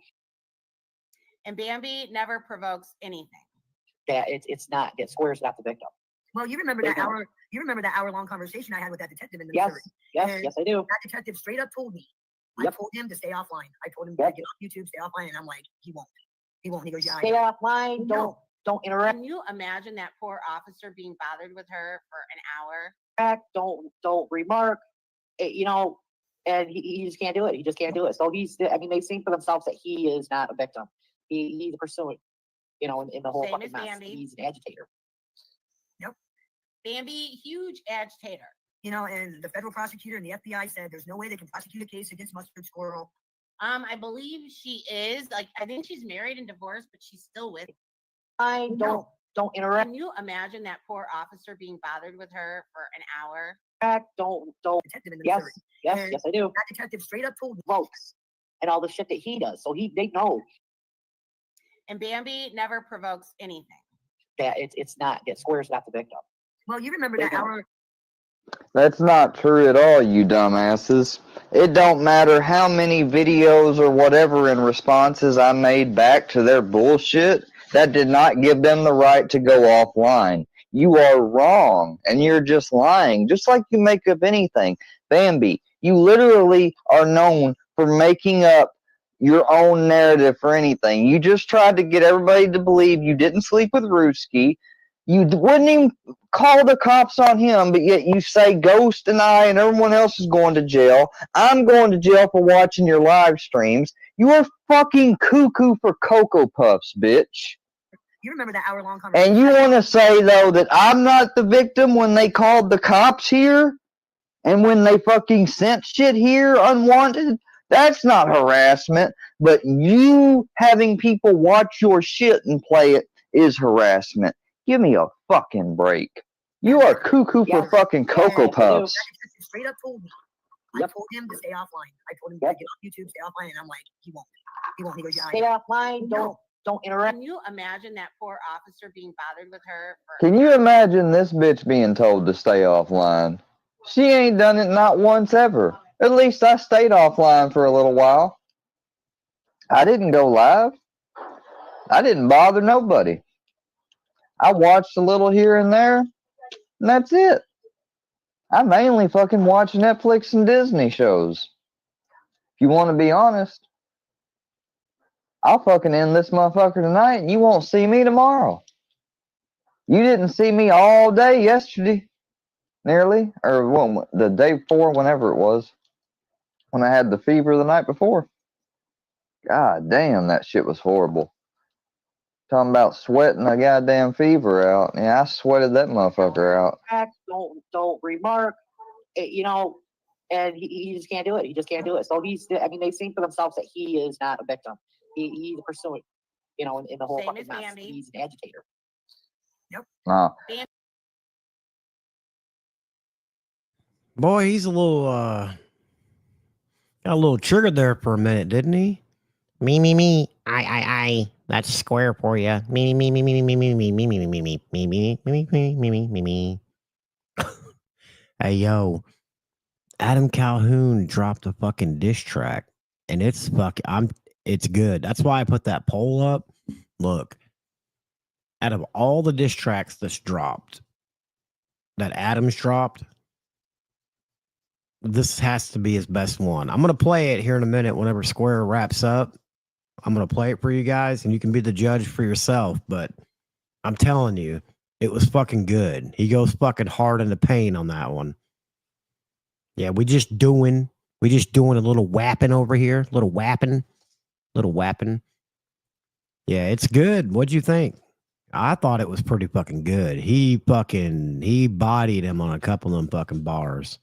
And Bambi never provokes anything. That it's not that square's not the victim. Well, you remember that hour. You remember that hour-long conversation I had with that detective in the Yes, Missouri. yes, I do. That detective straight up told me. I told him to stay offline. I told him to get off YouTube, stay offline, and I'm like, he won't. He won't. He goes, yeah. Stay offline. Don't interact. Can you imagine that poor officer being bothered with her for an hour? Don't remark. You know, and he just can't do it. He just can't do it. So they seem for themselves that he is not a victim. He's a pursuant. You know, in the whole Same fucking as mess. Bambi. He's an agitator. Yep. Bambi, huge agitator. You know, and the federal prosecutor and the FBI said there's no way they can prosecute a case against Mustard Squirrel. I believe she is. Like, I think she's married and divorced, but she's still with. Don't interact. Can you imagine that poor officer being bothered with her for an hour? Don't. Detective in the Yes, Missouri. yes, I do. That detective straight up told me. Folks, and all the shit that he does. So they know. And Bambi never provokes anything. That it's not that square's not the victim. Well, you remember that hour. That's not true at all, you dumbasses. It don't matter how many videos or whatever and responses I made back to their bullshit. That did not give them the right to go offline. You are wrong, and you're just lying, just like you make up anything. Bambi, you literally are known for making up your own narrative for anything. You just tried to get everybody to believe you didn't sleep with Ruski. You wouldn't even call the cops on him, but yet you say Ghost and I and everyone else is going to jail. I'm going to jail for watching your live streams. You are fucking cuckoo for Cocoa Puffs, bitch. You remember that hour-long conversation? And you want to say, though, that I'm not the victim when they called the cops here? And when they fucking sent shit here unwanted? That's not harassment. But you having people watch your shit and play it is harassment. Give me a fucking break. You are cuckoo for fucking Cocoa Puffs. That straight up told me. I told him to stay offline. I told him to get off YouTube, stay offline, and I'm like, he won't. He won't. He goes, yeah. Stay offline. Don't interact. Can you imagine that poor officer being bothered with her? Can you imagine this bitch being told to stay offline? She ain't done it not once ever. At least I stayed offline for a little while. I didn't go live. I didn't bother nobody. I watched a little here and there, and that's it. I mainly fucking watch Netflix and Disney shows. If you want to be honest, I'll fucking end this motherfucker tonight and you won't see me tomorrow. You didn't see me all day yesterday, nearly, or well, the day before, whenever it was, when I had the fever the night before. God damn, that shit was horrible. Talking about sweating a goddamn fever out. Yeah, I sweated that motherfucker out. Don't remark. you know, and he just can't do it. He just can't do it. So I mean, they think for themselves that he is not a victim. He's pursuing, you know, in the whole fucking mess. He's an agitator. Yep. Boy, he's a little got a little triggered there for a minute, didn't he? Me. I. That's square for you. Me. Hey, yo. Adam Calhoun dropped a fucking diss track, and it's it's good. That's why I put that poll up. Look, out of all the diss tracks that's dropped, that Adam's dropped, this has to be his best one. I'm gonna play it here in a minute whenever Square wraps up. I'm gonna play it for you guys, and you can be the judge for yourself. But I'm telling you, it was fucking good. He goes fucking hard in the paint on that one. Yeah, we just doing a little whapping over here, little whapping. Yeah, it's good. What'd you think? I thought it was pretty fucking good. He bodied him on a couple of them fucking bars.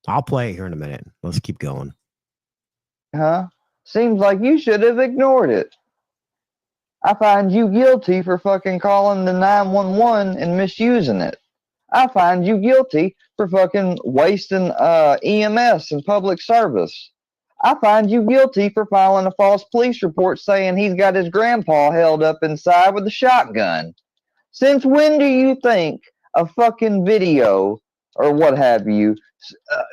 I'll play it here in a minute. Let's keep going. Huh? Seems like you should have ignored it. I find you guilty for fucking calling the 911 and misusing it. I find you guilty for fucking wasting EMS and public service. I find you guilty for filing a false police report saying he's got his grandpa held up inside with a shotgun. Since when do you think a fucking video or what have you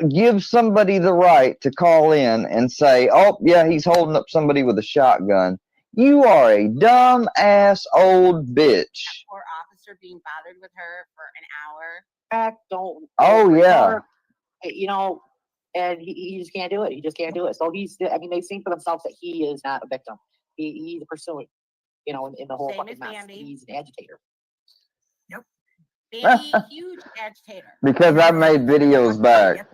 gives somebody the right to call in and say, oh, yeah, he's holding up somebody with a shotgun? You are a dumb ass old bitch. Poor officer being bothered with her for an hour. Don't. Oh, yeah. You know, and he just can't do it. He just can't do it. So I mean, they think for themselves that he is not a victim. He's pursuing, you know, in the whole fucking mess. He's an agitator. Yep. Bambi, huge agitator. Because I made videos back.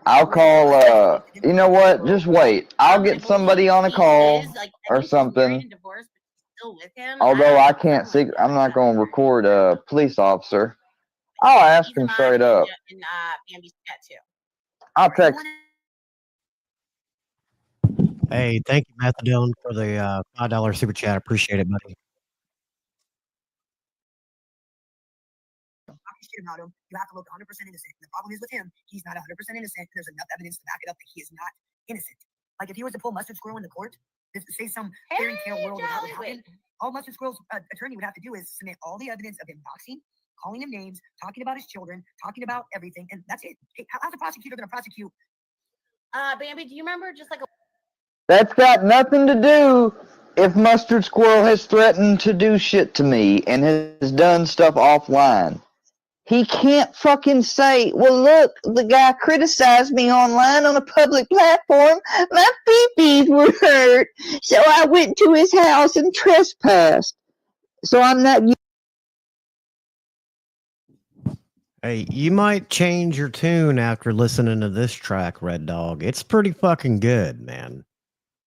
I'll call, you know what? Just wait. I'll get somebody on a call or something. Although I can't see, I'm not going to record a police officer. I'll ask him straight up. I'll text. Hey, thank you, Methadone, for the $5 super chat. Appreciate it, buddy. Shit about him, you have to look 100% innocent. The problem is with him, he's not 100% innocent. There's enough evidence to back it up that he is not innocent. Like if he was to pull Mustard Squirrel in the court, say some fairy tale world where that would happen, all Mustard Squirrel's attorney would have to do is submit all the evidence of him boxing, calling him names, talking about his children, talking about everything, and that's it. Hey, how's a prosecutor going to prosecute? Bambi, do you remember just like a... That's got nothing to do if Mustard Squirrel has threatened to do shit to me and has done stuff offline. He can't fucking say, well, look, the guy criticized me online on a public platform. My peepees were hurt, so I went to his house and trespassed. So I'm not... Hey, you might change your tune after listening to this track, Red Dog. It's pretty fucking good, man.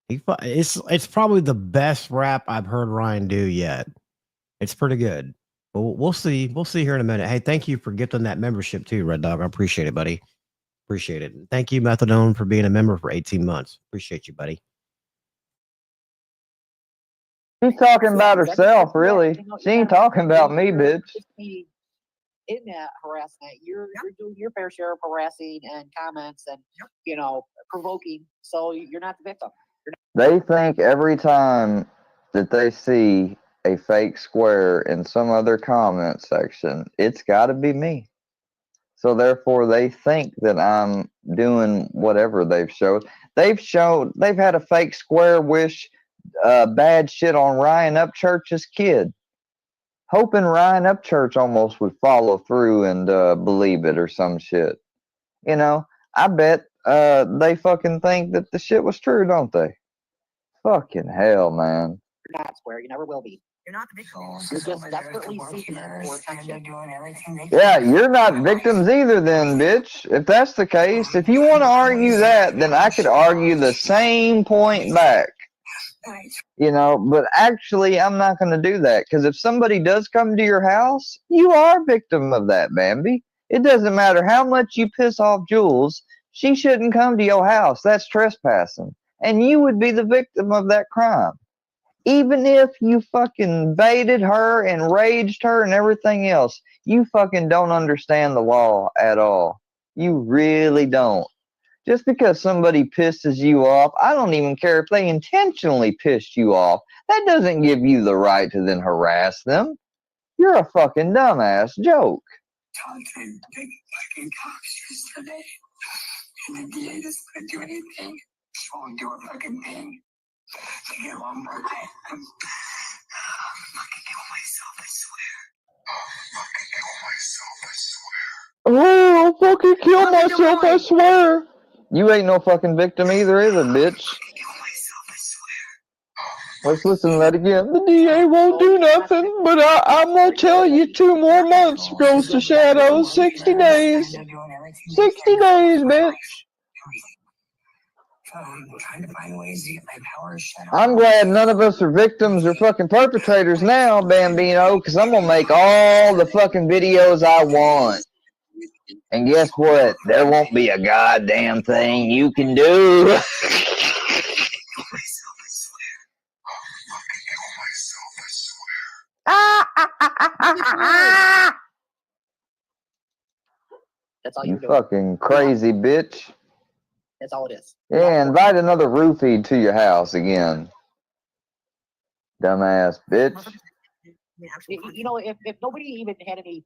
It's probably the best rap I've heard Ryan do yet. It's pretty good. But we'll see. We'll see here in a minute. Hey, thank you for gifting that membership too, Red Dog. I appreciate it, buddy. Appreciate it. Thank you, Methadone, for being a member for 18 months. Appreciate you, buddy. She's talking about herself, really. She ain't talking about me, bitch. Internet harassment, you're doing your fair share of harassing and comments and you know provoking. So you're not the victim. They think every time that they see a fake square in some other comment section, it's got to be me. So therefore, they think that I'm doing whatever they've showed. They've had a fake square wish bad shit on Ryan Upchurch's kid, hoping Ryan Upchurch almost would follow through and believe it or some shit. You know, I bet they fucking think that the shit was true, don't they? Fucking hell, man. You're not square. You never will be. You're not the victim. You're just desperately seeking for attention. Yeah, you're not victims either then, bitch. If that's the case, if you want to argue that, then I could argue the same point back. You know, but actually, I'm not going to do that, because if somebody does come to your house, you are a victim of that, Bambi. It doesn't matter how much you piss off Jules. She shouldn't come to your house. That's trespassing. And you would be the victim of that crime. Even if you fucking baited her and raged her and everything else, you fucking don't understand the law at all. You really don't. Just because somebody pisses you off, I don't even care if they intentionally pissed you off. That doesn't give you the right to then harass them. You're a fucking dumbass joke. Taunting big fucking cops yesterday. And the DA doesn't want to do anything. She won't do a fucking thing. To get along my life. I'm fucking kill myself, I swear. Oh, I'll fucking kill myself, I swear. You ain't no fucking victim either, bitch. Let's listen to that again. The DA won't do nothing, but I'm gonna tell you 2 more months goes to shadows. 60 days. 60 days, bitch. Trying to find ways to get my power shut off. I'm glad none of us are victims or fucking perpetrators now, Bambino, because I'm gonna make all the fucking videos I want. And guess what? There won't be a goddamn thing you can do. That's all You you're doing. fucking crazy bitch. That's all it is. Yeah, invite another roofie to your house again. Dumbass bitch. You know, if nobody even had anything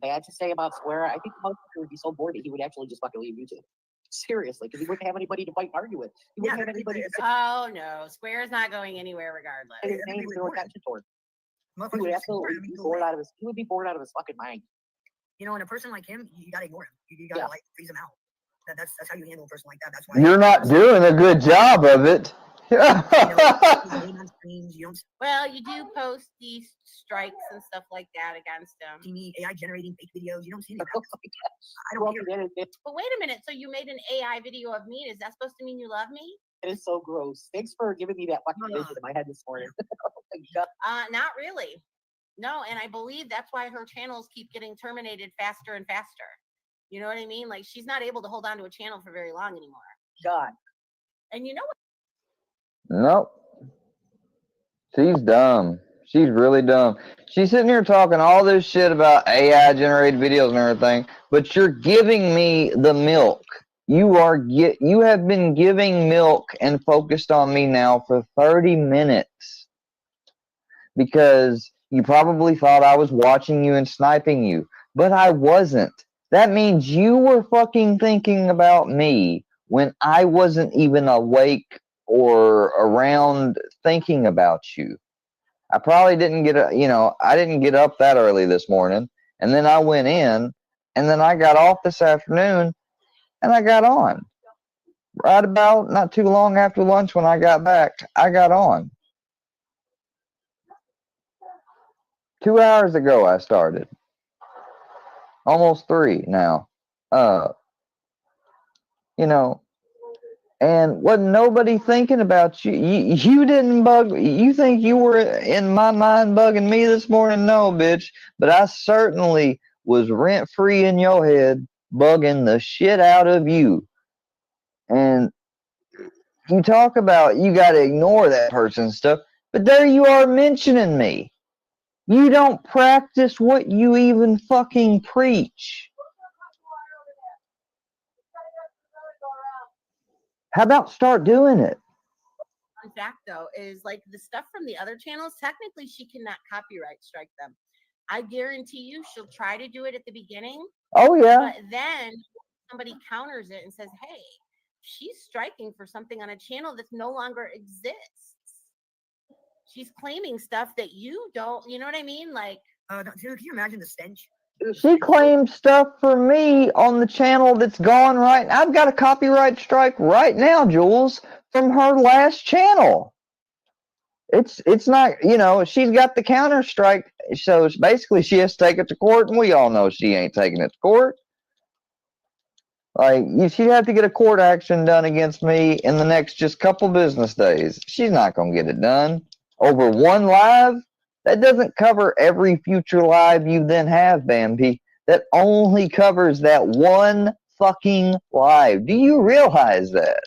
bad to say about Swear, I think the motherfucker would be so bored that he would actually just fucking leave YouTube. Seriously, because he wouldn't have anybody to fight and argue with. He wouldn't have anybody to say. Oh no, Square's not going anywhere regardless. His name is their attention toward. He would absolutely be bored out of his. He would be bored out of his fucking mind. You know, and a person like him, you gotta ignore him. You gotta like freeze him out. That's how you handle a person like that. That's why You're not doing a good job of it. Well, you do post these strikes and stuff like that against them. AI generating fake videos. You don't see any of Oh that. I don't get it. But wait a minute. So you made an AI video of me? Is that supposed to mean you love me? It is so gross. Thanks for giving me that fucking vision in my head this morning. Oh my God. Not really. No, and I believe that's why her channels keep getting terminated faster and faster. You know what I mean? Like, she's not able to hold on to a channel for very long anymore. God. And you know what? Nope. She's dumb. She's really dumb. She's sitting here talking all this shit about AI generated videos and everything, but you're giving me the milk. You have been giving milk and focused on me now for 30 minutes because you probably thought I was watching you and sniping you, but I wasn't. That means you were fucking thinking about me when I wasn't even awake or around thinking about you. I probably didn't I didn't get up that early this morning, and then I went in, and then I got off this afternoon, and I got on. Right about not too long after lunch when I got back, I got on. 2 hours ago I started. Almost 3 now. And wasn't nobody thinking about you. You didn't bug. You think you were in my mind bugging me this morning? No, bitch. But I certainly was rent-free in your head, bugging the shit out of you. And you talk about you got to ignore that person's stuff, but there you are mentioning me. You don't practice what you even fucking preach. How about start doing it? Fun fact, though, is like the stuff from the other channels, technically she cannot copyright strike them. I guarantee you she'll try to do it at the beginning. Oh, yeah. But then somebody counters it and says, hey, she's striking for something on a channel that no longer exists. She's claiming stuff that you don't, you know what I mean? Like, dude, can you imagine the stench? She claimed stuff for me on the channel that's gone right. I've got a copyright strike right now, Jules, from her last channel. It's not, she's got the counter strike, so basically she has to take it to court, and we all know she ain't taking it to court. Like, she'd have to get a court action done against me in the next just couple business days. She's not going to get it done. Over one live? That doesn't cover every future live you then have, Bambi. that only covers that one fucking live. Do you realize that?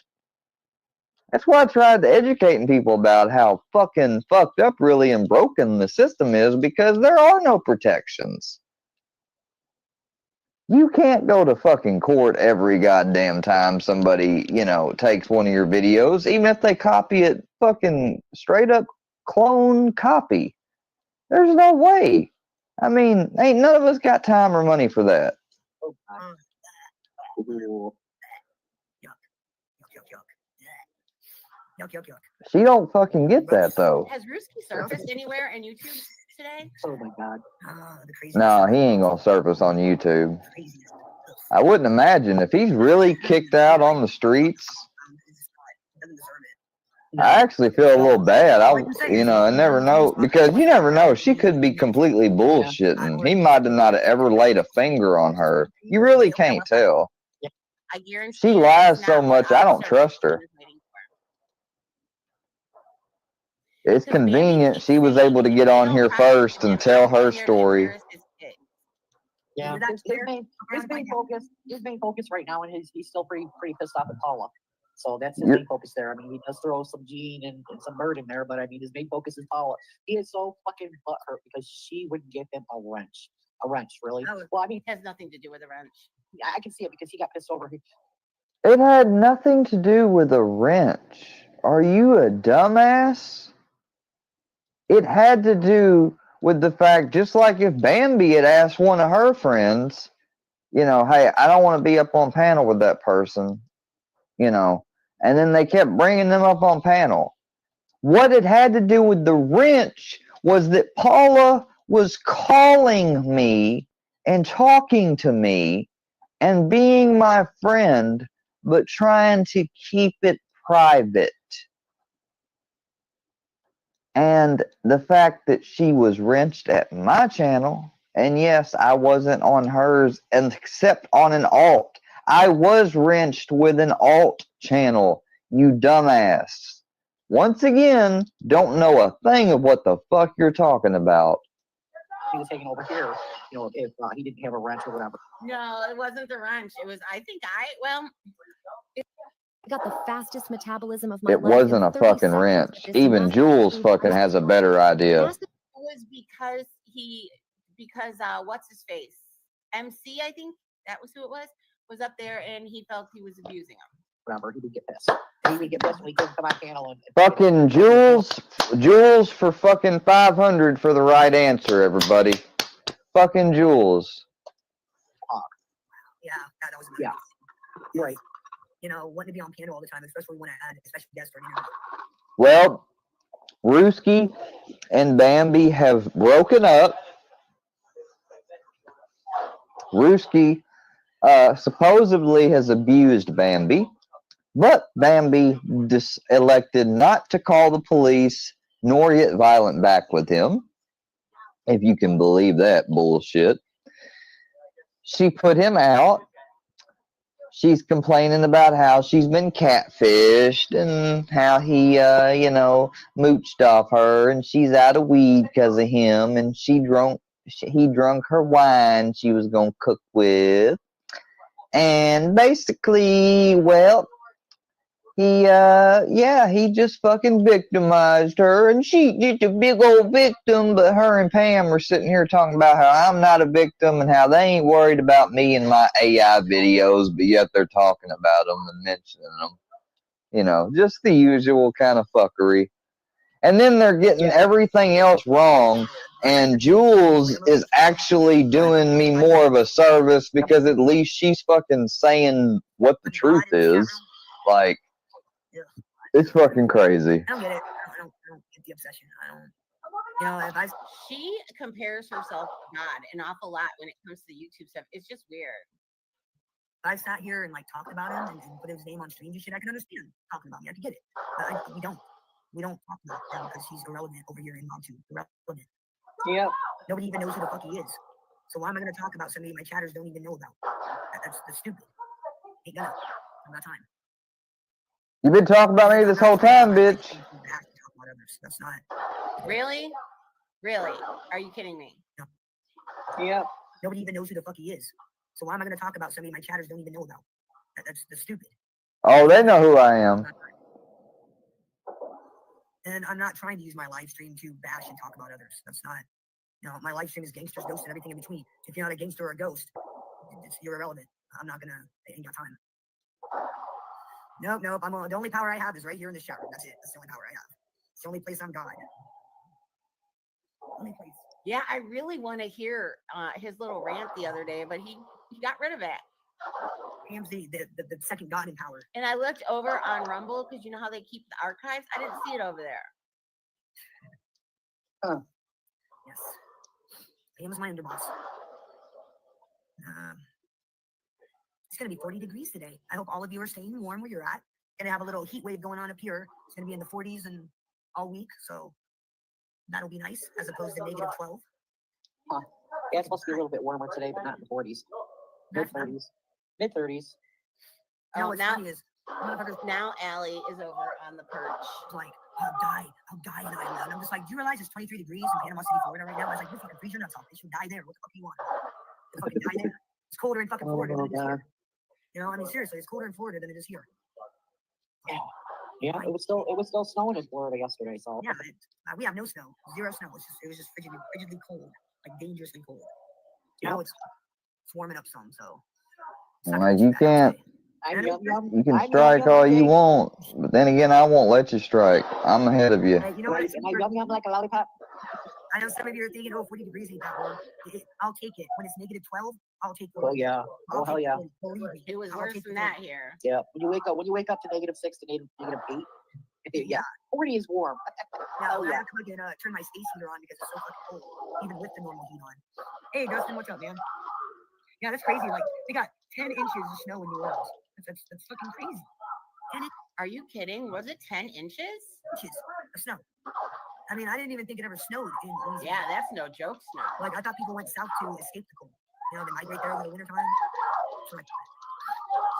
That's why I tried to educating people about how fucking fucked up really and broken the system is, because there are no protections. You can't go to fucking court every goddamn time somebody, you know, takes one of your videos, even if they copy it fucking straight up clone copy. There's no way. I mean, ain't none of us got time or money for that. Yuck, yuck, yuck. She don't fucking get that though. Has Ruski surfaced anywhere in YouTube today? Oh my god. The crazy. No, he ain't gonna surface on YouTube. I wouldn't imagine if he's really kicked out on the streets. I actually feel a little bad. I never know, because you never know. She could be completely bullshitting. He might have not ever laid a finger on her. You really can't tell. I guarantee She lies so much, I don't trust her. It's convenient she was able to get on here first and tell her story. Yeah, his main focus right now, and he's still pretty pissed off at Paula. So that's his main focus there. I mean, he does throw some Gene and some Bird in there, but I mean, his main focus is Paula. He is so fucking butthurt because she wouldn't give him a wrench. A wrench, really? Well, I mean, it has nothing to do with a wrench. Yeah, I can see it because he got pissed over. It had nothing to do with a wrench. Are you a dumbass? It had to do with the fact, just like if Bambi had asked one of her friends, you know, hey, I don't want to be up on panel with that person, you know, and then they kept bringing them up on panel. What it had to do with the wrench was that Paula was calling me and talking to me and being my friend, but trying to keep it private. And the fact that she was wrenched at my channel, and yes, I wasn't on hers, except on an alt. I was wrenched with an alt channel, you dumbass. Once again, don't know a thing of what the fuck you're talking about. He was taking over here, you know, if he didn't have a wrench or whatever. No, it wasn't the wrench. It was, I got the fastest metabolism of my It life wasn't in a 30 fucking seconds wrench. with this Even massive Jules food fucking has a better idea. it was because what's his face? MC, I think that was who it was up there, and he felt he was abusing him. Remember, he would get pissed. He would get pissed when he couldn't come on panel and Fucking Jules for fucking 500 for the right answer, everybody. Fucking Jules. Yeah, that was right. You know, wanting to be on panel all the time, especially when I had a special guest for an interview. Well, Ruski and Bambi have broken up. Ruski supposedly has abused Bambi, but Bambi elected not to call the police nor get violent back with him, if you can believe that bullshit. She put him out. She's complaining about how she's been catfished and how he, you know, mooched off her, and she's out of weed because of him, and he drunk her wine she was gonna cook with, and basically, well, he just fucking victimized her, and she's just a big old victim, but her and Pam were sitting here talking about how I'm not a victim and how they ain't worried about me and my AI videos, but yet they're talking about them and mentioning them. You know, just the usual kind of fuckery. And then they're getting everything else wrong, and Jules is actually doing me more of a service because at least she's fucking saying what the truth is. Like, it's fucking crazy. I don't get it. I don't get the obsession. You know, she compares herself to God an awful lot when it comes to YouTube stuff. It's just weird. If I sat here and like talked about him and put his name on streams and shit, I can understand talking about me. I can get it. But we don't talk about him because he's irrelevant over here in YouTube. Irrelevant. Yeah. Nobody even knows who the fuck he is. So why am I going to talk about somebody my chatters don't even know about? That's stupid. Ain't gonna. I'm not time. You've been talking about me this whole time, bitch. That's not. Really? Really? Are you kidding me? Yeah. Nobody even knows who the fuck he is. So why am I going to talk about somebody my chatters don't even know about? That's stupid. Oh, they know who I am. And I'm not trying to use my live stream to bash and talk about others. That's not, my live stream is gangsters, ghosts, and everything in between. If you're not a gangster or a ghost, you're irrelevant. I ain't got time. Nope. The only power I have is right here in this chat room. That's it. That's the only power I have. It's the only place I'm God. Only place. Yeah, I really want to hear his little rant the other day, but he got rid of it. Ham's the second God in power. And I looked over on Rumble because you know how they keep the archives. I didn't see it over there. Huh. Yes. Ham is my underboss. It's going to be 40 degrees today. I hope all of you are staying warm where you're at. Going to have a little heat wave going on up here. It's going to be in the 40s and all week, so that'll be nice as opposed to negative 12. Huh. Yeah, it's supposed to be a little bit warmer today, but not in the 40s. Mid-30s. Mid-30s. Oh, now Allie is over on the perch. Like, I'll die in Iowa. And I'm just like, do you realize it's 23 degrees in Panama City, Florida right now? I was like, you fucking freeze your nuts off. They should die there. What the fuck do you want? You fucking die there. It's colder in fucking Florida than it is here. Seriously, it's colder in Florida than it is here. Yeah, it was still snowing in Florida yesterday. So yeah, we have no snow, zero snow. It was just frigidly cold, like dangerously cold. Now it's warming up some, so. Like you can strike all you want, but then again, I won't let you strike. I'm ahead of you. You know what? Am I yum like a lollipop? I know some of you are thinking, 40 degrees ain't that warm. I'll take it. When it's negative 12, I'll take it. Oh yeah. Oh hell yeah. It was worse than that here. Yeah. When you wake up to -6 to -8, yeah, 40 is warm. Hell yeah. I have to fucking turn my space heater on because it's so fucking cold, even with the normal heat on. Hey Dustin, what's up, man? Yeah, that's crazy. Like they got 10 inches of snow in New Orleans. That's fucking crazy. Are you kidding? Was it 10 inches? Inches of snow. I mean, I didn't even think it ever snowed in Louisiana. Yeah, that's no joke snow. Like, I thought people went south to escape the cold. They migrate there over the wintertime. So, like,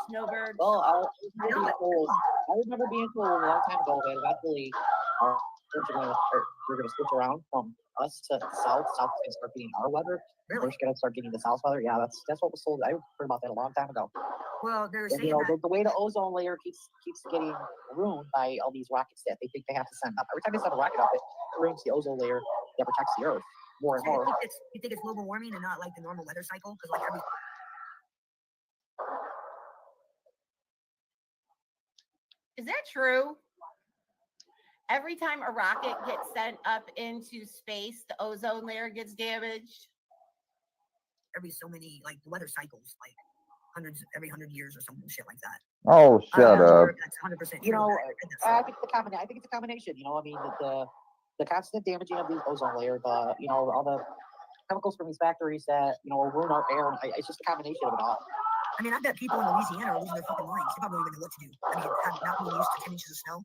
snowbirds. Well, I remember being cold a long time ago, but eventually we're going to switch around from us to south. South is going to start getting our weather. Really? We're going to start getting the south weather. Yeah, that's what was told. I heard about that a long time ago. Well, they're saying the way the ozone layer keeps getting ruined by all these rockets that they think they have to send up. Every time they send a rocket up, it ruins the ozone layer that protects the Earth more and more. You think it's global warming and not like the normal weather cycle? Because like Is that true? Every time a rocket gets sent up into space, the ozone layer gets damaged. Every so many like weather cycles, like every 100 years or some shit like that. Oh, shut up. That's 100%. You know, I think it's a combination. You know, I mean the constant damaging of the ozone layer, all the chemicals from these factories that ruin our air. It's just a combination of it all. I mean, I bet people in Louisiana are losing their fucking minds. They probably don't even know what to do. I mean, not being used to 10 inches of snow.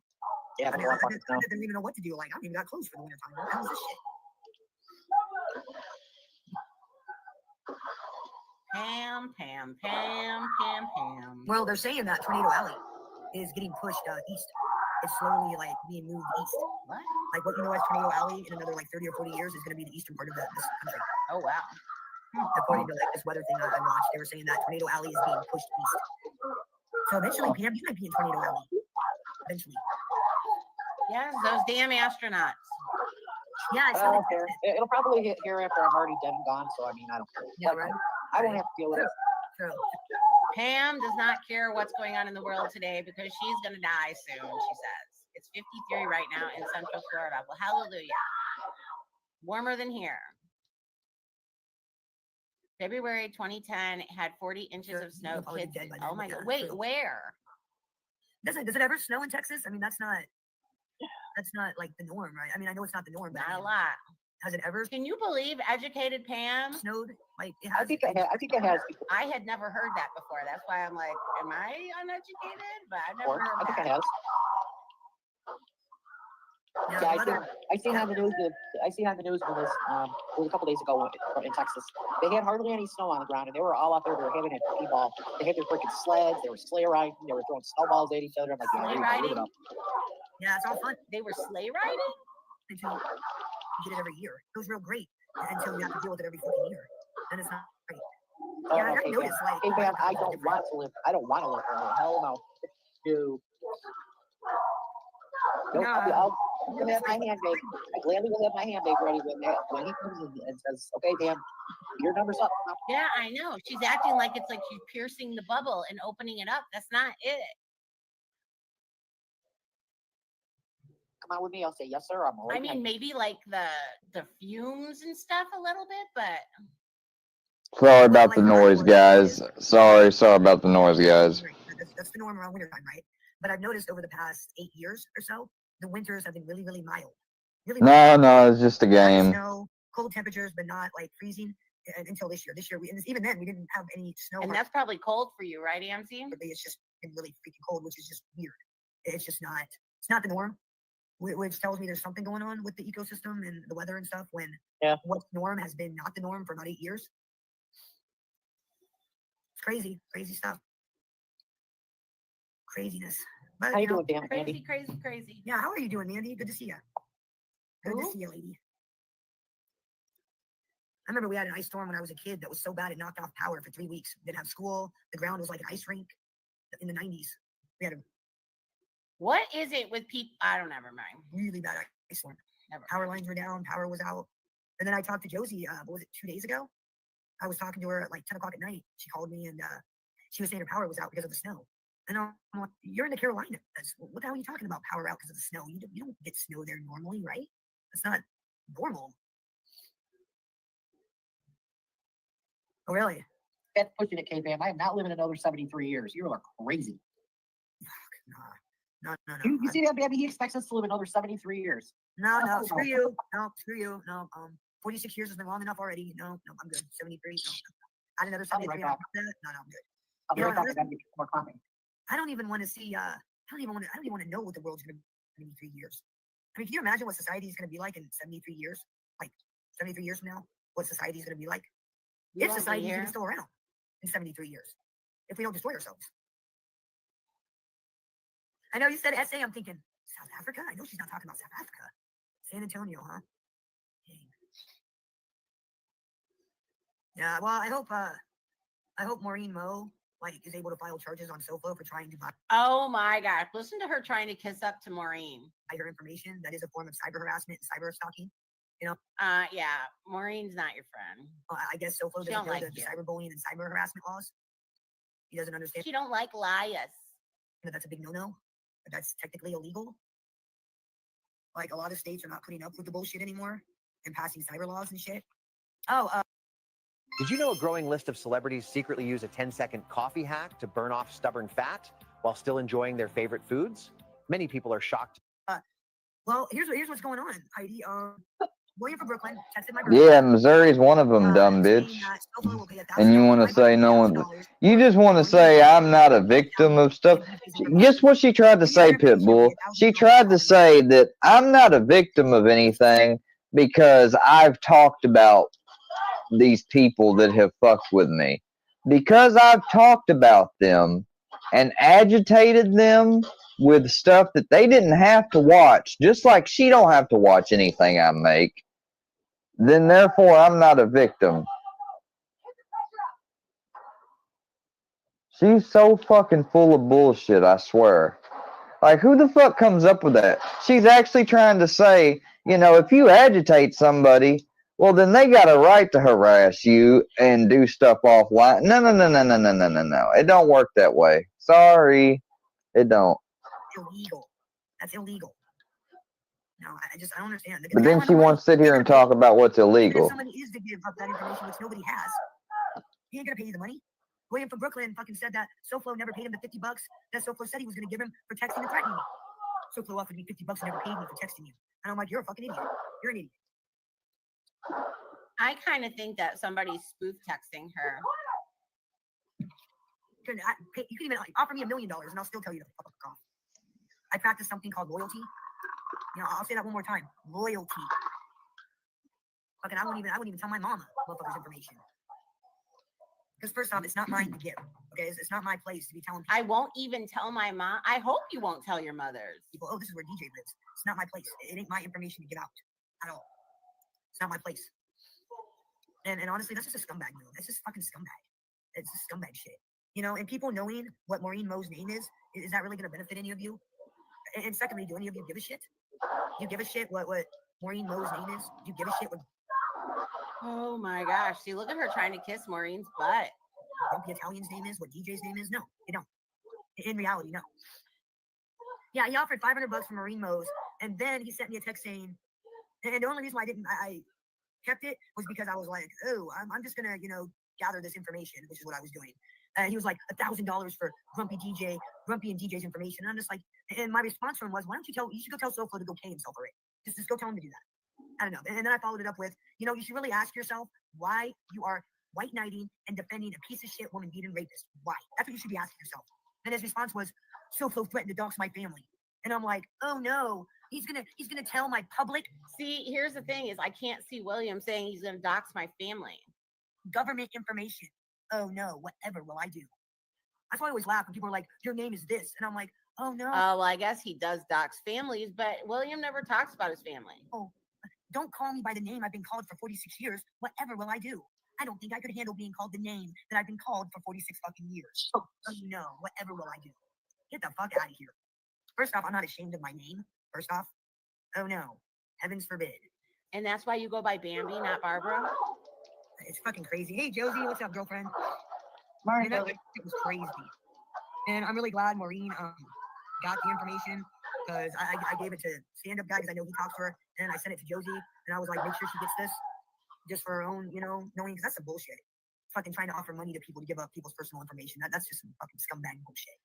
Yeah, I didn't even know what to do. Like, I don't even got clothes for the winter time. What the hell is this shit? Pam. Well, they're saying that Tornado Alley is getting pushed east. It's slowly like being moved east. What? Like what you know as Tornado Alley in another like 30 or 40 years is going to be the eastern part of this country. Oh wow. According to like this weather thing I watched, they were saying that Tornado Alley is being pushed east. So eventually, Pam, you might be in Tornado Alley. Eventually. Yeah, those damn astronauts. Yeah, it'll probably hit here after I'm already dead and gone. So I mean, I don't care. Yeah, right. I won't have to deal with it. True. Pam does not care what's going on in the world today because she's gonna die soon. She says it's 53 right now in Central Florida. Well, hallelujah. Warmer than here. February 2010 had 40 inches of snow. Kids, oh my God! Wait, where? Does it ever snow in Texas? I mean, that's not like the norm, right? I mean, I know it's not the norm, but not a lot. Has it ever? Can you believe educated Pam snowed? Like it has. I think it has. I had never heard that before. That's why I'm like, am I uneducated? But I've never heard I think that. it has. Yeah, I seen on the news. I seen on the news when it was a couple days ago in Texas. They had hardly any snow on the ground, and they were all out there. They were having a t-ball. They had their freaking sleds. They were sleigh riding. They were throwing snowballs at each other. I'm like, sleigh riding. Yeah, it's all fun. They were sleigh riding. You get it every year. It was real great until you have to deal with it every fucking year. Then it's not great. Oh, Yeah, no, I K-Fam. noticed, like, K-Fam, I don't want to live forever. Hell no. Dude. Nope, I'll have my handbag. I gladly will have my handbag ready when he comes in and says, okay, Dan, your number's up. Yeah, I know. She's acting like it's like she's piercing the bubble and opening it up. That's not it. Come on with me. I'll say, yes, sir. I'm all right. I mean, maybe like the fumes and stuff a little bit, but Sorry about the noise, guys. Sorry about the noise, guys. That's the norm around wintertime, right? But I've noticed over the past 8 years or so, the winters have been really, really mild. Really mild. No, it's just a Light game. snow, cold temperatures, but not like freezing until this year. This year, even then, we didn't have any snow. and that's probably cold for you, right, AMC? It's just been really freaking cold, which is just weird. It's just not. It's not the norm, which tells me there's something going on with the ecosystem and the weather and stuff. When what's norm has been not the norm for about 8 years. It's crazy, crazy stuff. Craziness. But, how you doing, Dan? Crazy, crazy, crazy. Yeah, how are you doing, Mandy? Good to see you. Good to see you, lady. I remember we had an ice storm when I was a kid that was so bad it knocked off power for 3 weeks. Didn't have school. The ground was like an ice rink in the 90s. We had a What is it with people? I don't ever mind. really bad ice storm. Power lines were down. Power was out. And then I talked to Josie, what was it, 2 days ago? I was talking to her at like 10 o'clock at night. She called me and she was saying her power was out because of the snow. And I'm like, you're in the Carolinas. What the hell are you talking about power out because of the snow? You don't get snow there normally, right? That's not normal. Oh, really? That's pushing it, K-Fam. I am not living another 73 years. You are crazy. No. You see that, baby? He expects us to live another 73 years. No, screw you. No, screw you. No, 46 years has been long enough already. No, I'm good. 73. No. Add another 73 on top of that. No, I'm good. I'll be right back. I gotta get more coffee. I don't even want to see. I don't even want to know what the world's going to be in 3 years. I mean, can you imagine what society is going to be like in 73 years? Like 73 years from now, what society is going to be like? If society is even still around in 73 years, if we don't destroy ourselves. I know you said SA. I'm thinking South Africa. I know she's not talking about South Africa. San Antonio, huh? Dang. Yeah. Well, I hope Maureen Moe is able to file charges on SoFlo for trying to buy. Oh my gosh! Listen to her trying to kiss up to Maureen. Her information. That is a form of cyber harassment and cyber stalking. You know. Yeah. Maureen's not your friend. I guess SoFlo doesn't know the cyberbullying and cyber harassment laws. He doesn't understand. She don't like liars. That's a big no-no. That's technically illegal. Like a lot of states are not putting up with the bullshit anymore and passing cyber laws and shit. Did you know a growing list of celebrities secretly use a 10-second coffee hack to burn off stubborn fat while still enjoying their favorite foods? Many people are shocked. Well, here's what's going on, Heidi. William from Brooklyn texted my birthday. Yeah, Missouri's one of them, dumb bitch. And you want to say no one? You just want to say I'm not a victim of stuff. Guess what she tried to say, Pitbull? She tried to say that I'm not a victim of anything because I've talked about these people that have fucked with me. Because I've talked about them and agitated them with stuff that they didn't have to watch, just like she don't have to watch anything I make, then therefore I'm not a victim. She's so fucking full of bullshit, I swear. Like, who the fuck comes up with that? She's actually trying to say, you know, if you agitate somebody, well, then they got a right to harass you and do stuff offline. No. It don't work that way. Sorry. It don't. Illegal. That's illegal. No, I don't understand. But then she wants to sit here and talk about what's illegal. If somebody is to give up that information, which nobody has, he ain't gonna pay you the money. William from Brooklyn fucking said that SoFlo never paid him the $50 that SoFlo said he was gonna give him for texting and threatening me. SoFlo offered me $50 and never paid me for texting you. And I'm like, you're a fucking idiot. You're an idiot. I kind of think that somebody's spoof texting her. You can even offer me $1 million and I'll still tell you to fuck off. I practice something called loyalty. You know, I'll say that one more time. Loyalty. Fucking, I wouldn't even tell my mama motherfuckers information. Because first off, it's not mine to give. Okay, it's not my place to be telling people. I won't even tell my mom. I hope you won't tell your mothers. People, oh, this is where DJ lives. It's not my place. It ain't my information to give out at all. It's not my place. And honestly, that's just a scumbag move. That's just fucking scumbag. It's scumbag shit. You know, and people knowing what Maureen Moe's name is that really going to benefit any of you? And secondly, do any of you give a shit? Do you give a shit what Maureen Moe's name is? Do you give a shit what Oh my gosh. See, look at her trying to kiss Maureen's butt. Grumpy Italian's name is? What DJ's name is? No, you don't. In reality, no. Yeah, he offered $500 for Maureen Moe's, and then he sent me a text saying, and the only reason why I kept it was because I was like, oh, I'm just gonna, you know, gather this information, which is what I was doing. And he was like, $1,000 for Grumpy and DJ's information. And I'm just like, and my response to him was, why don't you should go tell Soflo to go pay himself already. Just go tell him to do that. I don't know. And then I followed it up with, you know, you should really ask yourself why you are white knighting and defending a piece of shit woman beaten rapist. Why? That's what you should be asking yourself. And his response was, Soflo threatened to dox my family. And I'm like, oh no, he's gonna tell my public. See, here's the thing is I can't see William saying he's gonna dox my family. Government information. Oh no, whatever will I do? That's why I always laugh when people are like, your name is this. And I'm like, oh no. Oh, well, I guess he does dox families, but William never talks about his family. Oh, don't call me by the name I've been called for 46 years. Whatever will I do? I don't think I could handle being called the name that I've been called for 46 fucking years. Oh no, whatever will I do? Get the fuck out of here. First off, I'm not ashamed of my name. First off, oh no, heavens forbid. And that's why you go by Bambi, not Barbara? It's fucking crazy. Hey, Josie, what's up, girlfriend? Morning, That was crazy. And I'm really glad Maureen got the information because I gave it to stand-up guy because I know he talks to her. And I sent it to Josie, and I was like, make sure she gets this just for her own, you know, knowing, because that's some bullshit. Fucking trying to offer money to people to give up people's personal information. That's just some fucking scumbag bullshit.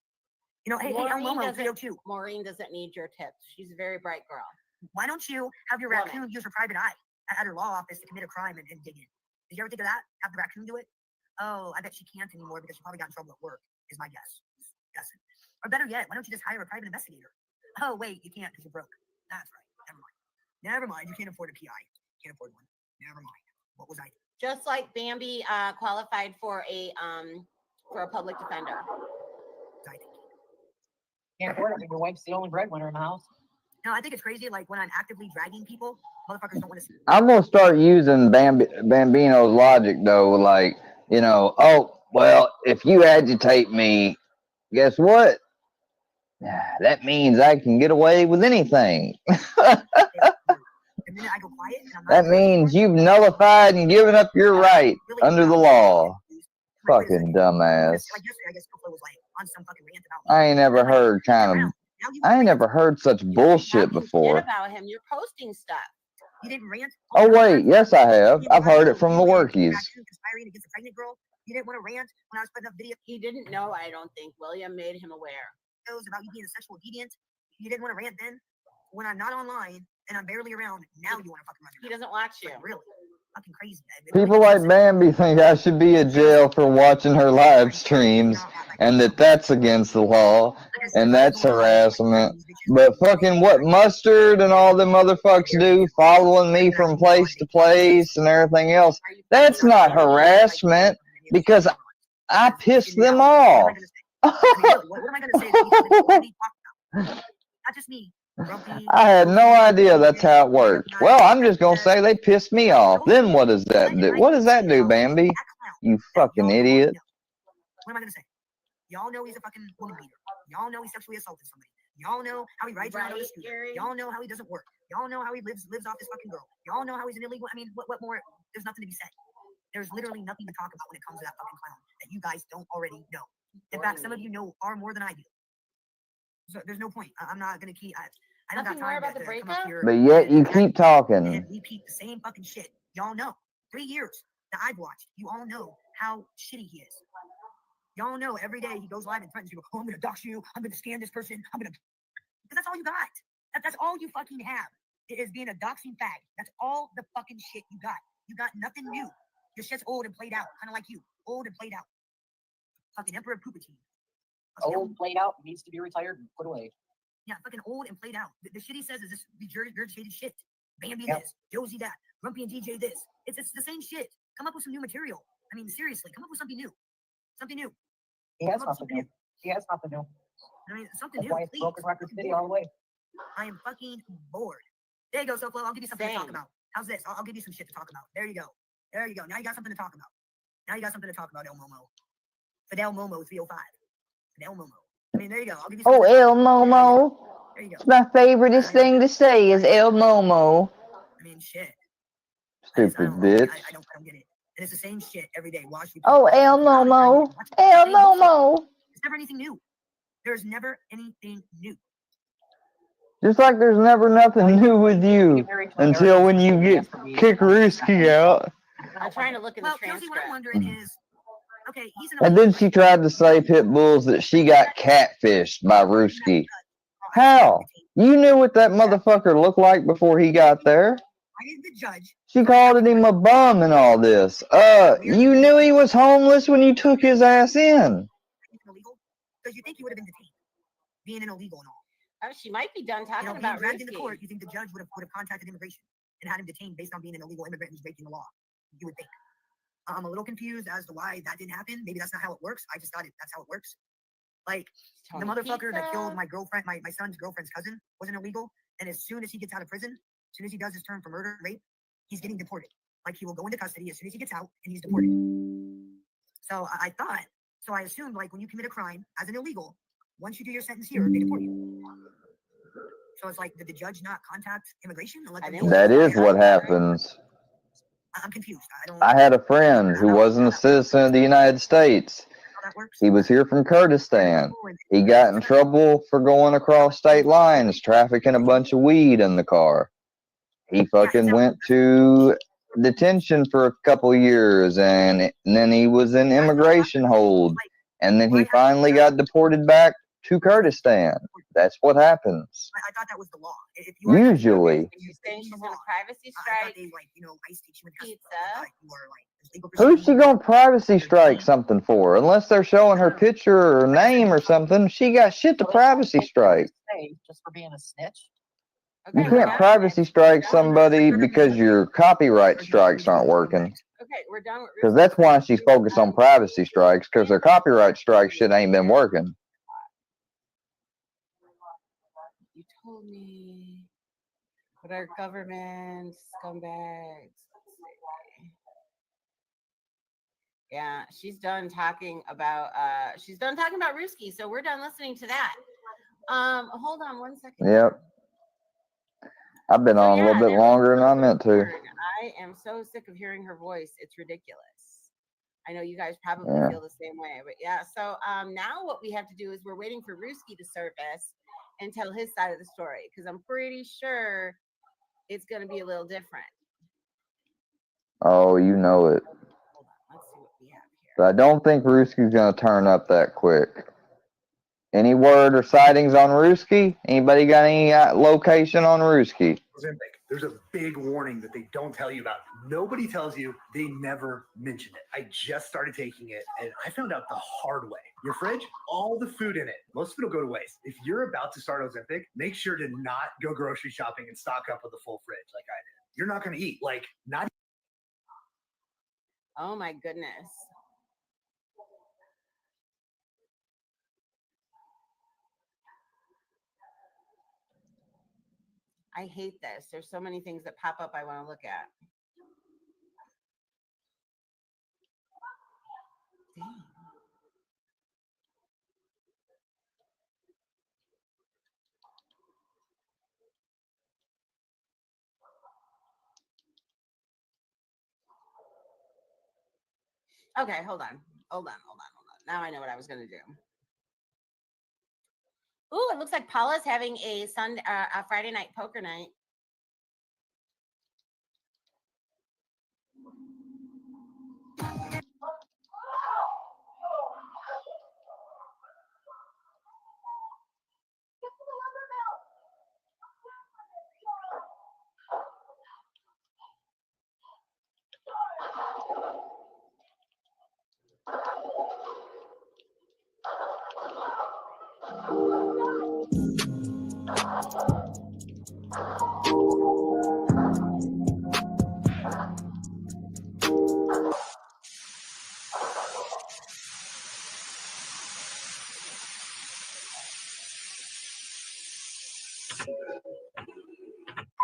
You know, hey, El Momo, 302. Maureen doesn't need your tips. She's a very bright girl. Why don't you have your raccoon use her private eye at her law office to commit a crime and dig in? Did you ever think of that? Have the raccoon do it? Oh, I bet she can't anymore because she probably got in trouble at work, is my guess. Guessing. Or better yet, why don't you just hire a private investigator? Oh, wait, you can't because you're broke. That's right. Never mind. Never mind. You can't afford a PI. Can't afford one. Never mind. What was I doing? Just like Bambi qualified for a public defender. Can't afford it when your wife's the only breadwinner in the house. No, I think it's crazy. Like when I'm actively dragging people, motherfuckers don't want to see. I'm gonna start using Bambino's logic though, like, you know, oh well, if you agitate me, guess what? That means I can get away with anything. That means you've nullified and given up your right under the law. Fucking dumbass. I ain't never heard such bullshit before. About him, you're posting stuff. You didn't rant. Oh wait, yes I have. I've heard it from the workies. Conspiring against a pregnant girl. You didn't want to rant when I was putting up video. He didn't know. I don't think William made him aware. About you being a sexual deviant. You didn't want to rant then. When I'm not online and I'm barely around, now you want to fucking run. He doesn't watch you. Like, really? Fucking crazy. People like Bambi think I should be in jail for watching her live streams and that's against the law and that's harassment. But fucking what Mustard and all them motherfuckers do, following me from place to place and everything else, that's not harassment because I pissed them off. What am I going to say? Not just me. I had no idea that's how it worked. Well, I'm just gonna say they pissed me off. Then what does that do? What does that do, Bambi? You fucking idiot. What am I gonna say? Y'all know he's a fucking woman beater. Y'all know he sexually assaulted somebody. Y'all know how he rides around on the scooter. Y'all know how he doesn't work. Y'all know how he lives off this fucking girl. Y'all know how he's an illegal. I mean, what more? There's nothing to be said. There's literally nothing to talk about when it comes to that fucking clown that you guys don't already know. In fact, some of you know far more than I do. So there's no point. I'm not gonna keep. I don't got time about the breakup. But yet you keep talking. And repeat the same fucking shit. Y'all know. 3 years that I've watched. You all know how shitty he is. Y'all know every day he goes live and threatens you. Oh, I'm gonna dox you. I'm gonna scan this person. Because that's all you got. That's all you fucking have. It is being a doxing fag. That's all the fucking shit you got. You got nothing new. Your shit's old and played out. Kind of like you. Old and played out. Fucking Emperor Poopatine. Old, played out, needs to be retired and put away. Yeah, fucking old and played out. The shit he says is this regurgitated shit. Bambi this, Josie that, Grumpy and DJ this. It's the same shit. Come up with some new material. I mean, seriously, come up with something new. Something new. He has something new. He has something new. I mean, something new. Why it's Broken Record City all the way. I am fucking bored. There you go, Soflo. I'll give you something to talk about. How's this? I'll give you some shit to talk about. There you go. There you go. Now you got something to talk about. Now you got something to talk about, El Momo. Fidel Momo 305. Fidel Momo. I mean, there you go. I'll give you Oh, El Momo. There you go. It's my favoriteest thing to say is El Momo. I mean, shit. Stupid bitch. I don't get it. And it's the same shit every day. Watch me. Oh, El Momo. El Momo. There's never anything new. There's never anything new. Just like there's never nothing new with you until when you get Kikaruski out. I'm trying to look in the transcript. What I'm wondering is, okay, he's an And then she tried to say pit bulls that she got catfished by Ruski. How? You knew what that motherfucker looked like before he got there. I did the judge. She called him a bum and all this. You knew he was homeless when you took his ass in. Because you think he would have been detained, being an illegal and all. Oh, she might be done talking being about dragged into Ruski. court. You think the judge would have contacted immigration and had him detained based on being an illegal immigrant who's breaking the law? You would think. I'm a little confused as to why that didn't happen. Maybe that's not how it works. I just thought that's how it works. Like the motherfucker that killed my girlfriend, my son's girlfriend's cousin, wasn't illegal. And as soon as he gets out of prison, as soon as he does his term for murder, rape, he's getting deported. Like he will go into custody as soon as he gets out and he's deported. So I assumed like when you commit a crime as an illegal, once you do your sentence here, they deport you. So it's like, did the judge not contact immigration? And let them know? That is what happens. I'm confused. I had a friend who wasn't a citizen of the United States. He was here from Kurdistan. He got in trouble for going across state lines, trafficking a bunch of weed in the car. He fucking went to detention for a couple years, and then he was in immigration hold. And then he finally got deported back to Kurdistan. That's what happens. I thought that was the law. Usually. You saying she's on a privacy strike? Pizza. Who's she gonna privacy strike something for? Unless they're showing her picture or name or something, she got shit to privacy strike. Just for being a snitch. You can't privacy strike somebody because your copyright strikes aren't working. Okay, we're done with Because that's why she's focused on privacy strikes, because their copyright strike shit ain't been working. You told me. What are government scumbags? Yeah, she's done talking about Ruski, so we're done listening to that. Hold on 1 second. Yep. I've been on a little bit longer than I meant to. I am so sick of hearing her voice. It's ridiculous. I know you guys probably feel the same way, but yeah. So now what we have to do is we're waiting for Ruski to surface and tell his side of the story, because I'm pretty sure it's going to be a little different. Oh, you know it. Hold on, let's see what we have here. But I don't think Ruski's gonna turn up that quick. Any word or sightings on Ruski? Anybody got any location on Ruski? There's a big warning that they don't tell you about. Nobody tells you. They never mention it. I just started taking it, and I found out the hard way. Your fridge, all the food in it, most of it will go to waste. If you're about to start Ozempic, make sure to not go grocery shopping and stock up with a full fridge like I did. You're not going to eat. Like, not. Oh my goodness. I hate this. There's so many things that pop up I want to look at. Damn. Okay, hold on. Now I know what I was going to do. Ooh, it looks like Paula's having a Friday night poker night.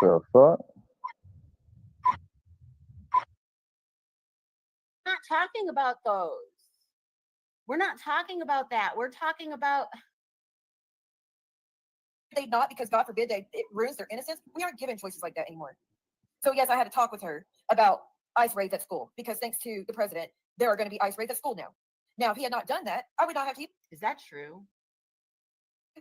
The fuck? I'm not talking about those. We're not talking about that. We're talking about they not, because God forbid it ruins their innocence. We aren't given choices like that anymore. So yes, I had to talk with her about ICE raids at school, because thanks to the president, there are going to be ICE raids at school now. Now, if he had not done that, I would not have to. Is that true?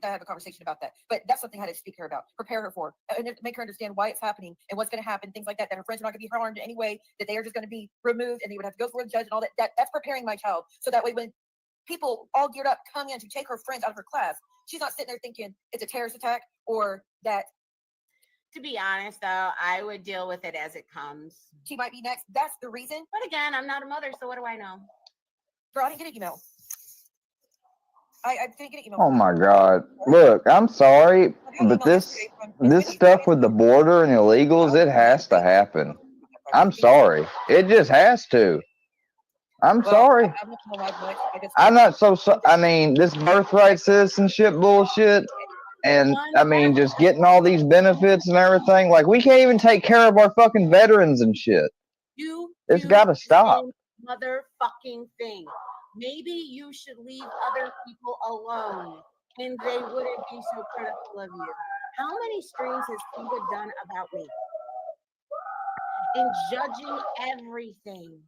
I have a conversation about that, but that's something I had to speak to her about, prepare her for, and make her understand why it's happening and what's going to happen, things like that. That her friends are not going to be harmed in any way, that they are just going to be removed, and they would have to go before the judge and all that. That's preparing my child, so that way when people all geared up come in to take her friends out of her class, she's not sitting there thinking it's a terrorist attack or that. To be honest, though, I would deal with it as it comes. She might be next. That's the reason. But again, I'm not a mother, so what do I know? Girl, I didn't get an email. I didn't get an email. Oh my God! Look, I'm sorry, but this stuff with the border and illegals, it has to happen. I'm sorry. It just has to. I'm sorry. I'm not so. I mean, this birthright citizenship bullshit, and I mean, just getting all these benefits and everything. Like, we can't even take care of our fucking veterans and shit. It's got to stop. Motherfucking thing. Maybe you should leave other people alone, and they wouldn't be so critical of you. How many streams has Tiva done about me? And judging everything,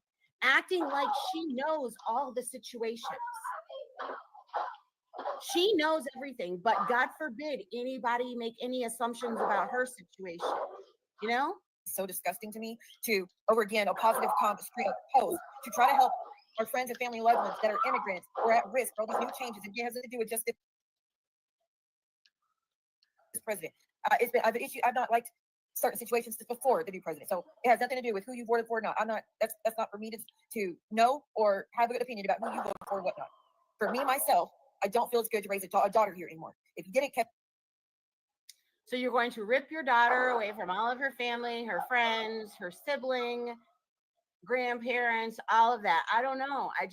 acting like she knows all the situations. She knows everything, but God forbid anybody make any assumptions about her situation. You know? So disgusting to me to, over again, a positive post to try to help our friends and family loved ones that are immigrants or at risk for all these new changes. And it has nothing to do with just this president. I've not liked certain situations before the new president. So it has nothing to do with who you voted for or not. That's not for me to know or have a good opinion about who you voted for or whatnot. For me, myself, I don't feel it's good to raise a daughter here anymore. If you didn't keep. So you're going to rip your daughter away from all of her family, her friends, her sibling, grandparents, all of that. I don't know. I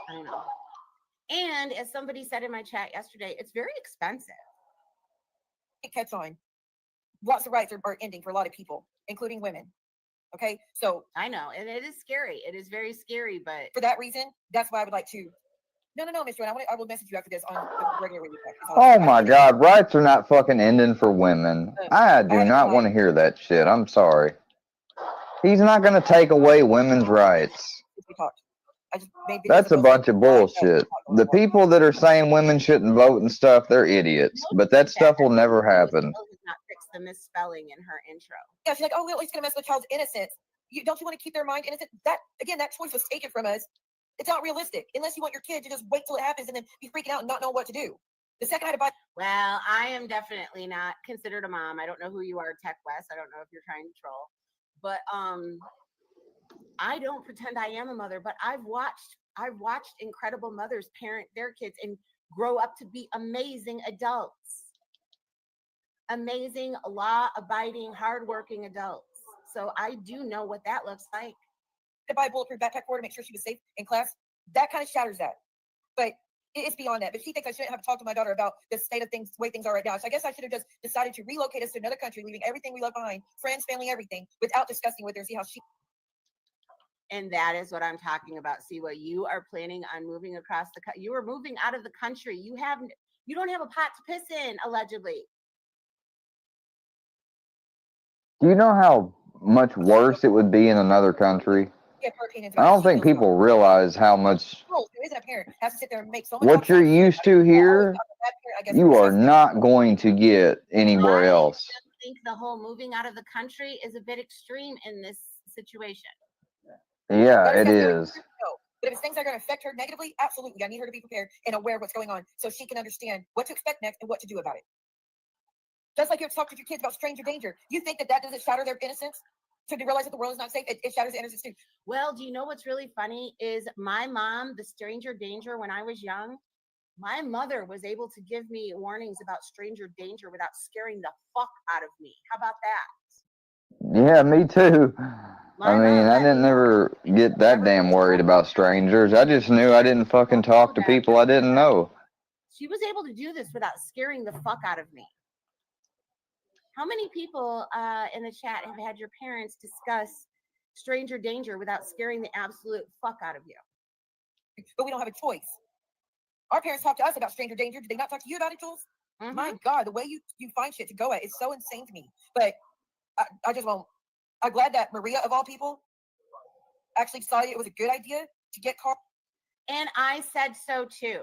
don't know. And as somebody said in my chat yesterday, it's very expensive. It catch on. Lots of rights are ending for a lot of people, including women. Okay, so I know, and it is scary. It is very scary, but for that reason, that's why I would like to. No, Mr. I will message you after this on the regular radio. Oh my God, rights are not fucking ending for women. I do not want to hear that shit. I'm sorry. He's not going to take away women's rights. That's a bunch of bullshit. The people that are saying women shouldn't vote and stuff, they're idiots. But that stuff will never happen. Not fix the misspelling in her intro. Yeah, she's like, oh, well, it's going to mess with the child's innocence. Don't you want to keep their mind innocent? That choice was taken from us. It's not realistic unless you want your kid to just wait till it happens and then be freaking out and not know what to do. The second I had to buy. Well, I am definitely not considered a mom. I don't know who you are, Tech West. I don't know if you're trying to troll, but I don't pretend I am a mother. But I've watched incredible mothers parent their kids and grow up to be amazing adults, amazing law-abiding, hardworking adults. So I do know what that looks like. To buy a bulletproof backpack for her to make sure she was safe in class. That kind of shatters that. But it's beyond that. But she thinks I shouldn't have to talk to my daughter about the state of things, the way things are right now. So I guess I should have just decided to relocate us to another country, leaving everything we love behind, friends, family, everything, without discussing with her, see how she. And that is what I'm talking about. See what you are planning on moving across the country. You are moving out of the country. You don't have a pot to piss in, allegedly. Do you know how much worse it would be in another country? I don't think people realize how much what you're used to here, you are not going to get anywhere else. I think the whole moving out of the country is a bit extreme in this situation. Yeah, it is. But if it's things that are going to affect her negatively, absolutely. I need her to be prepared and aware of what's going on so she can understand what to expect next and what to do about it. Just like you talk to your kids about stranger danger. You think that doesn't shatter their innocence? To realize that the world is not safe, it shatters the innocence too. Well, do you know what's really funny is my mom, the stranger danger when I was young, my mother was able to give me warnings about stranger danger without scaring the fuck out of me. How about that? Yeah, me too. I mean, I didn't ever get that damn worried about strangers. I just knew I didn't fucking talk to people I didn't know. She was able to do this without scaring the fuck out of me. How many people in the chat have had your parents discuss stranger danger without scaring the absolute fuck out of you? but we don't have a choice. Our parents talk to us about stranger danger. Did they not talk to you about it, Jules? My God, the way you find shit to go at is so insane to me. But I just won't. I'm glad that Maria, of all people, actually saw it was a good idea to get Carl. And I said so too.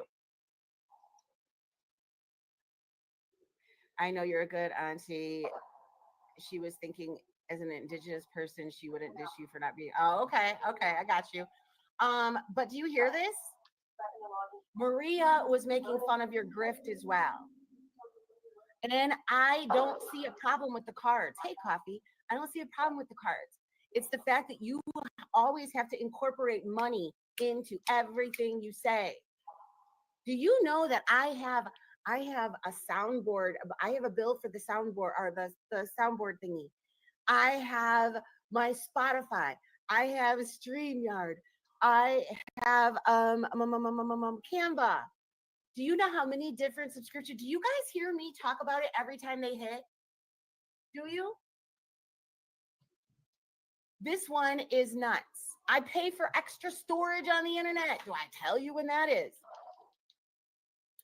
I know you're a good auntie. She was thinking as an indigenous person, she wouldn't dish you for not being. Oh, okay. Okay. I got you. But do you hear this? Maria was making fun of your grift as well. And I don't see a problem with the cards. Hey, Coffee, I don't see a problem with the cards. It's the fact that you always have to incorporate money into everything you say. Do you know that I have a soundboard? I have a bill for the soundboard or the soundboard thingy. I have my Spotify. I have StreamYard. I have Canva. Do you know how many different subscriptions? Do you guys hear me talk about it every time they hit? Do you? This one is nuts. I pay for extra storage on the internet. Do I tell you when that is?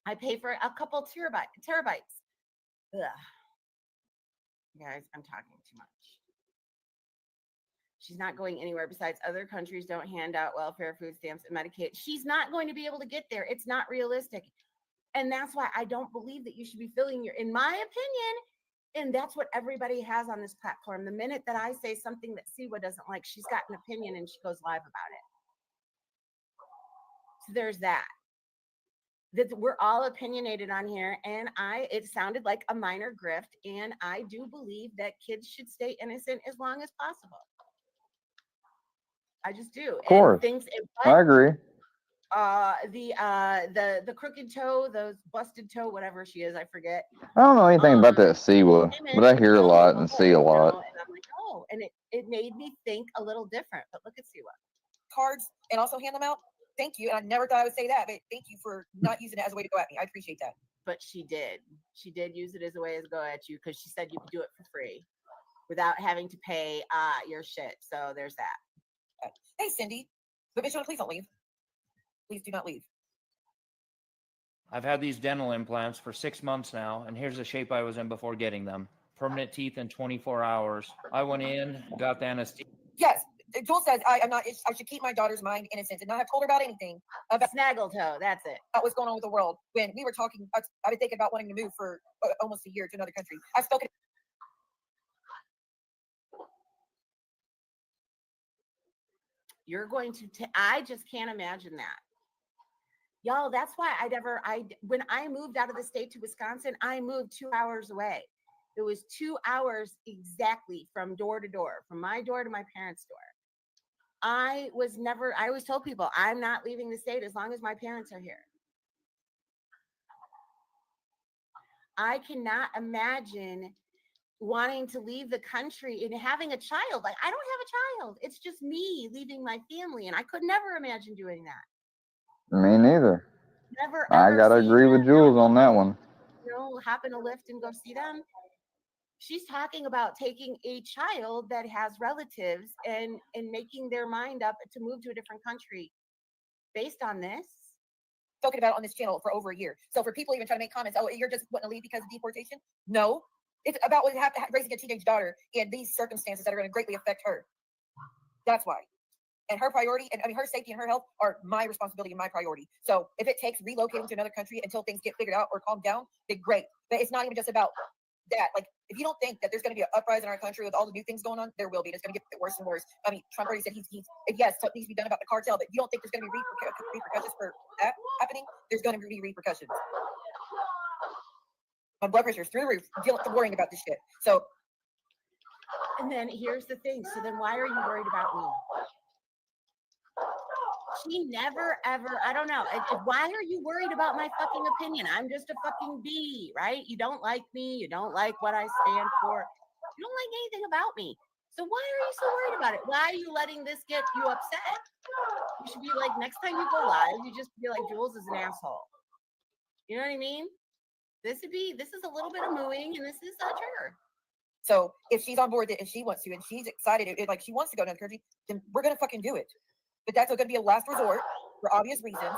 I pay for a couple terabytes. Ugh. Guys, I'm talking too much. She's not going anywhere. Besides, other countries don't hand out welfare, food stamps, and Medicaid. She's not going to be able to get there. It's not realistic. And that's why I don't believe that you should be filling in my opinion, and that's what everybody has on this platform. The minute that I say something that Siwa doesn't like, she's got an opinion and she goes live about it. So there's that. That we're all opinionated on here, and it sounded like a minor grift, and I do believe that kids should stay innocent as long as possible. I just do. Of course. I agree. The crooked toe, those busted toe, whatever she is, I forget. I don't know anything about that Siwa, but I hear a lot and see a lot. And I'm like, oh, and it made me think a little different. But look at Siwa. Cards and also hand them out. Thank you. And I never thought I would say that, but thank you for not using it as a way to go at me. I appreciate that. But she did. She did use it as a way to go at you because she said you could do it for free without having to pay your shit. So there's that. Hey, Cindy. But bitch, please don't leave. Please do not leave. I've had these dental implants for 6 months now, and here's the shape I was in before getting them. Permanent teeth in 24 hours. I went in, got the anesthesia. Yes. Jules says I should keep my daughter's mind innocent and not have told her about anything. About snaggle toe, that's it. About what's going on with the world. When we were talking, I've been thinking about wanting to move for almost a year to another country. I've spoken. You're going to, I just can't imagine that. Y'all, that's why when I moved out of the state to Wisconsin, I moved 2 hours away. It was 2 hours exactly from door to door, from my door to my parents' door. I always told people, I'm not leaving the state as long as my parents are here. I cannot imagine wanting to leave the country and having a child. Like, I don't have a child. It's just me leaving my family. And I could never imagine doing that. Me neither. Never. I gotta agree with Jules on that one. Hop in a lift and go see them. She's talking about taking a child that has relatives and making their mind up to move to a different country based on this. Spoken about on this channel for over a year. So for people even trying to make comments, oh, you're just wanting to leave because of deportation? No. It's about raising a teenage daughter in these circumstances that are going to greatly affect her. That's why. And her priority, and I mean, her safety and her health are my responsibility and my priority. So if it takes relocating to another country until things get figured out or calmed down, then great. But it's not even just about that. Like, if you don't think that there's going to be an uprising in our country with all the new things going on, there will be. And it's going to get worse and worse. I mean, Trump already said he's yes, something needs to be done about the cartel, but you don't think there's going to be repercussions for that happening? There's going to be repercussions. My blood pressure is through the roof, worrying about this shit. So, and then here's the thing. So then why are you worried about me? She never, ever, I don't know. Why are you worried about my fucking opinion? I'm just a fucking bee, right? You don't like me. You don't like what I stand for. You don't like anything about me. So why are you so worried about it? Why are you letting this get you upset? You should be like, next time you go live, you just be like, Jules is an asshole. You know what I mean? This is a little bit of mooing, and this is a trigger. So if she's on board, if she wants to, and she's excited, like she wants to go to another country, then we're going to fucking do it. But that's going to be a last resort. for obvious reasons.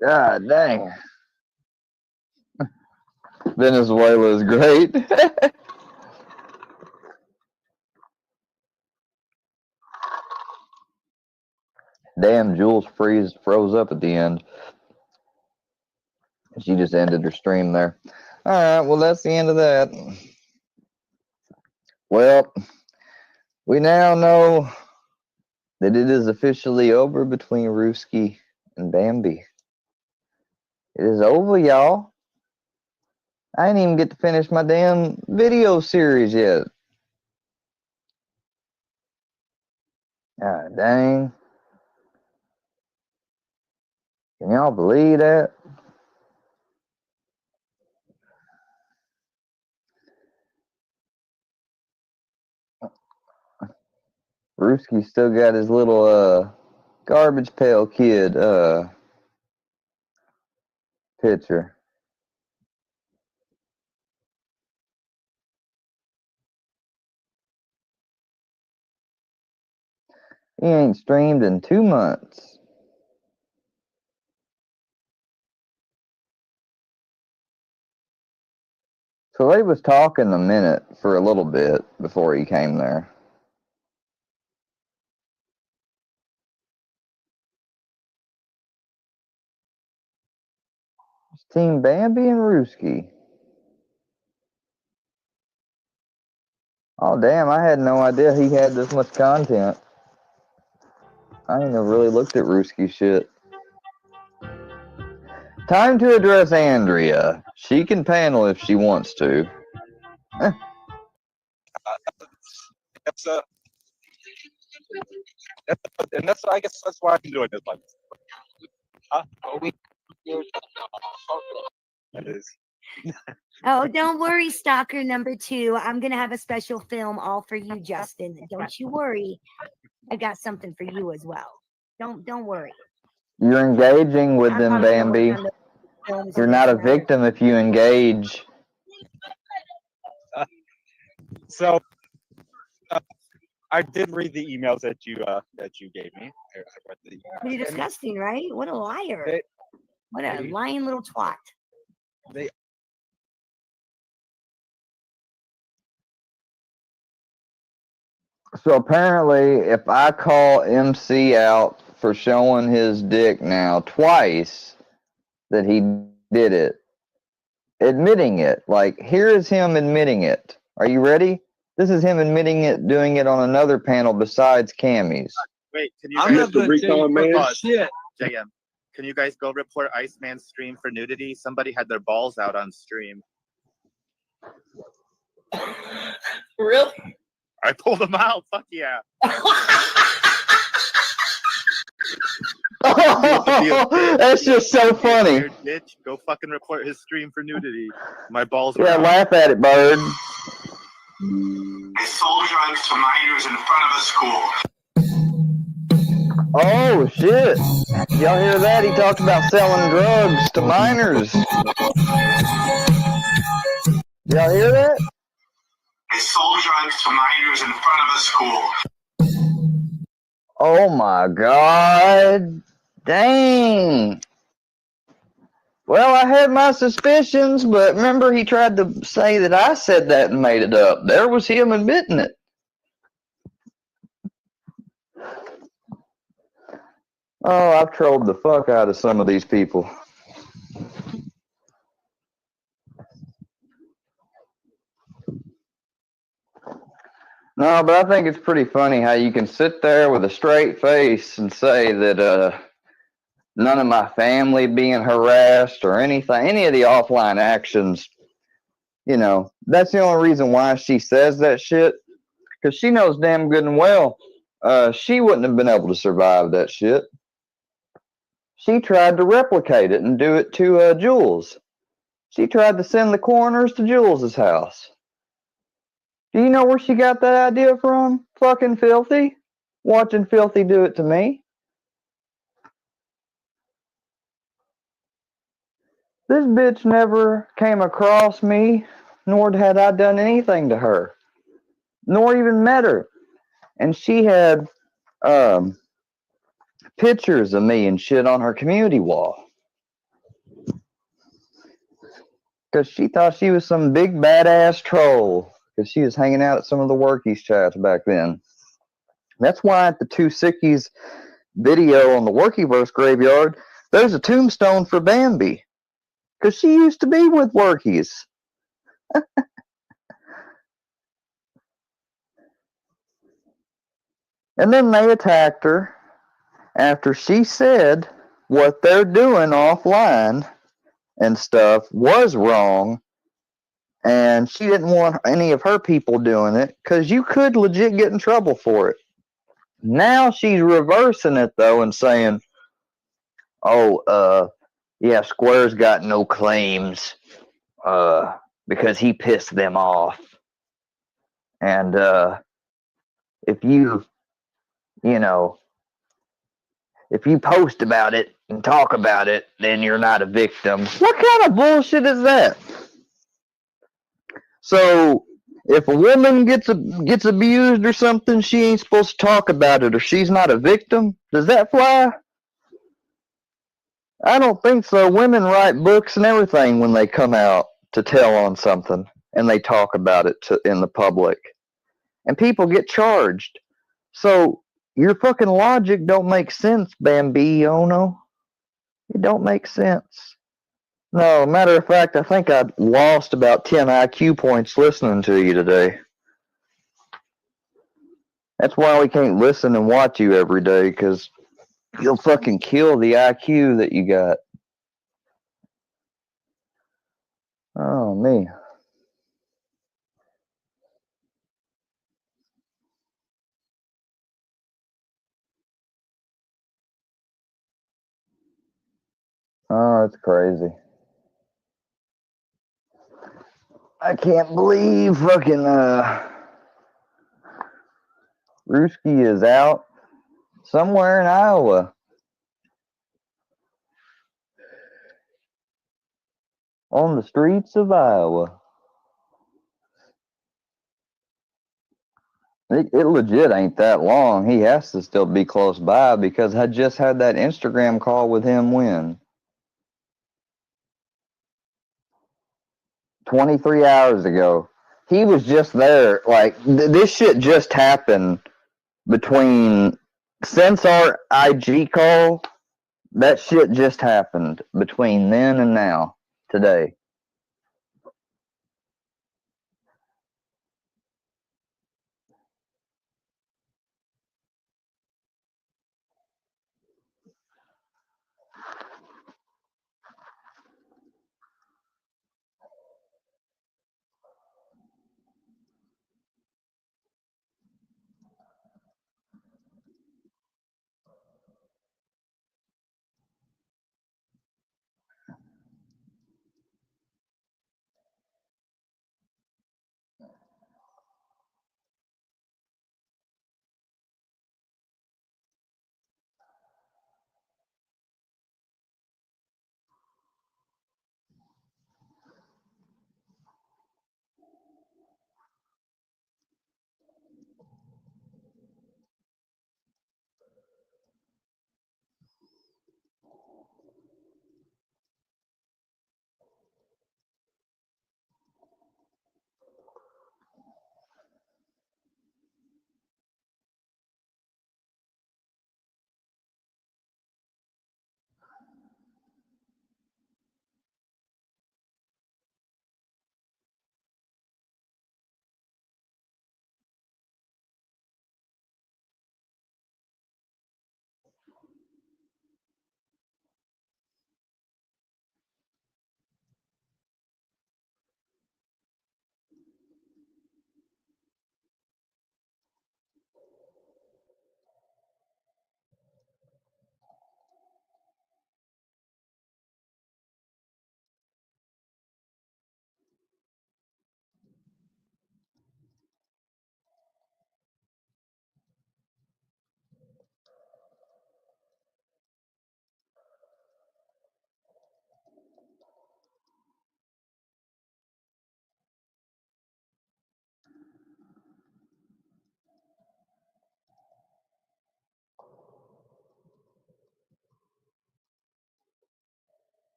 God dang. Venezuela is great. Damn, Jules froze up at the end. She just ended her stream there. Alright, well, that's the end of that. Well, we now know that it is officially over between Ruski and Bambi. It is over, y'all. I didn't even get to finish my damn video series yet. God dang. Can y'all believe that? Ruski still got his little garbage pail kid picture. He ain't streamed in 2 months. So they was talking a minute for a little bit before he came there. It's Team Bambi and Ruski. Oh damn, I had no idea he had this much content. I ain't never really looked at Ruski shit. Time to address Andrea. She can panel if she wants to. That's and that's I guess that's why I'm doing this one. That is. Oh, don't worry, stalker number 2. I'm gonna have a special film all for you, Justin. Don't you worry. I got something for you as well. Don't worry. You're engaging with them, Bambi. You're not a victim if you engage. So I did read the emails that you gave me. I read the emails. Pretty disgusting, right? What a liar. What a lying little twat. So apparently, if I call MC out for showing his dick now twice, that he did it, admitting it. Like, here is him admitting it. Are you ready? This is him admitting it, doing it on another panel besides Cammy's. Wait, can you I'm guys not gonna tell man shit. JM, can you guys go report Iceman's stream for nudity? Somebody had their balls out on stream. Really? I pulled them out. Fuck yeah. That's just so funny. Bitch, go fucking report his stream for nudity. My balls Yeah, were laugh at it, bird. They sold drugs to minors in front of a school. Oh, shit. Y'all hear that? He talked about selling drugs to minors. Y'all hear that? They sold drugs to minors in front of a school. Oh my God. Dang. Well, I had my suspicions, but remember he tried to say that I said that and made it up. There was him admitting it. Oh, I've trolled the fuck out of some of these people. No, but I think it's pretty funny how you can sit there with a straight face and say that none of my family being harassed or anything, any of the offline actions, you know, that's the only reason why she says that shit. Because she knows damn good and well she wouldn't have been able to survive that shit. She tried to replicate it and do it to Jules. She tried to send the coroners to Jules's house. Do you know where she got that idea from? Fucking Filthy. Watching Filthy do it to me. This bitch never came across me, nor had I done anything to her, nor even met her. And she had pictures of me and shit on her community wall. Because she thought she was some big badass troll. Because she was hanging out at some of the workies chats back then. That's why at the Two Sickies video on the Workyverse graveyard, there's a tombstone for Bambi. Because she used to be with workies. And then they attacked her after she said what they're doing offline and stuff was wrong. And she didn't want any of her people doing it because you could legit get in trouble for it. Now she's reversing it though and saying, oh, yeah, Square's got no claims because he pissed them off. And if you post about it and talk about it, then you're not a victim. What kind of bullshit is that? So if a woman gets abused or something, she ain't supposed to talk about it, or she's not a victim. Does that fly? I don't think so. Women write books and everything when they come out to tell on something, and they talk about it in the public, and people get charged. So your fucking logic don't make sense, Bambino. It don't make sense. No, matter of fact, I think I lost about 10 IQ points listening to you today. That's why we can't listen and watch you every day, because you'll fucking kill the IQ that you got. Oh, me. Oh, it's crazy. I can't believe fucking Ruski is out somewhere in Iowa. On the streets of Iowa. It legit ain't that long. He has to still be close by because I just had that Instagram call with him when? 23 hours ago. He was just there. Like, this shit just happened since our IG call, that shit just happened between then and now, today.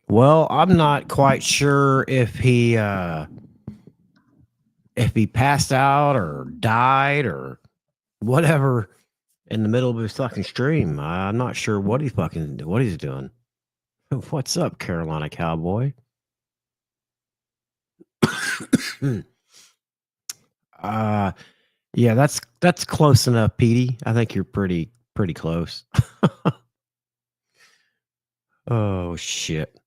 Well, I'm not quite sure if he passed out or died or whatever in the middle of his fucking stream. I'm not sure what he's doing. What's up, Carolina Cowboy? Yeah, that's close enough, Petey. I think you're pretty close. Oh shit.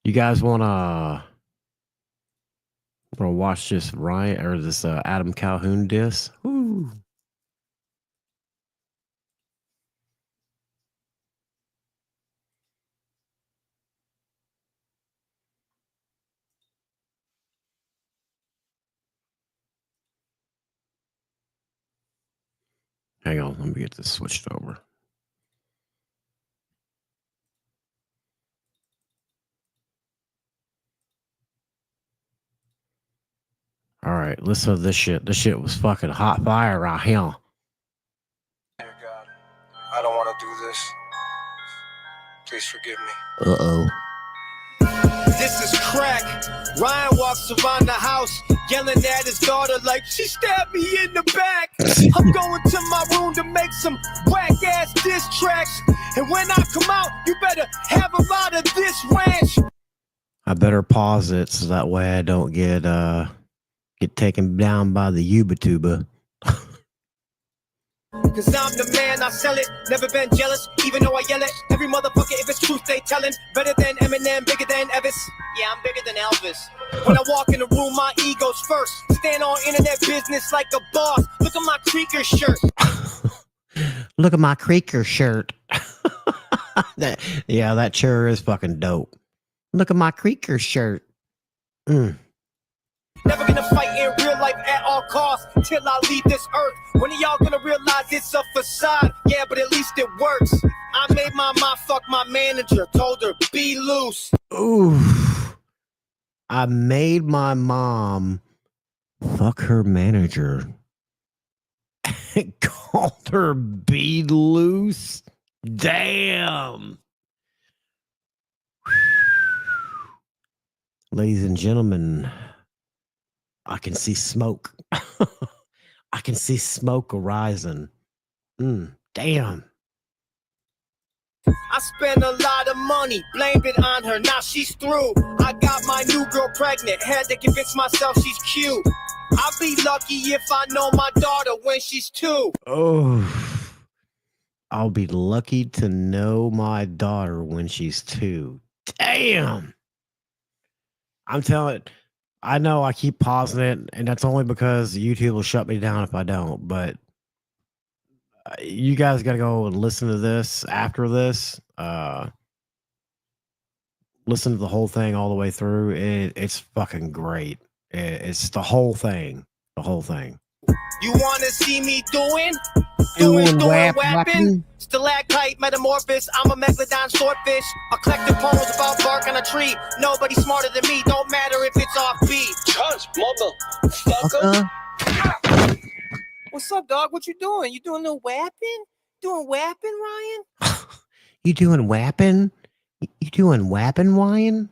You guys wanna watch this Ryan or this Adam Calhoun diss? Woo. Hang on, let me get this switched over. All right, listen to this shit. This shit was fucking hot fire right here. Dear God, I don't want to do this. Please forgive me. Uh-oh. This is crack. Ryan walks around the house yelling at his daughter like she stabbed me in the back. I'm going to my room to make some whack ass diss tracks. And when I come out, you better have a lot of this ranch. I better pause it so that way I don't get taken down by the Ubatuba. Cause I'm the man, I sell it. Never been jealous, even though I yell it. Every motherfucker, if it's truth, they tellin'. Better than Eminem, bigger than Elvis. Yeah, I'm bigger than Elvis. When I walk in the room, my ego's first. Stand on internet business like a boss. Look at my creaker shirt. Look at my creaker shirt. That sure is fucking dope. Look at my creaker shirt. Never gonna fight in real life at all costs till I leave this earth. When are y'all gonna realize it's a facade? Yeah, but at least it works. I made my mom fuck my manager, told her be loose. Ooh. I made my mom fuck her manager. Called her be loose. Damn. Ladies and gentlemen, I can see smoke. I can see smoke arising. Damn. I spent a lot of money, blamed it on her, now she's through. I got my new girl pregnant, had to convince myself she's cute. I'll be lucky if I know my daughter when she's 2. Oh, I'll be lucky to know my daughter when she's 2. Damn. I'm telling. I know I keep pausing it, and that's only because YouTube will shut me down if I don't. But you guys got to go and listen to this after this. Listen to the whole thing all the way through. It's fucking great. It's the whole thing. The whole thing. You want to see me doing Wapping? Stalactite metamorphosis, I'm a megalodon swordfish. A collective poems about bark on a tree. Nobody smarter than me, don't matter if it's offbeat. Touch, motherfucker. What's up, dog? What you doing? You doing a little wapping? Doing wapping, Ryan? You doing wapping? You doing wapping, Ryan?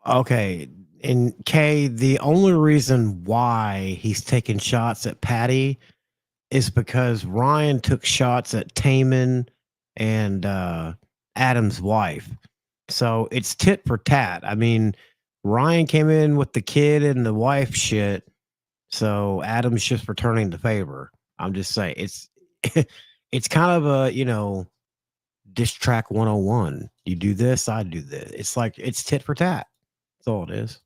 Okay. And Kay, the only reason why he's taking shots at Patty is because Ryan took shots at Taman and Adam's wife. So it's tit for tat. I mean, Ryan came in with the kid and the wife shit. So Adam's just returning the favor. I'm just saying it's kind of a, diss track 101. You do this, I do this. It's like it's tit for tat. That's all it is.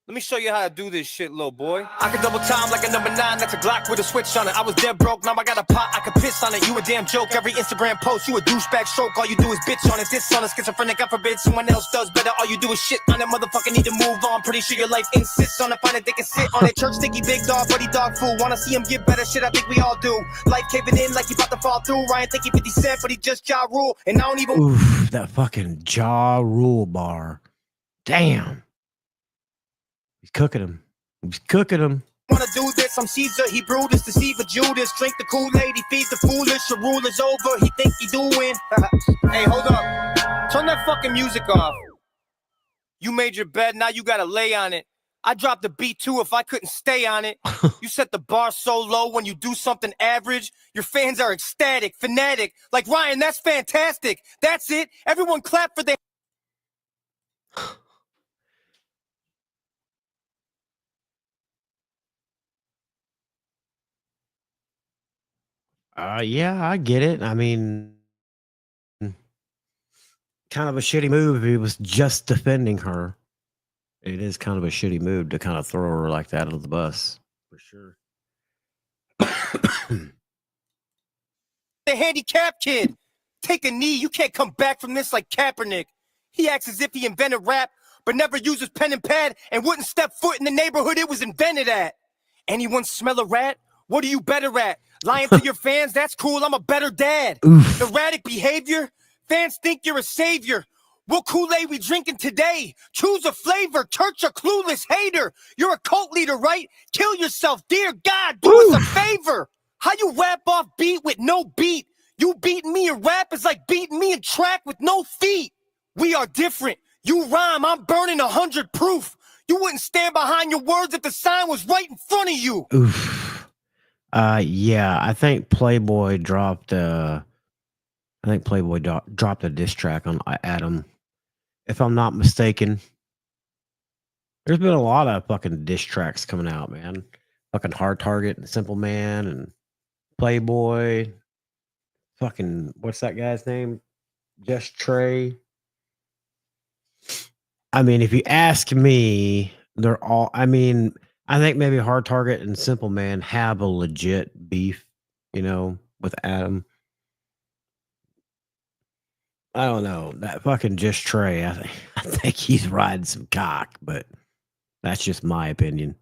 Let me show you how to do this shit, little boy. I can double time like a number 9, that's a Glock with a switch on it. I was dead broke, now I got a pot, I can piss on it. You a damn joke, every Instagram post, you a douchebag stroke. All you do is bitch on it, diss on it, schizophrenic, God forbid someone else does better. All you do is shit on it, motherfucker need to move on. Pretty sure your life insists on it, find it, they can sit on it. Church sticky, big dog, buddy dog fool. Wanna see him get better, shit, I think we all do. Life caving in like he about to fall through. Ryan think he 50 Cent, but he just Ja Rule. And I don't even... Oof, that fucking Ja Rule bar. Damn. He's cooking him. He's cooking him. wanna do this. I'm Caesar, he brewed this, deceiver Judas. Drink the Kool-Aid, he feeds the foolish. Your rule is over, he think he doing. Hey, hold up. Turn that fucking music off. You made your bed, now you gotta lay on it. I dropped the beat too if I couldn't stay on it. You set the bar so low when you do something average. Your fans are ecstatic, fanatic. Like, Ryan, that's fantastic. That's it. Everyone clap for their... Yeah, I get it. I mean, kind of a shitty move if he was just defending her. It is kind of a shitty move to kind of throw her like that out of the bus, for sure. The handicapped kid. Take a knee. You can't come back from this like Kaepernick. He acts as if he invented rap, but never uses pen and pad and wouldn't step foot in the neighborhood it was invented at. Anyone smell a rat? What are you better at? Lying to your fans? That's cool. I'm a better dad. Erratic behavior? Fans think you're a savior. What Kool-Aid we drinking today? Choose a flavor. Church a clueless hater. You're a cult leader, right? Kill yourself. Dear God, do us a favor. How you rap off beat with no beat? You beating me in rap is like beating me in track with no feet. We are different. You rhyme, I'm burning 100 proof. You wouldn't stand behind your words if the sign was right in front of you. Oof. Yeah, I think Playboy dropped dropped a diss track on Adam. If I'm not mistaken. There's been a lot of fucking diss tracks coming out, man. Fucking Hard Target and Simple Man and Playboy. Fucking, what's that guy's name? Just Trey. I mean, if you ask me, they're all, I mean, I think maybe Hard Target and Simple Man have a legit beef, you know, with Adam. I don't know. That fucking Just Trey, I think he's riding some cock, but that's just my opinion.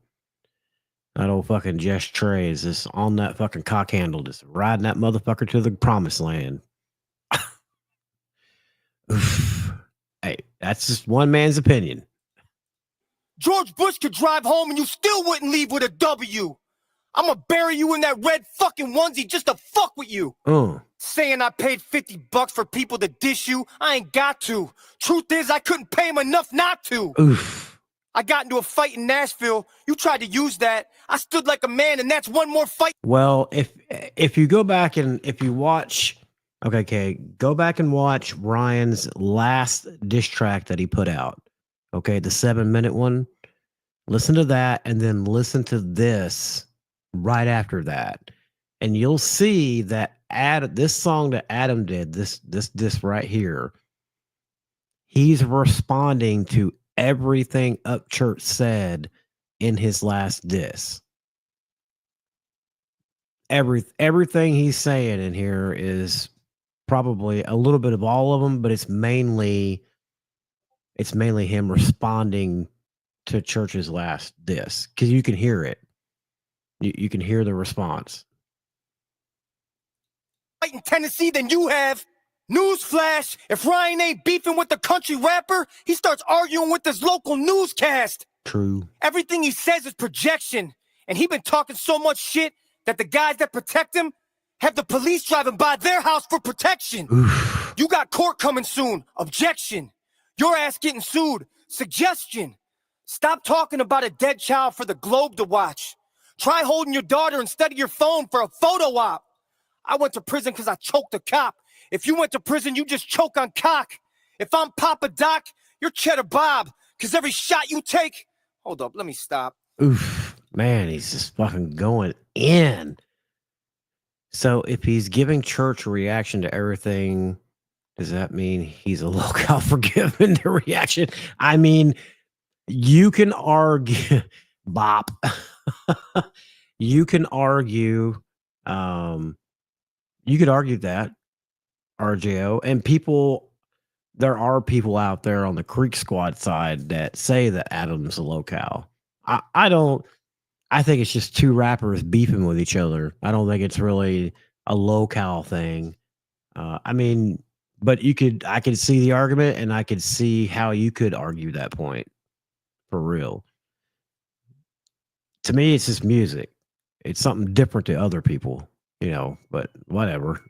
That old fucking Just Trey is just on that fucking cock handle, just riding that motherfucker to the promised land. Hey, that's just one man's opinion. George Bush could drive home and you still wouldn't leave with a W. I'ma bury you in that red fucking onesie just to fuck with you. Saying I paid $50 for people to dish you, I ain't got to. Truth is, I couldn't pay him enough not to. I got into a fight in Nashville. You tried to use that. I stood like a man, and that's one more fight. Well, if you go back and if you watch, okay, go back and watch Ryan's last diss track that he put out. Okay, the 7-minute one. Listen to that, and then listen to this right after that, and you'll see that this song that Adam did, this right here, he's responding to everything Upchurch said in his last diss. Everything he's saying in here is probably a little bit of all of them, but it's mainly him responding to Church's last diss, because you can hear it. You can hear the response. Fight in Tennessee than you have. Newsflash, if Ryan ain't beefing with the country rapper, he starts arguing with his local newscast. True. Everything he says is projection, and he been talking so much shit that the guys that protect him have the police driving by their house for protection. You got court coming soon. Objection. Your ass getting sued. Suggestion. Stop talking about a dead child for the Globe to watch. Try holding your daughter instead of your phone for a photo op. I went to prison because I choked a cop. If you went to prison, you just choke on cock. If I'm Papa Doc, you're Cheddar Bob. Because every shot you take... Hold up, let me stop. Man, he's just fucking going in. So if he's giving Church a reaction to everything, does that mean he's a locale for giving the reaction? I mean, you can argue... Bop. You can argue... you could argue that, RJO, and there are people out there on the Creek Squad side that say that Adam's a locale. I think it's just two rappers beefing with each other. I don't think it's really a locale thing. I mean, but I could see the argument, and I could see how you could argue that point for real. to me, it's just music. It's something different to other people, you know, but whatever.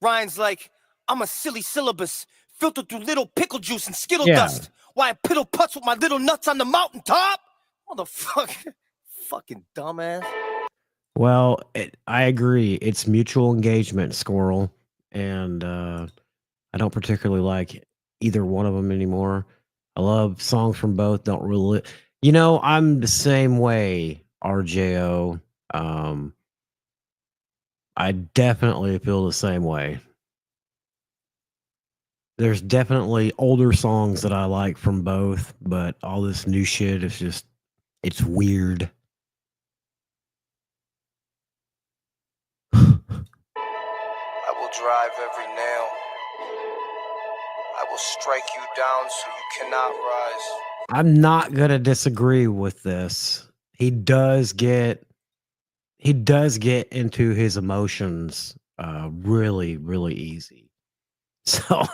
Ryan's like, I'm a silly syllabus filtered through little pickle juice and skittle Yeah. dust. Why I piddle putts with my little nuts on the mountaintop? Motherfucker. Fucking dumbass. Well, I agree. It's mutual engagement, Squirrel. And I don't particularly like either one of them anymore. I love songs from both. Don't really, you know, I'm the same way, RJO. I definitely feel the same way. There's definitely older songs that I like from both, but all this new shit is just, it's weird. I will drive every nail. I will strike you down so you cannot rise. I'm not going to disagree with this. He does get into his emotions really, really easy. So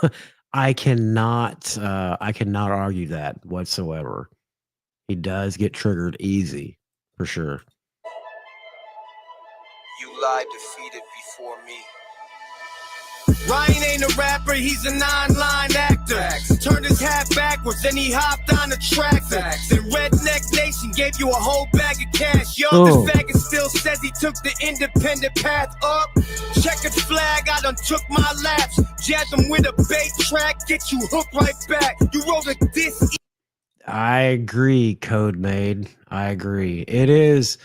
I cannot argue that whatsoever. He does get triggered easy, for sure. You lied defeated before me. Ryan ain't a rapper, he's a 9-line actor. Turned his hat backwards, then he hopped on the tractor. Then Redneck Nation gave you a whole bag of cash. Yo, Oh. this faggot still says he took the independent path up. Checkered flag, I done took my laps. Jabbed him with a bait track, get you hooked right back. You wrote a diss. I agree, Code Made. I agree. It is.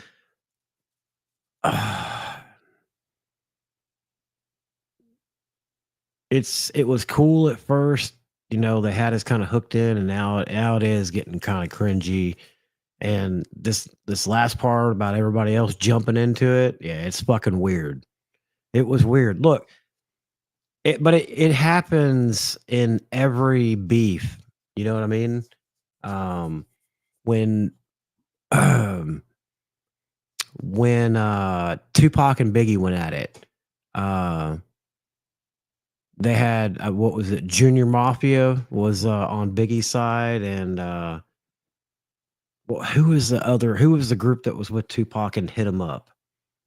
It was cool at first, you know. They had us kind of hooked in, and now it is getting kind of cringy. And this last part about everybody else jumping into it, yeah, it's fucking weird. It was weird. Look, but it happens in every beef. You know what I mean? When when Tupac and Biggie went at it, they had what was it? Junior Mafia was on Biggie's side, and who was the group that was with Tupac and hit him up?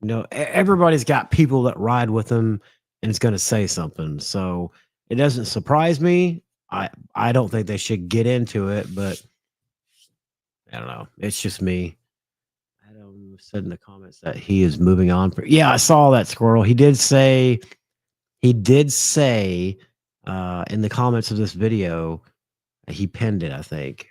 You know, everybody's got people that ride with them, and it's going to say something. So it doesn't surprise me. I don't think they should get into it, but I don't know. It's just me. Adam said in the comments that he is moving on. Yeah, I saw that, Squirrel. He did say in the comments of this video, he pinned it, I think.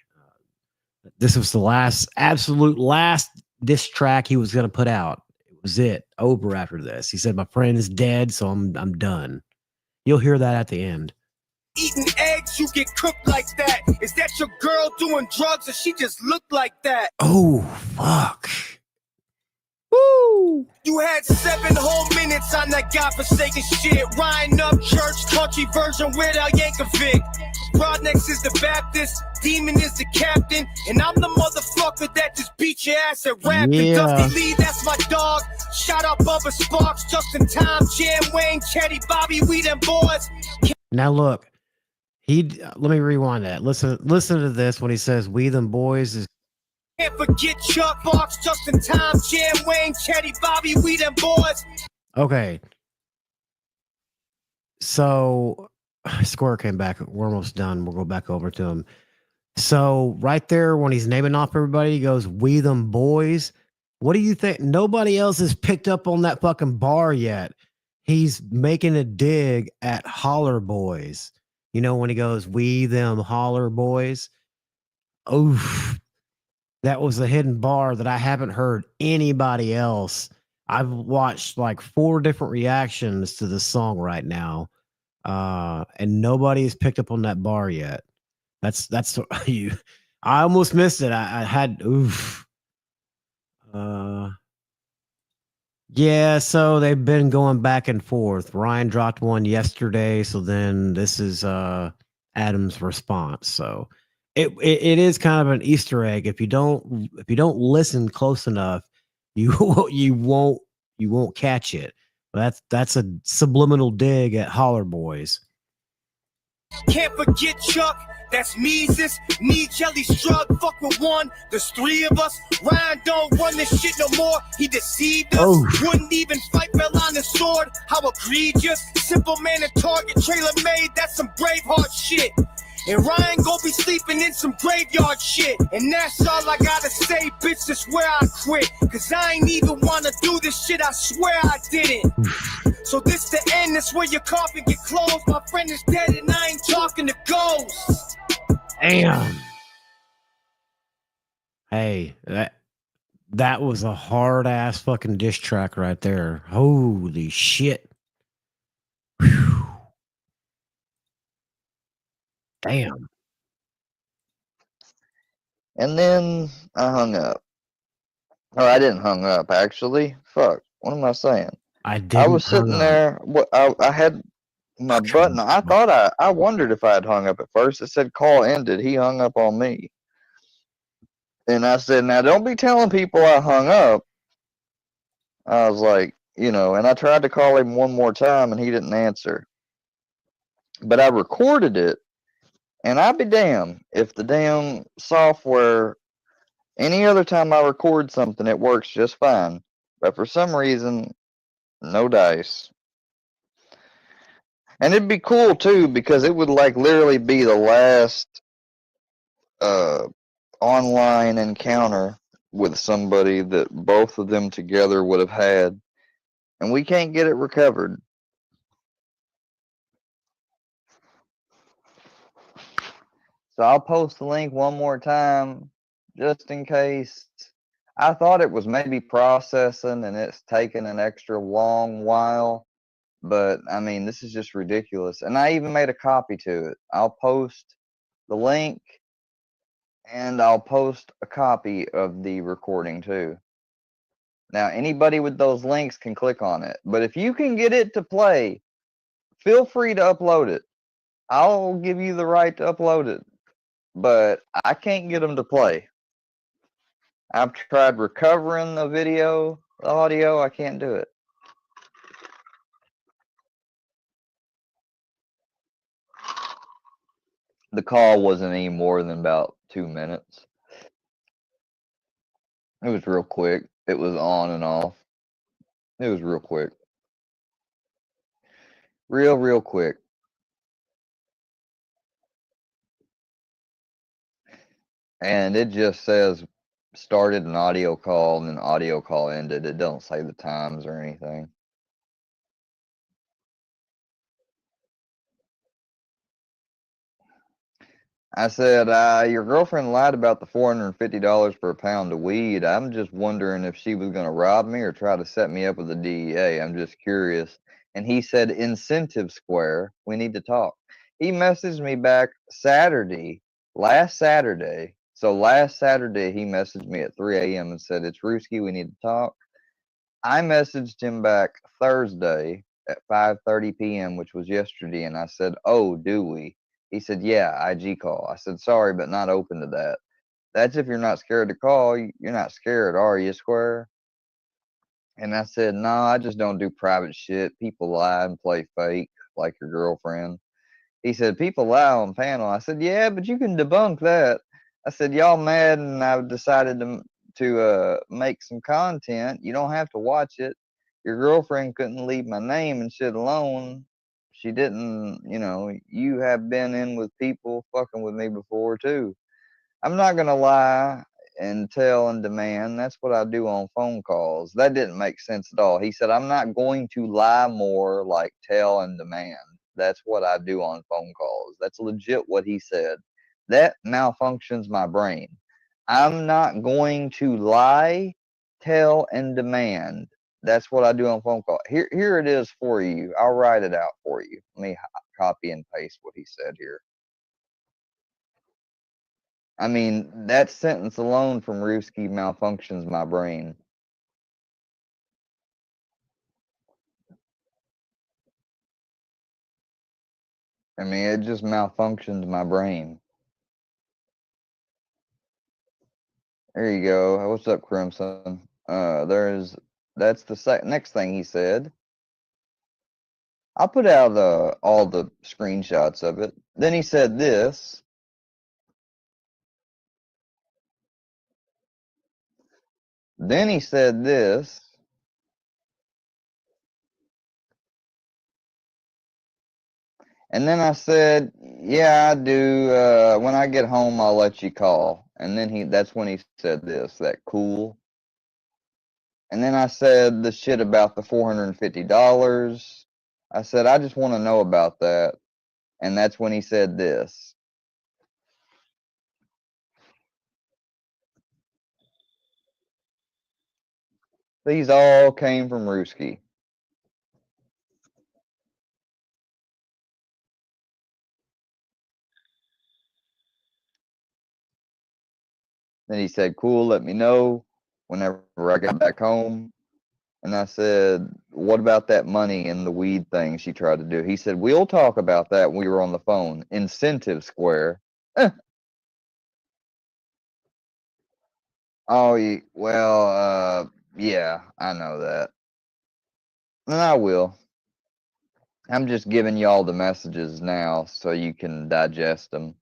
This was the absolute last diss track he was going to put out. It was it. Over after this. He said, my friend is dead, so I'm done. You'll hear that at the end. Eating eggs, you get cooked like that. Is that your girl doing drugs or she just looked like that? Oh, fuck. Woo! You had 7 whole minutes on that godforsaken shit. Ryan up church, country version without Yankovic. Broadnex is the Baptist, Demon is the captain, and I'm the motherfucker that just beat your ass at rapping. Yeah. Dusty Lee, that's my dog. Shout out Bubba Sparks, Justin Tom, Jam Wayne, Chetty, Bobby, we them boys. Now look, let me rewind that. Listen to this when he says "we them boys" is. Can't forget Chuck Fox, Justin Tom, Jam Wayne, Chetty, Bobby, we them boys. Okay. So Square came back. We're almost done. We'll go back over to him. So right there, when he's naming off everybody, he goes, "We them boys." What do you think? Nobody else has picked up on that fucking bar yet. He's making a dig at Holler Boys. You know, when he goes, "We them Holler Boys." Oof. That was a hidden bar that I haven't heard anybody else. I've watched like 4 different reactions to this song right now. And nobody has picked up on that bar yet. That's you. I almost missed it. I had oof. Yeah, so they've been going back and forth. Ryan dropped one yesterday, so then this is Adam's response. So it is kind of an Easter egg. If you don't listen close enough, you won't catch it. But that's a subliminal dig at Holler Boys. Can't forget Chuck, That's Mises, me, Jelly, Strug, fuck with one. There's three of us. Ryan don't run this shit no more. He deceived us. Oh. Wouldn't even fight, fell on the sword. How egregious. Simple man and target, trailer made. That's some Braveheart shit. And Ryan gon' be sleeping in some graveyard shit. And that's all I gotta say, bitch, that's where I quit. Cause I ain't even wanna do this shit, I swear I didn't. So this the end, that's where your coffin get closed. My friend is dead and I ain't talking to ghosts. Damn. Hey, that was a hard ass fucking diss track right there. Holy shit. Whew. Damn. And then I hung up. Or I didn't hung up, actually. Fuck. What am I saying? I was sitting there. I had my button. I thought I wondered if I had hung up at first. It said call ended. He hung up on me. And I said, now don't be telling people I hung up. I was like, you know, and I tried to call him one more time and he didn't answer. But I recorded it. And I'd be damned if the damn software, any other time I record something, it works just fine. But for some reason, no dice. And it'd be cool too, because it would like literally be the last online encounter with somebody that both of them together would have had. And we can't get it recovered. So I'll post the link one more time, just in case. I thought it was maybe processing and it's taking an extra long while. But, I mean, this is just ridiculous. And I even made a copy to it. I'll post the link, and I'll post a copy of the recording, too. Now, anybody with those links can click on it. But if you can get it to play, feel free to upload it. I'll give you the right to upload it. But I can't get them to play. I've tried recovering the video, the audio. I can't do it. The call wasn't any more than about 2 minutes. It was real quick. It was on and off. It was real quick. Real quick. And it just says started an audio call and then audio call ended. It don't say the times or anything. I said, your girlfriend lied about the $450 per pound of weed. I'm just wondering if she was going to rob me or try to set me up with the DEA. I'm just curious. And he said, Incentive Square. We need to talk. He messaged me back last Saturday. So last Saturday, he messaged me at 3 a.m. and said, it's Ruski, we need to talk. I messaged him back Thursday at 5:30 p.m., which was yesterday, and I said, oh, do we? He said, yeah, IG call. I said, sorry, but not open to that. That's if you're not scared to call. You're not scared, are you, Square? And I said, no, I just don't do private shit. People lie and play fake, like your girlfriend. He said, people lie on panel. I said, yeah, but you can debunk that. I said, y'all mad and I've decided to make some content. You don't have to watch it. Your girlfriend couldn't leave my name and shit alone. She didn't, you know, you have been in with people fucking with me before too. I'm not going to lie and tell and demand. That's what I do on phone calls. That didn't make sense at all. He said, I'm not going to lie more like tell and demand. That's what I do on phone calls. That's legit what he said. That malfunctions my brain. I'm not going to lie, tell, and demand. That's what I do on phone call. Here it is for you. I'll write it out for you. Let me copy and paste what he said here. I mean, that sentence alone from Ruski malfunctions my brain. I mean, it just malfunctions my brain. There you go. What's up, Crimson? That's the next thing he said. I'll put out all the screenshots of it. Then he said this. Then he said this. And then I said, yeah, I do. When I get home, I'll let you call. And then that's when he said this, that cool. And then I said the shit about the $450. I said, I just want to know about that. And that's when he said this. These all came from Ruski. Then he said, cool, let me know whenever I get back home. And I said, what about that money and the weed thing she tried to do? He said, we'll talk about that when we were on the phone. Incentive Square. Oh, well, yeah, I know that. And I will. I'm just giving y'all the messages now so you can digest them.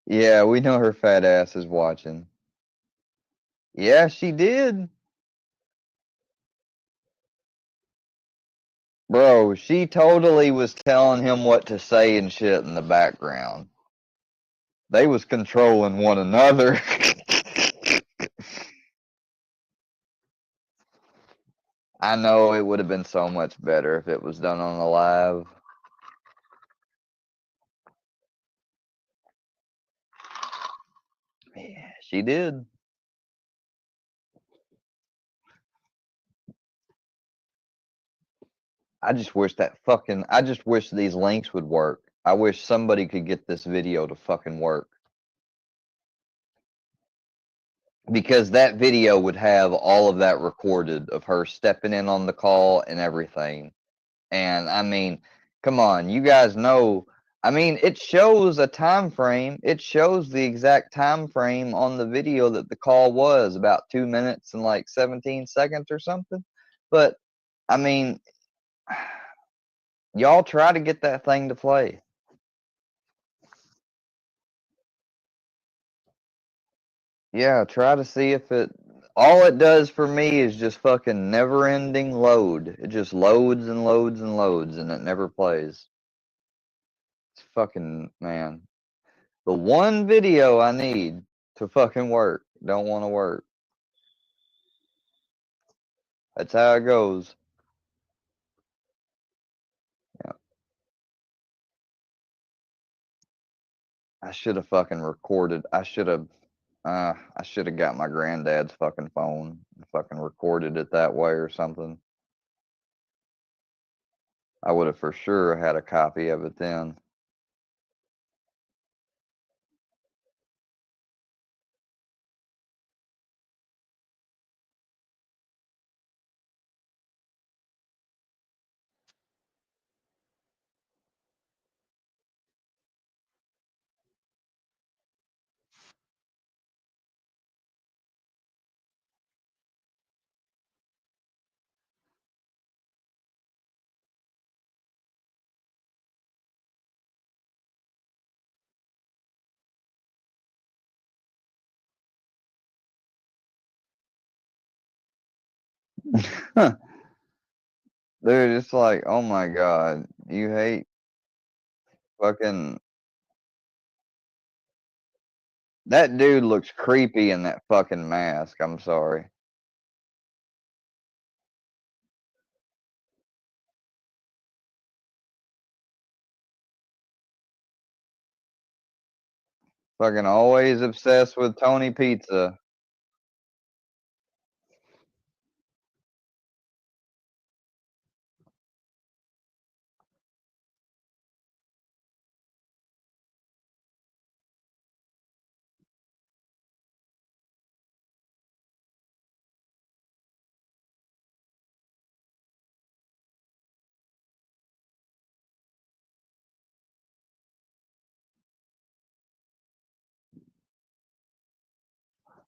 Yeah, we know her fat ass is watching. Yeah, she did. Bro, she totally was telling him what to say and shit in the background. They was controlling one another. I know it would have been so much better if it was done on the live. Yeah, she did. I just wish these links would work. I wish somebody could get this video to fucking work. Because that video would have all of that recorded of her stepping in on the call and everything. And I mean, come on, you guys know. I mean, it shows a time frame. It shows the exact time frame on the video that the call was about 2 minutes and like 17 seconds or something. But I mean, y'all try to get that thing to play. Yeah, try to see if it. All it does for me is just fucking never ending load. It just loads and loads and loads and it never plays. It's fucking, man. The one video I need to fucking work don't want to work. That's how it goes. Yeah. I should have fucking recorded. I should have got my granddad's fucking phone and fucking recorded it that way or something. I would have for sure had a copy of it then. Dude, it's like, oh my god, you hate fucking. That dude looks creepy in that fucking mask. I'm sorry. Fucking always obsessed with Tony Pizza.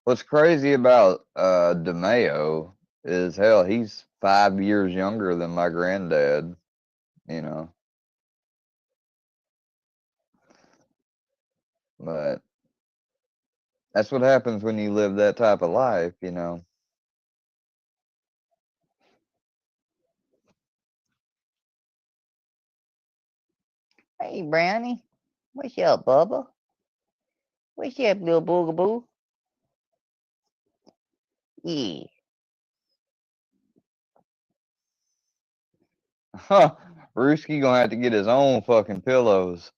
What's crazy about DeMayo is hell. He's 5 years younger than my granddad, you know. But that's what happens when you live that type of life, you know. Hey, Brownie. What's up, Bubba? What's up, little boogaboo? Yeah. Huh. Rooski gonna have to get his own fucking pillows.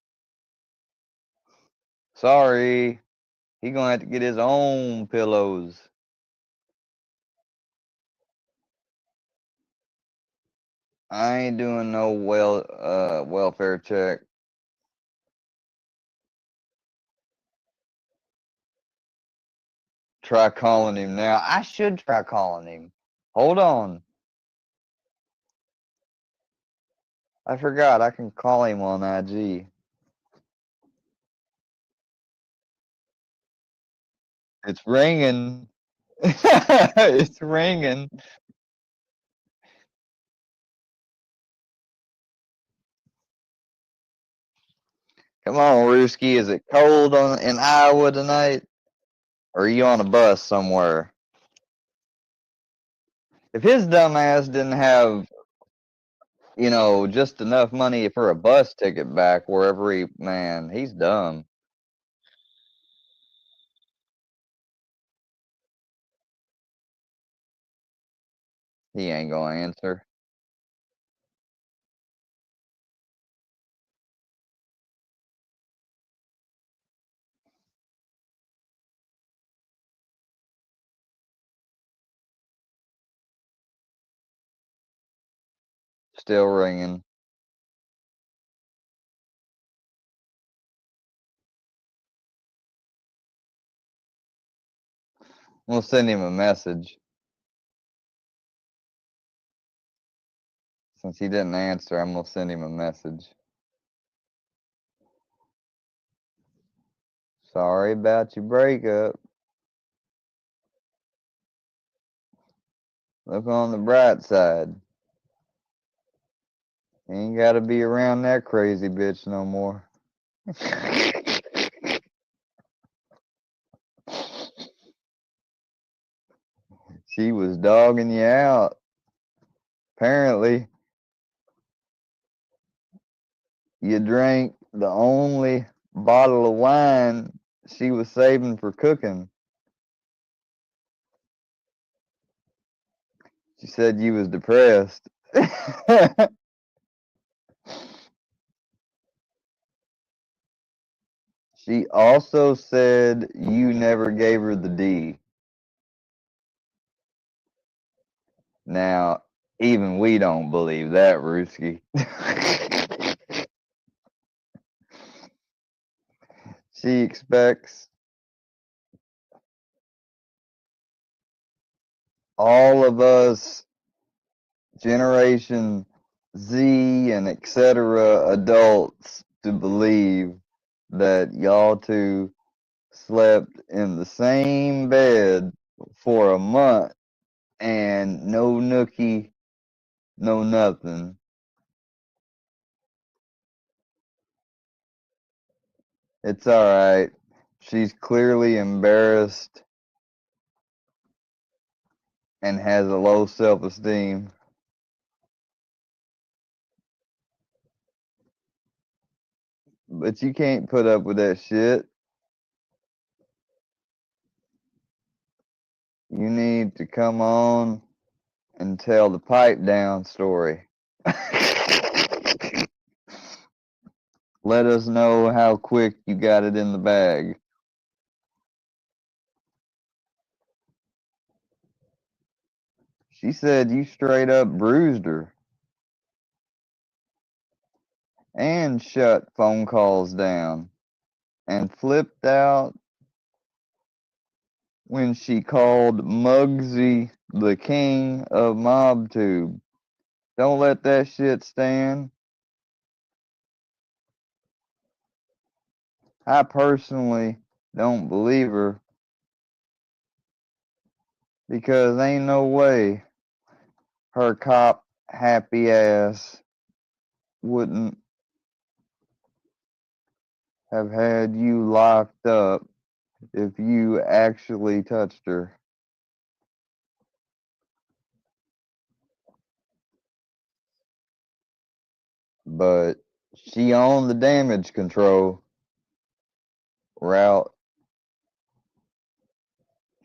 Sorry. He gonna have to get his own pillows. I ain't doing no welfare check. Try calling him now. I should try calling him. Hold on. I forgot I can call him on IG. It's ringing. It's ringing. Come on, Rooski. Is it cold in Iowa tonight? Or are you on a bus somewhere? If his dumb ass didn't have, you know, just enough money for a bus ticket back wherever he's dumb. He ain't gonna answer. Still ringing. We'll send him a message. Since he didn't answer, I'm gonna send him a message. Sorry about your breakup. Look on the bright side. You ain't gotta be around that crazy bitch no more. She was dogging you out. Apparently, you drank the only bottle of wine she was saving for cooking. She said you was depressed. She also said you never gave her the D. Now, even we don't believe that, Ruski. She expects all of us, Generation Z and etc. adults, to believe that y'all two slept in the same bed for a month and no nookie, no nothing. It's alright. She's clearly embarrassed and has a low self-esteem. But you can't put up with that shit. You need to come on and tell the pipe down story. Let us know how quick you got it in the bag. She said you straight up bruised her. And shut phone calls down. And flipped out when she called Muggsy the king of MobTube. Don't let that shit stand. I personally don't believe her because ain't no way her cop happy ass wouldn't have had you locked up if you actually touched her. But she on the damage control route.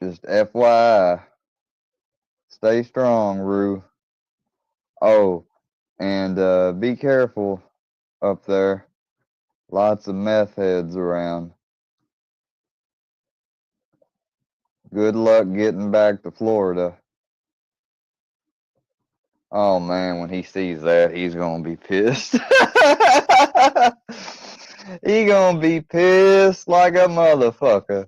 Just FYI. Stay strong, Rue. Oh, and be careful up there. Lots of meth heads around. Good luck getting back to Florida. Oh man, when he sees that, he's gonna be pissed. He gonna be pissed like a motherfucker.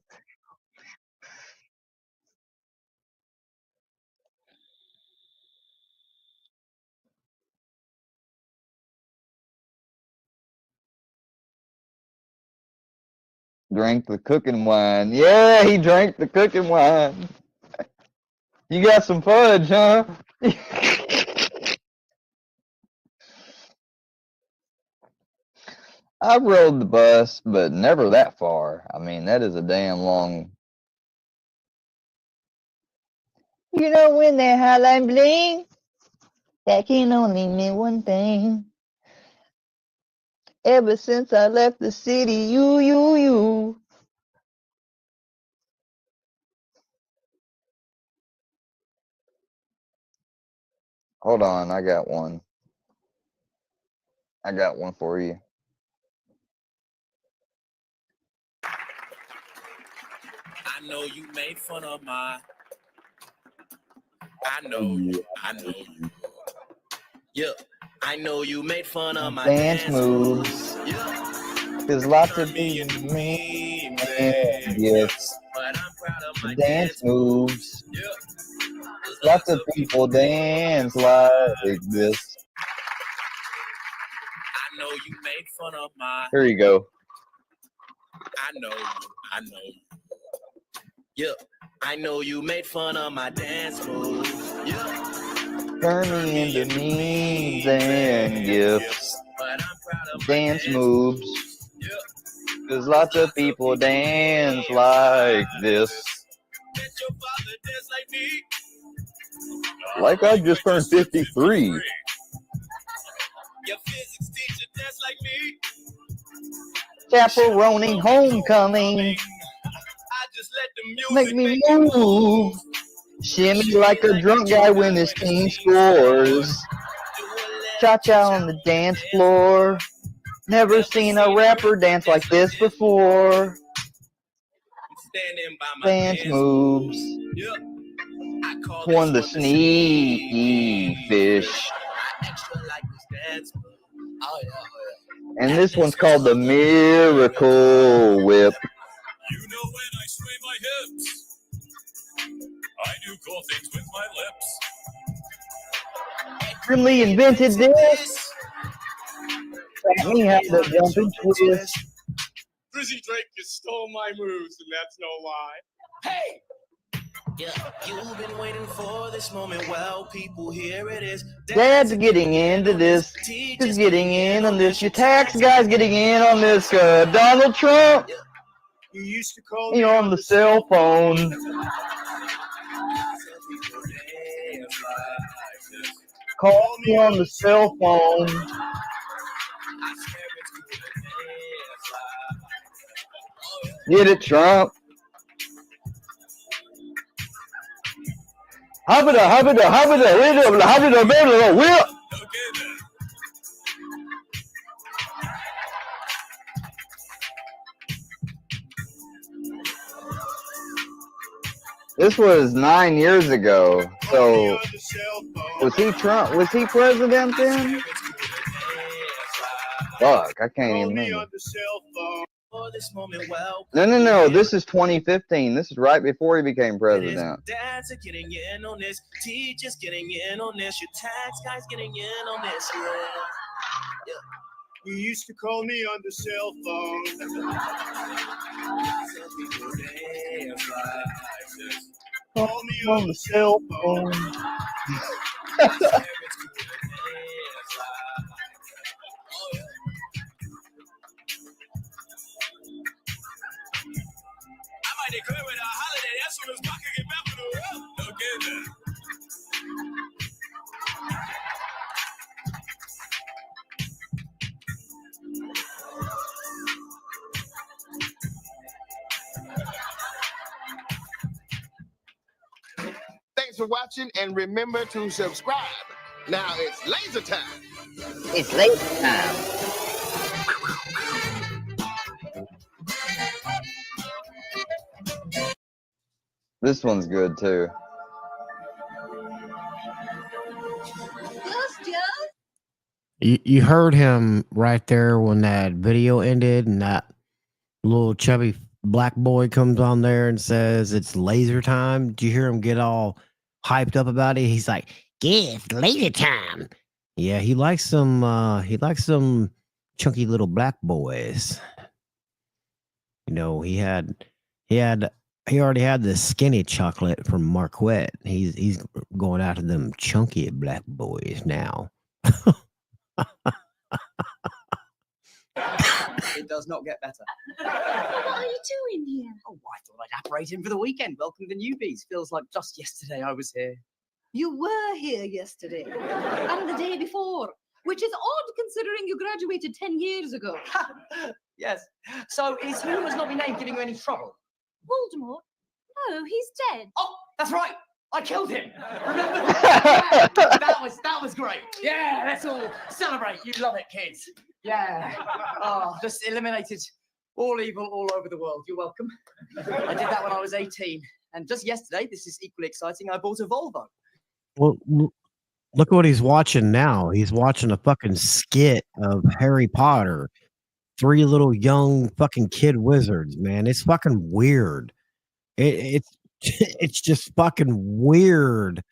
Drank the cooking wine. Yeah, he drank the cooking wine. You got some fudge, huh? I've rode the bus, but never that far. I mean, that is a damn long. You know when that highline bling, that can only mean one thing. Ever since I left the city, you. Hold on, I got one. I got one for you. I know you made fun of my. I know you. Yeah, I know you made fun of my Dance moves. Cause lots of people mean gifts. But I'm proud of my Dance moves. Lots of people dance like this. I know you made fun of my. Here you go. I know you. Yeah, I know you made fun of my dance moves. Yeah. Turn me into memes and gifts. But I'm proud of Dance moves. Cause lots of people dance like this. Like I just turned 53. Chaperoning homecoming. Make me move. Shimmy like a drunk guy when his team scores. Cha-cha on the dance floor. Never seen a rapper dance like this before. Dance moves. One the sneaky fish. And this one's called the Miracle Whip. You know when I sway my hips, I do cool things with my lips. Really invented this. Taught me how to jump and twist. Drizzy Drake just stole my moves, and that's no lie. Hey! Yeah, you've been waiting for this moment. Well, people, here it is. Dad's getting into this. He's getting in on this. Your tax guy's getting in on this. Donald Trump. You used to call me on the cell phone. Call me on the cell phone. Get it, Trump. Whip. This was 9 years ago. So was he Trump? Was he president then? Fuck, I can't even remember. No. This is 2015. This is right before he became president. Dads are getting in on this. Teachers getting in on this. Your tax guys getting in on this. Yeah. You used to call me on the cell phone. Call me on the cell phone. might declare it a holiday as soon as I can get back to the world. Okay, then. Thanks for watching, and remember to subscribe. Now it's laser time. It's laser time. This one's good too. You heard him right there when that video ended, and that little chubby black boy comes on there and says it's laser time. Did you hear him get all hyped up about it? He's like, "Yeah, it's laser time." Yeah, he likes some chunky little black boys. You know, he already had the skinny chocolate from Marquette. He's going after them chunky black boys now. It does not get better. What are you doing here? Oh, I thought I'd apparate in for the weekend. Welcome the newbies. Feels like just yesterday I was here. You were here yesterday and the day before, which is odd considering you graduated 10 years ago. Yes. So is he who has not been named giving you any trouble? Voldemort? No, he's dead. Oh, that's right. I killed him. Remember? Yeah, that was great. Yeah, let's all celebrate. You love it, kids. Yeah. Oh, just eliminated all evil all over the world. You're welcome. I did that when I was 18. And just yesterday, this is equally exciting, I bought a Volvo. Well, look what he's watching now. He's watching a fucking skit of Harry Potter. 3 little young fucking kid wizards, man. It's fucking weird. It's just fucking weird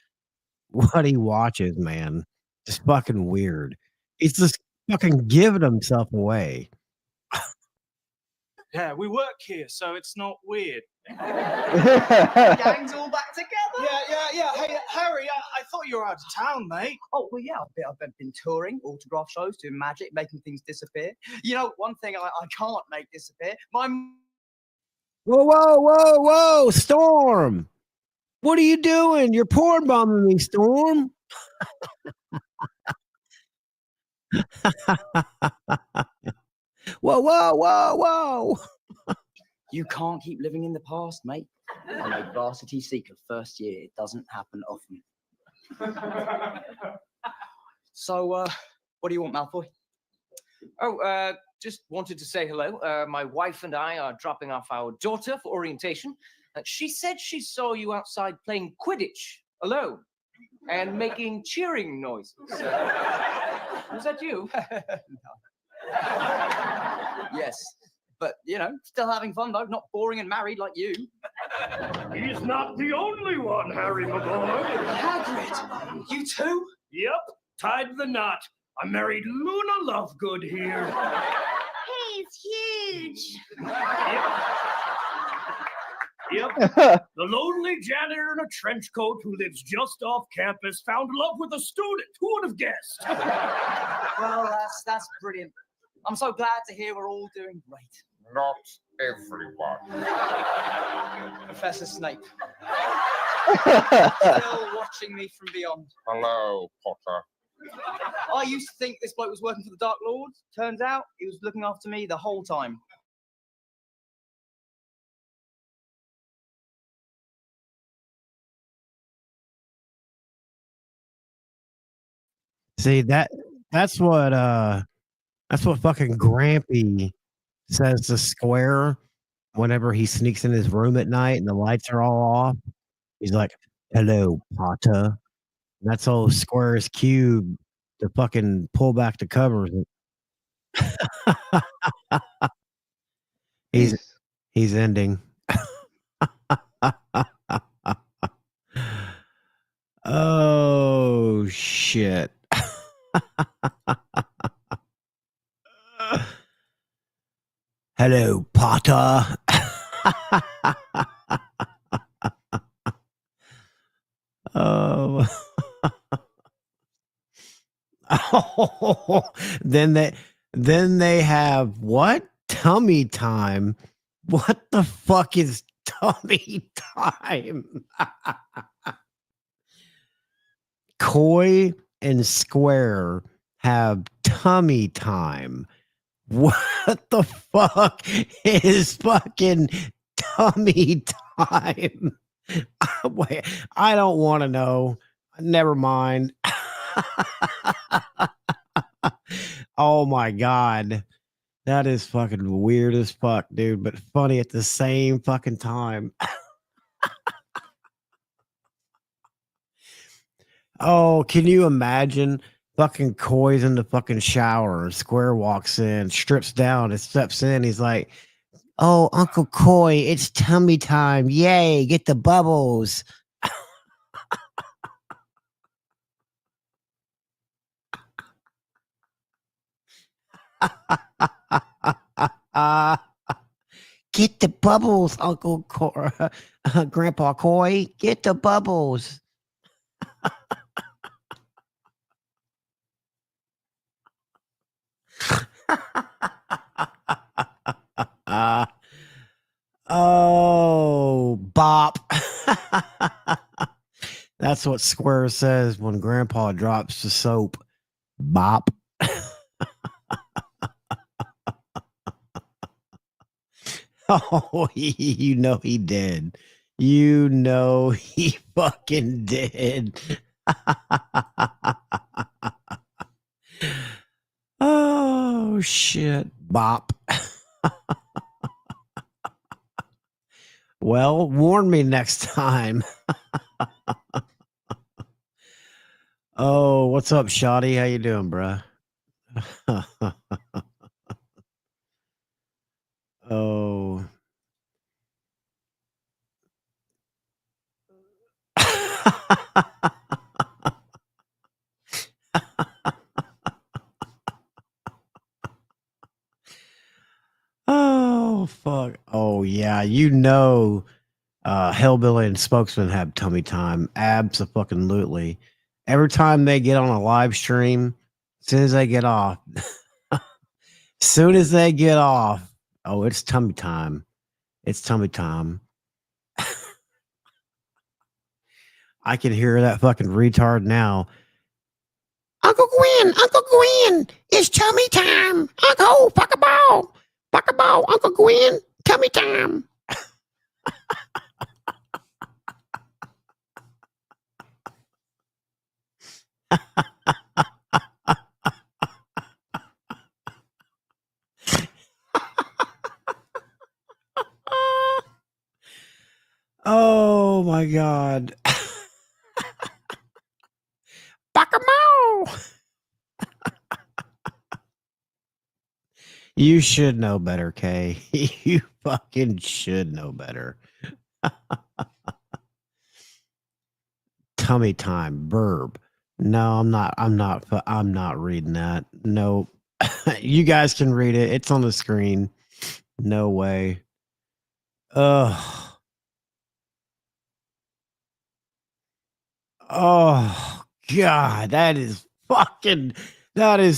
what he watches, man. Just fucking weird. He's just fucking giving himself away. Yeah, we work here, so it's not weird. Gang's all back together. Yeah. Hey, Harry, I thought you were out of town, mate. Oh, well, yeah, I've been touring, autograph shows, doing magic, making things disappear. You know, one thing I can't make disappear, Whoa, Storm. What are you doing? You're porn bombing me, Storm. Whoa. You can't keep living in the past, mate. I'm a varsity seeker first year. It doesn't happen often. So, what do you want, Malfoy? Oh, just wanted to say hello. My wife and I are dropping off our daughter for orientation. She said she saw you outside playing Quidditch alone and making cheering noises. Was that you? Yes, but, you know, still having fun, though. Not boring and married like you. He's not the only one, Harry, my boy. Hagrid, you too? Yep, tied the knot. I married Luna Lovegood here. He's huge. Yep. The lonely janitor in a trench coat who lives just off campus found love with a student. Who would have guessed? Well, that's brilliant. I'm so glad to hear we're all doing great. Not everyone. Professor Snape. Still watching me from beyond. Hello, Potter. I used to think this bloke was working for the Dark Lord. Turns out he was looking after me the whole time. See, that's what fucking Grampy says to Square whenever he sneaks in his room at night and the lights are all off. He's like, "Hello, Potter." That's all Square's cube to fucking pull back the covers. He's ending. Oh shit. Hello, Potter. Oh. Oh, then they have what? Tummy time. What the fuck is tummy time? Koi and Square have tummy time. What the fuck is fucking tummy time? Wait, I don't want to know. Never mind. Oh my god. That is fucking weird as fuck, dude, but funny at the same fucking time. Oh, can you imagine fucking Koi's in the fucking shower and Square walks in, strips down and steps in. He's like, "Oh, Uncle Koi, it's tummy time. Yay, get the bubbles." Get the bubbles, Uncle Koi, Grandpa Koi, get the bubbles. Oh, bop. That's what Square says when Grandpa drops the soap. Bop. Oh, you know he did. You know he fucking did. Oh, shit. Bop. Well, warn me next time. Oh, what's up, Shoddy? How you doing, bruh? Oh. Oh, fuck. Oh, yeah. You know, Hellbilly and Spokesman have tummy time. Abso-fucking-lutely. Every time they get on a live stream, as soon as they get off, oh, it's tummy time. It's tummy time. I can hear that fucking retard now. Uncle Gwen, it's tummy time. Uncle, fuck a ball, Uncle Gwen, tummy time. Oh my god. Bacamao. You should know better, Kay. You fucking should know better. Tummy time, verb. No, I'm not reading that. No. You guys can read it. It's on the screen. No way. Ugh. Oh god, that is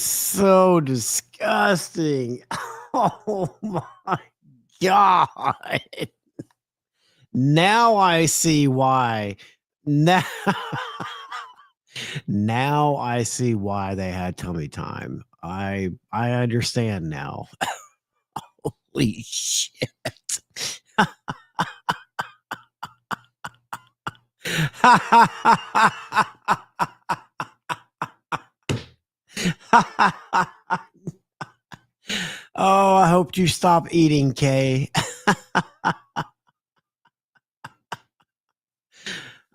so disgusting. Oh my god. Now I see why. Now, now I see why they had tummy time. I understand now. Holy shit. Oh, I hope you stop eating, Kay.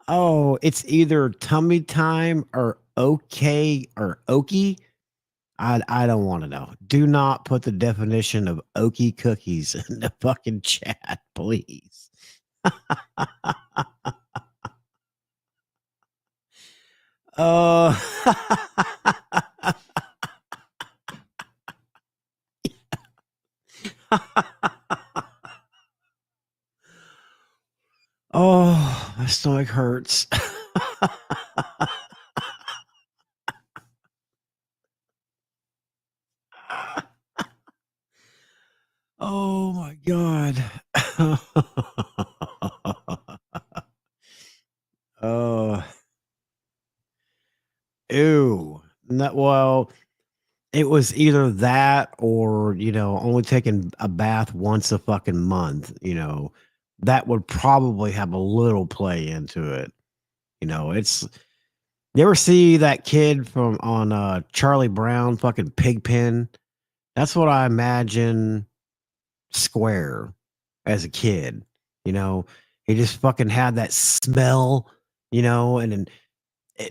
Oh, it's either tummy time or okay or okie. I don't want to know. Do not put the definition of okie cookies in the fucking chat, please. Oh, my stomach hurts. Oh my god. Oh, ew. Well, it was either that or, only taking a bath once a fucking month, that would probably have a little play into it. It's you ever see that kid from on Charlie Brown fucking Pigpen? That's what I imagine Square as a kid. He just fucking had that smell, and then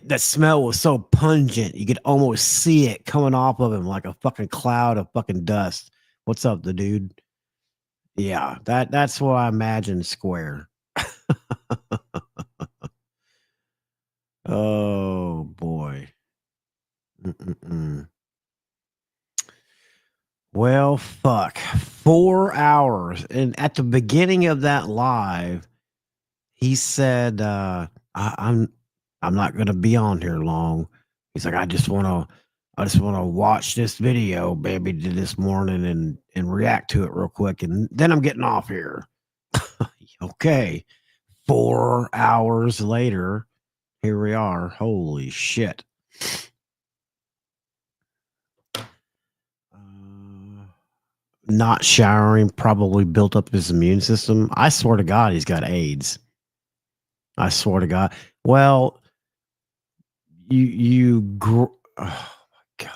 that smell was so pungent you could almost see it coming off of him like a fucking cloud of fucking dust. What's up, the dude? Yeah, that's what I imagine Square. Oh boy. Mm-mm-mm. Well, fuck. 4 hours. And at the beginning of that live, he said, I'm not gonna be on here long. He's like, I just wanna watch this video baby did this morning and react to it real quick, and then I'm getting off here. Okay. 4 hours later, here we are. Holy shit. Not showering probably built up his immune system. I swear to God, he's got AIDS. I swear to God. Well, oh my God.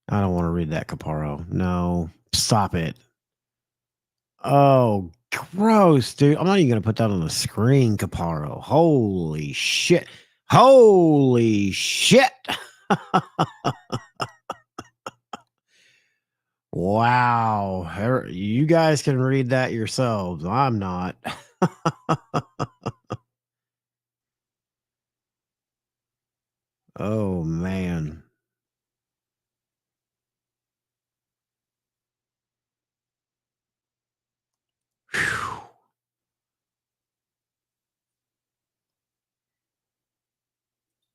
I don't want to read that, Caparo. No, stop it. Oh, gross, dude. I'm not even going to put that on the screen, Caparo. Holy shit. Holy shit. Wow. You guys can read that yourselves. I'm not. Oh, man.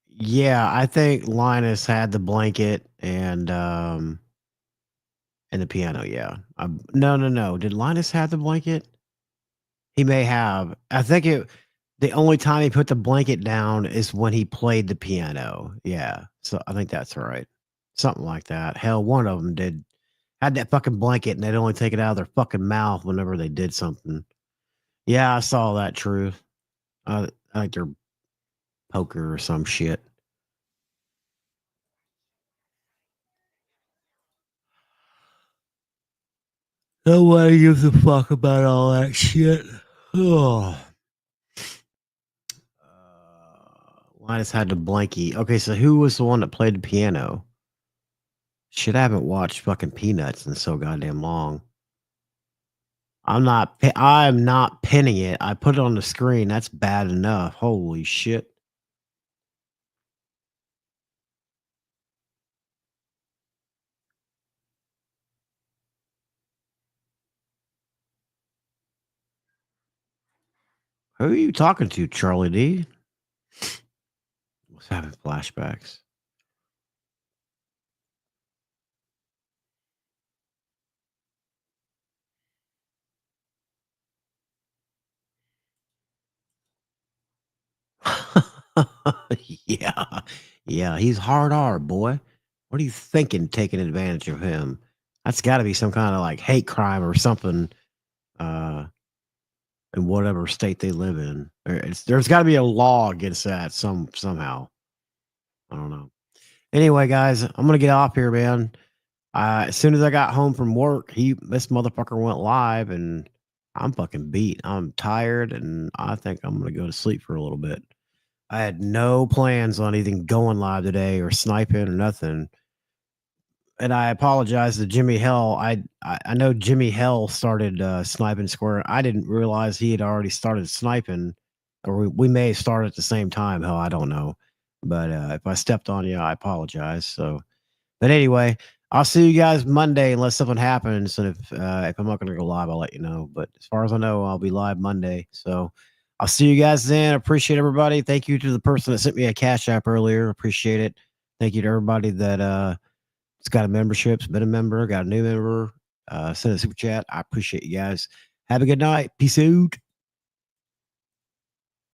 Yeah, I think Linus had the blanket and the piano, yeah. No. Did Linus have the blanket? He may have. I think the only time he put the blanket down is when he played the piano. Yeah. So I think that's right. Something like that. Hell, one of them had that fucking blanket and they'd only take it out of their fucking mouth whenever they did something. Yeah, I saw that, Truth. I think they're poker or some shit. Nobody gives a fuck about all that shit. Oh. Linus had the blankie. Okay, so who was the one that played the piano? Shit, I haven't watched fucking Peanuts in so goddamn long. I'm not pinning it. I put it on the screen. That's bad enough. Holy shit. Who are you talking to, Charlie D? What's having flashbacks? Yeah, he's hard R, boy. What are you thinking taking advantage of him? That's got to be some kind of like hate crime or something in whatever state they live in. There's got to be a law against that somehow. I don't know. Anyway, guys, I'm gonna get off here, man. As soon as I got home from work, this motherfucker went live, and I'm fucking beat. I'm tired, and I think I'm gonna go to sleep for a little bit. I had no plans on even going live today or sniping or nothing. And I apologize to Jimmy Hell. I know Jimmy Hell started sniping square. I didn't realize he had already started sniping, or we may have started at the same time. Hell, I don't know. But if I stepped on you, I apologize. So, but anyway, I'll see you guys Monday unless something happens. And if I'm not going to go live, I'll let you know. But as far as I know, I'll be live Monday. So I'll see you guys then. Appreciate everybody. Thank you to the person that sent me a Cash App earlier. Appreciate it. Thank you to everybody that it's got a membership, been a member, got a new member. Send a super chat. I appreciate you guys. Have a good night. Peace out.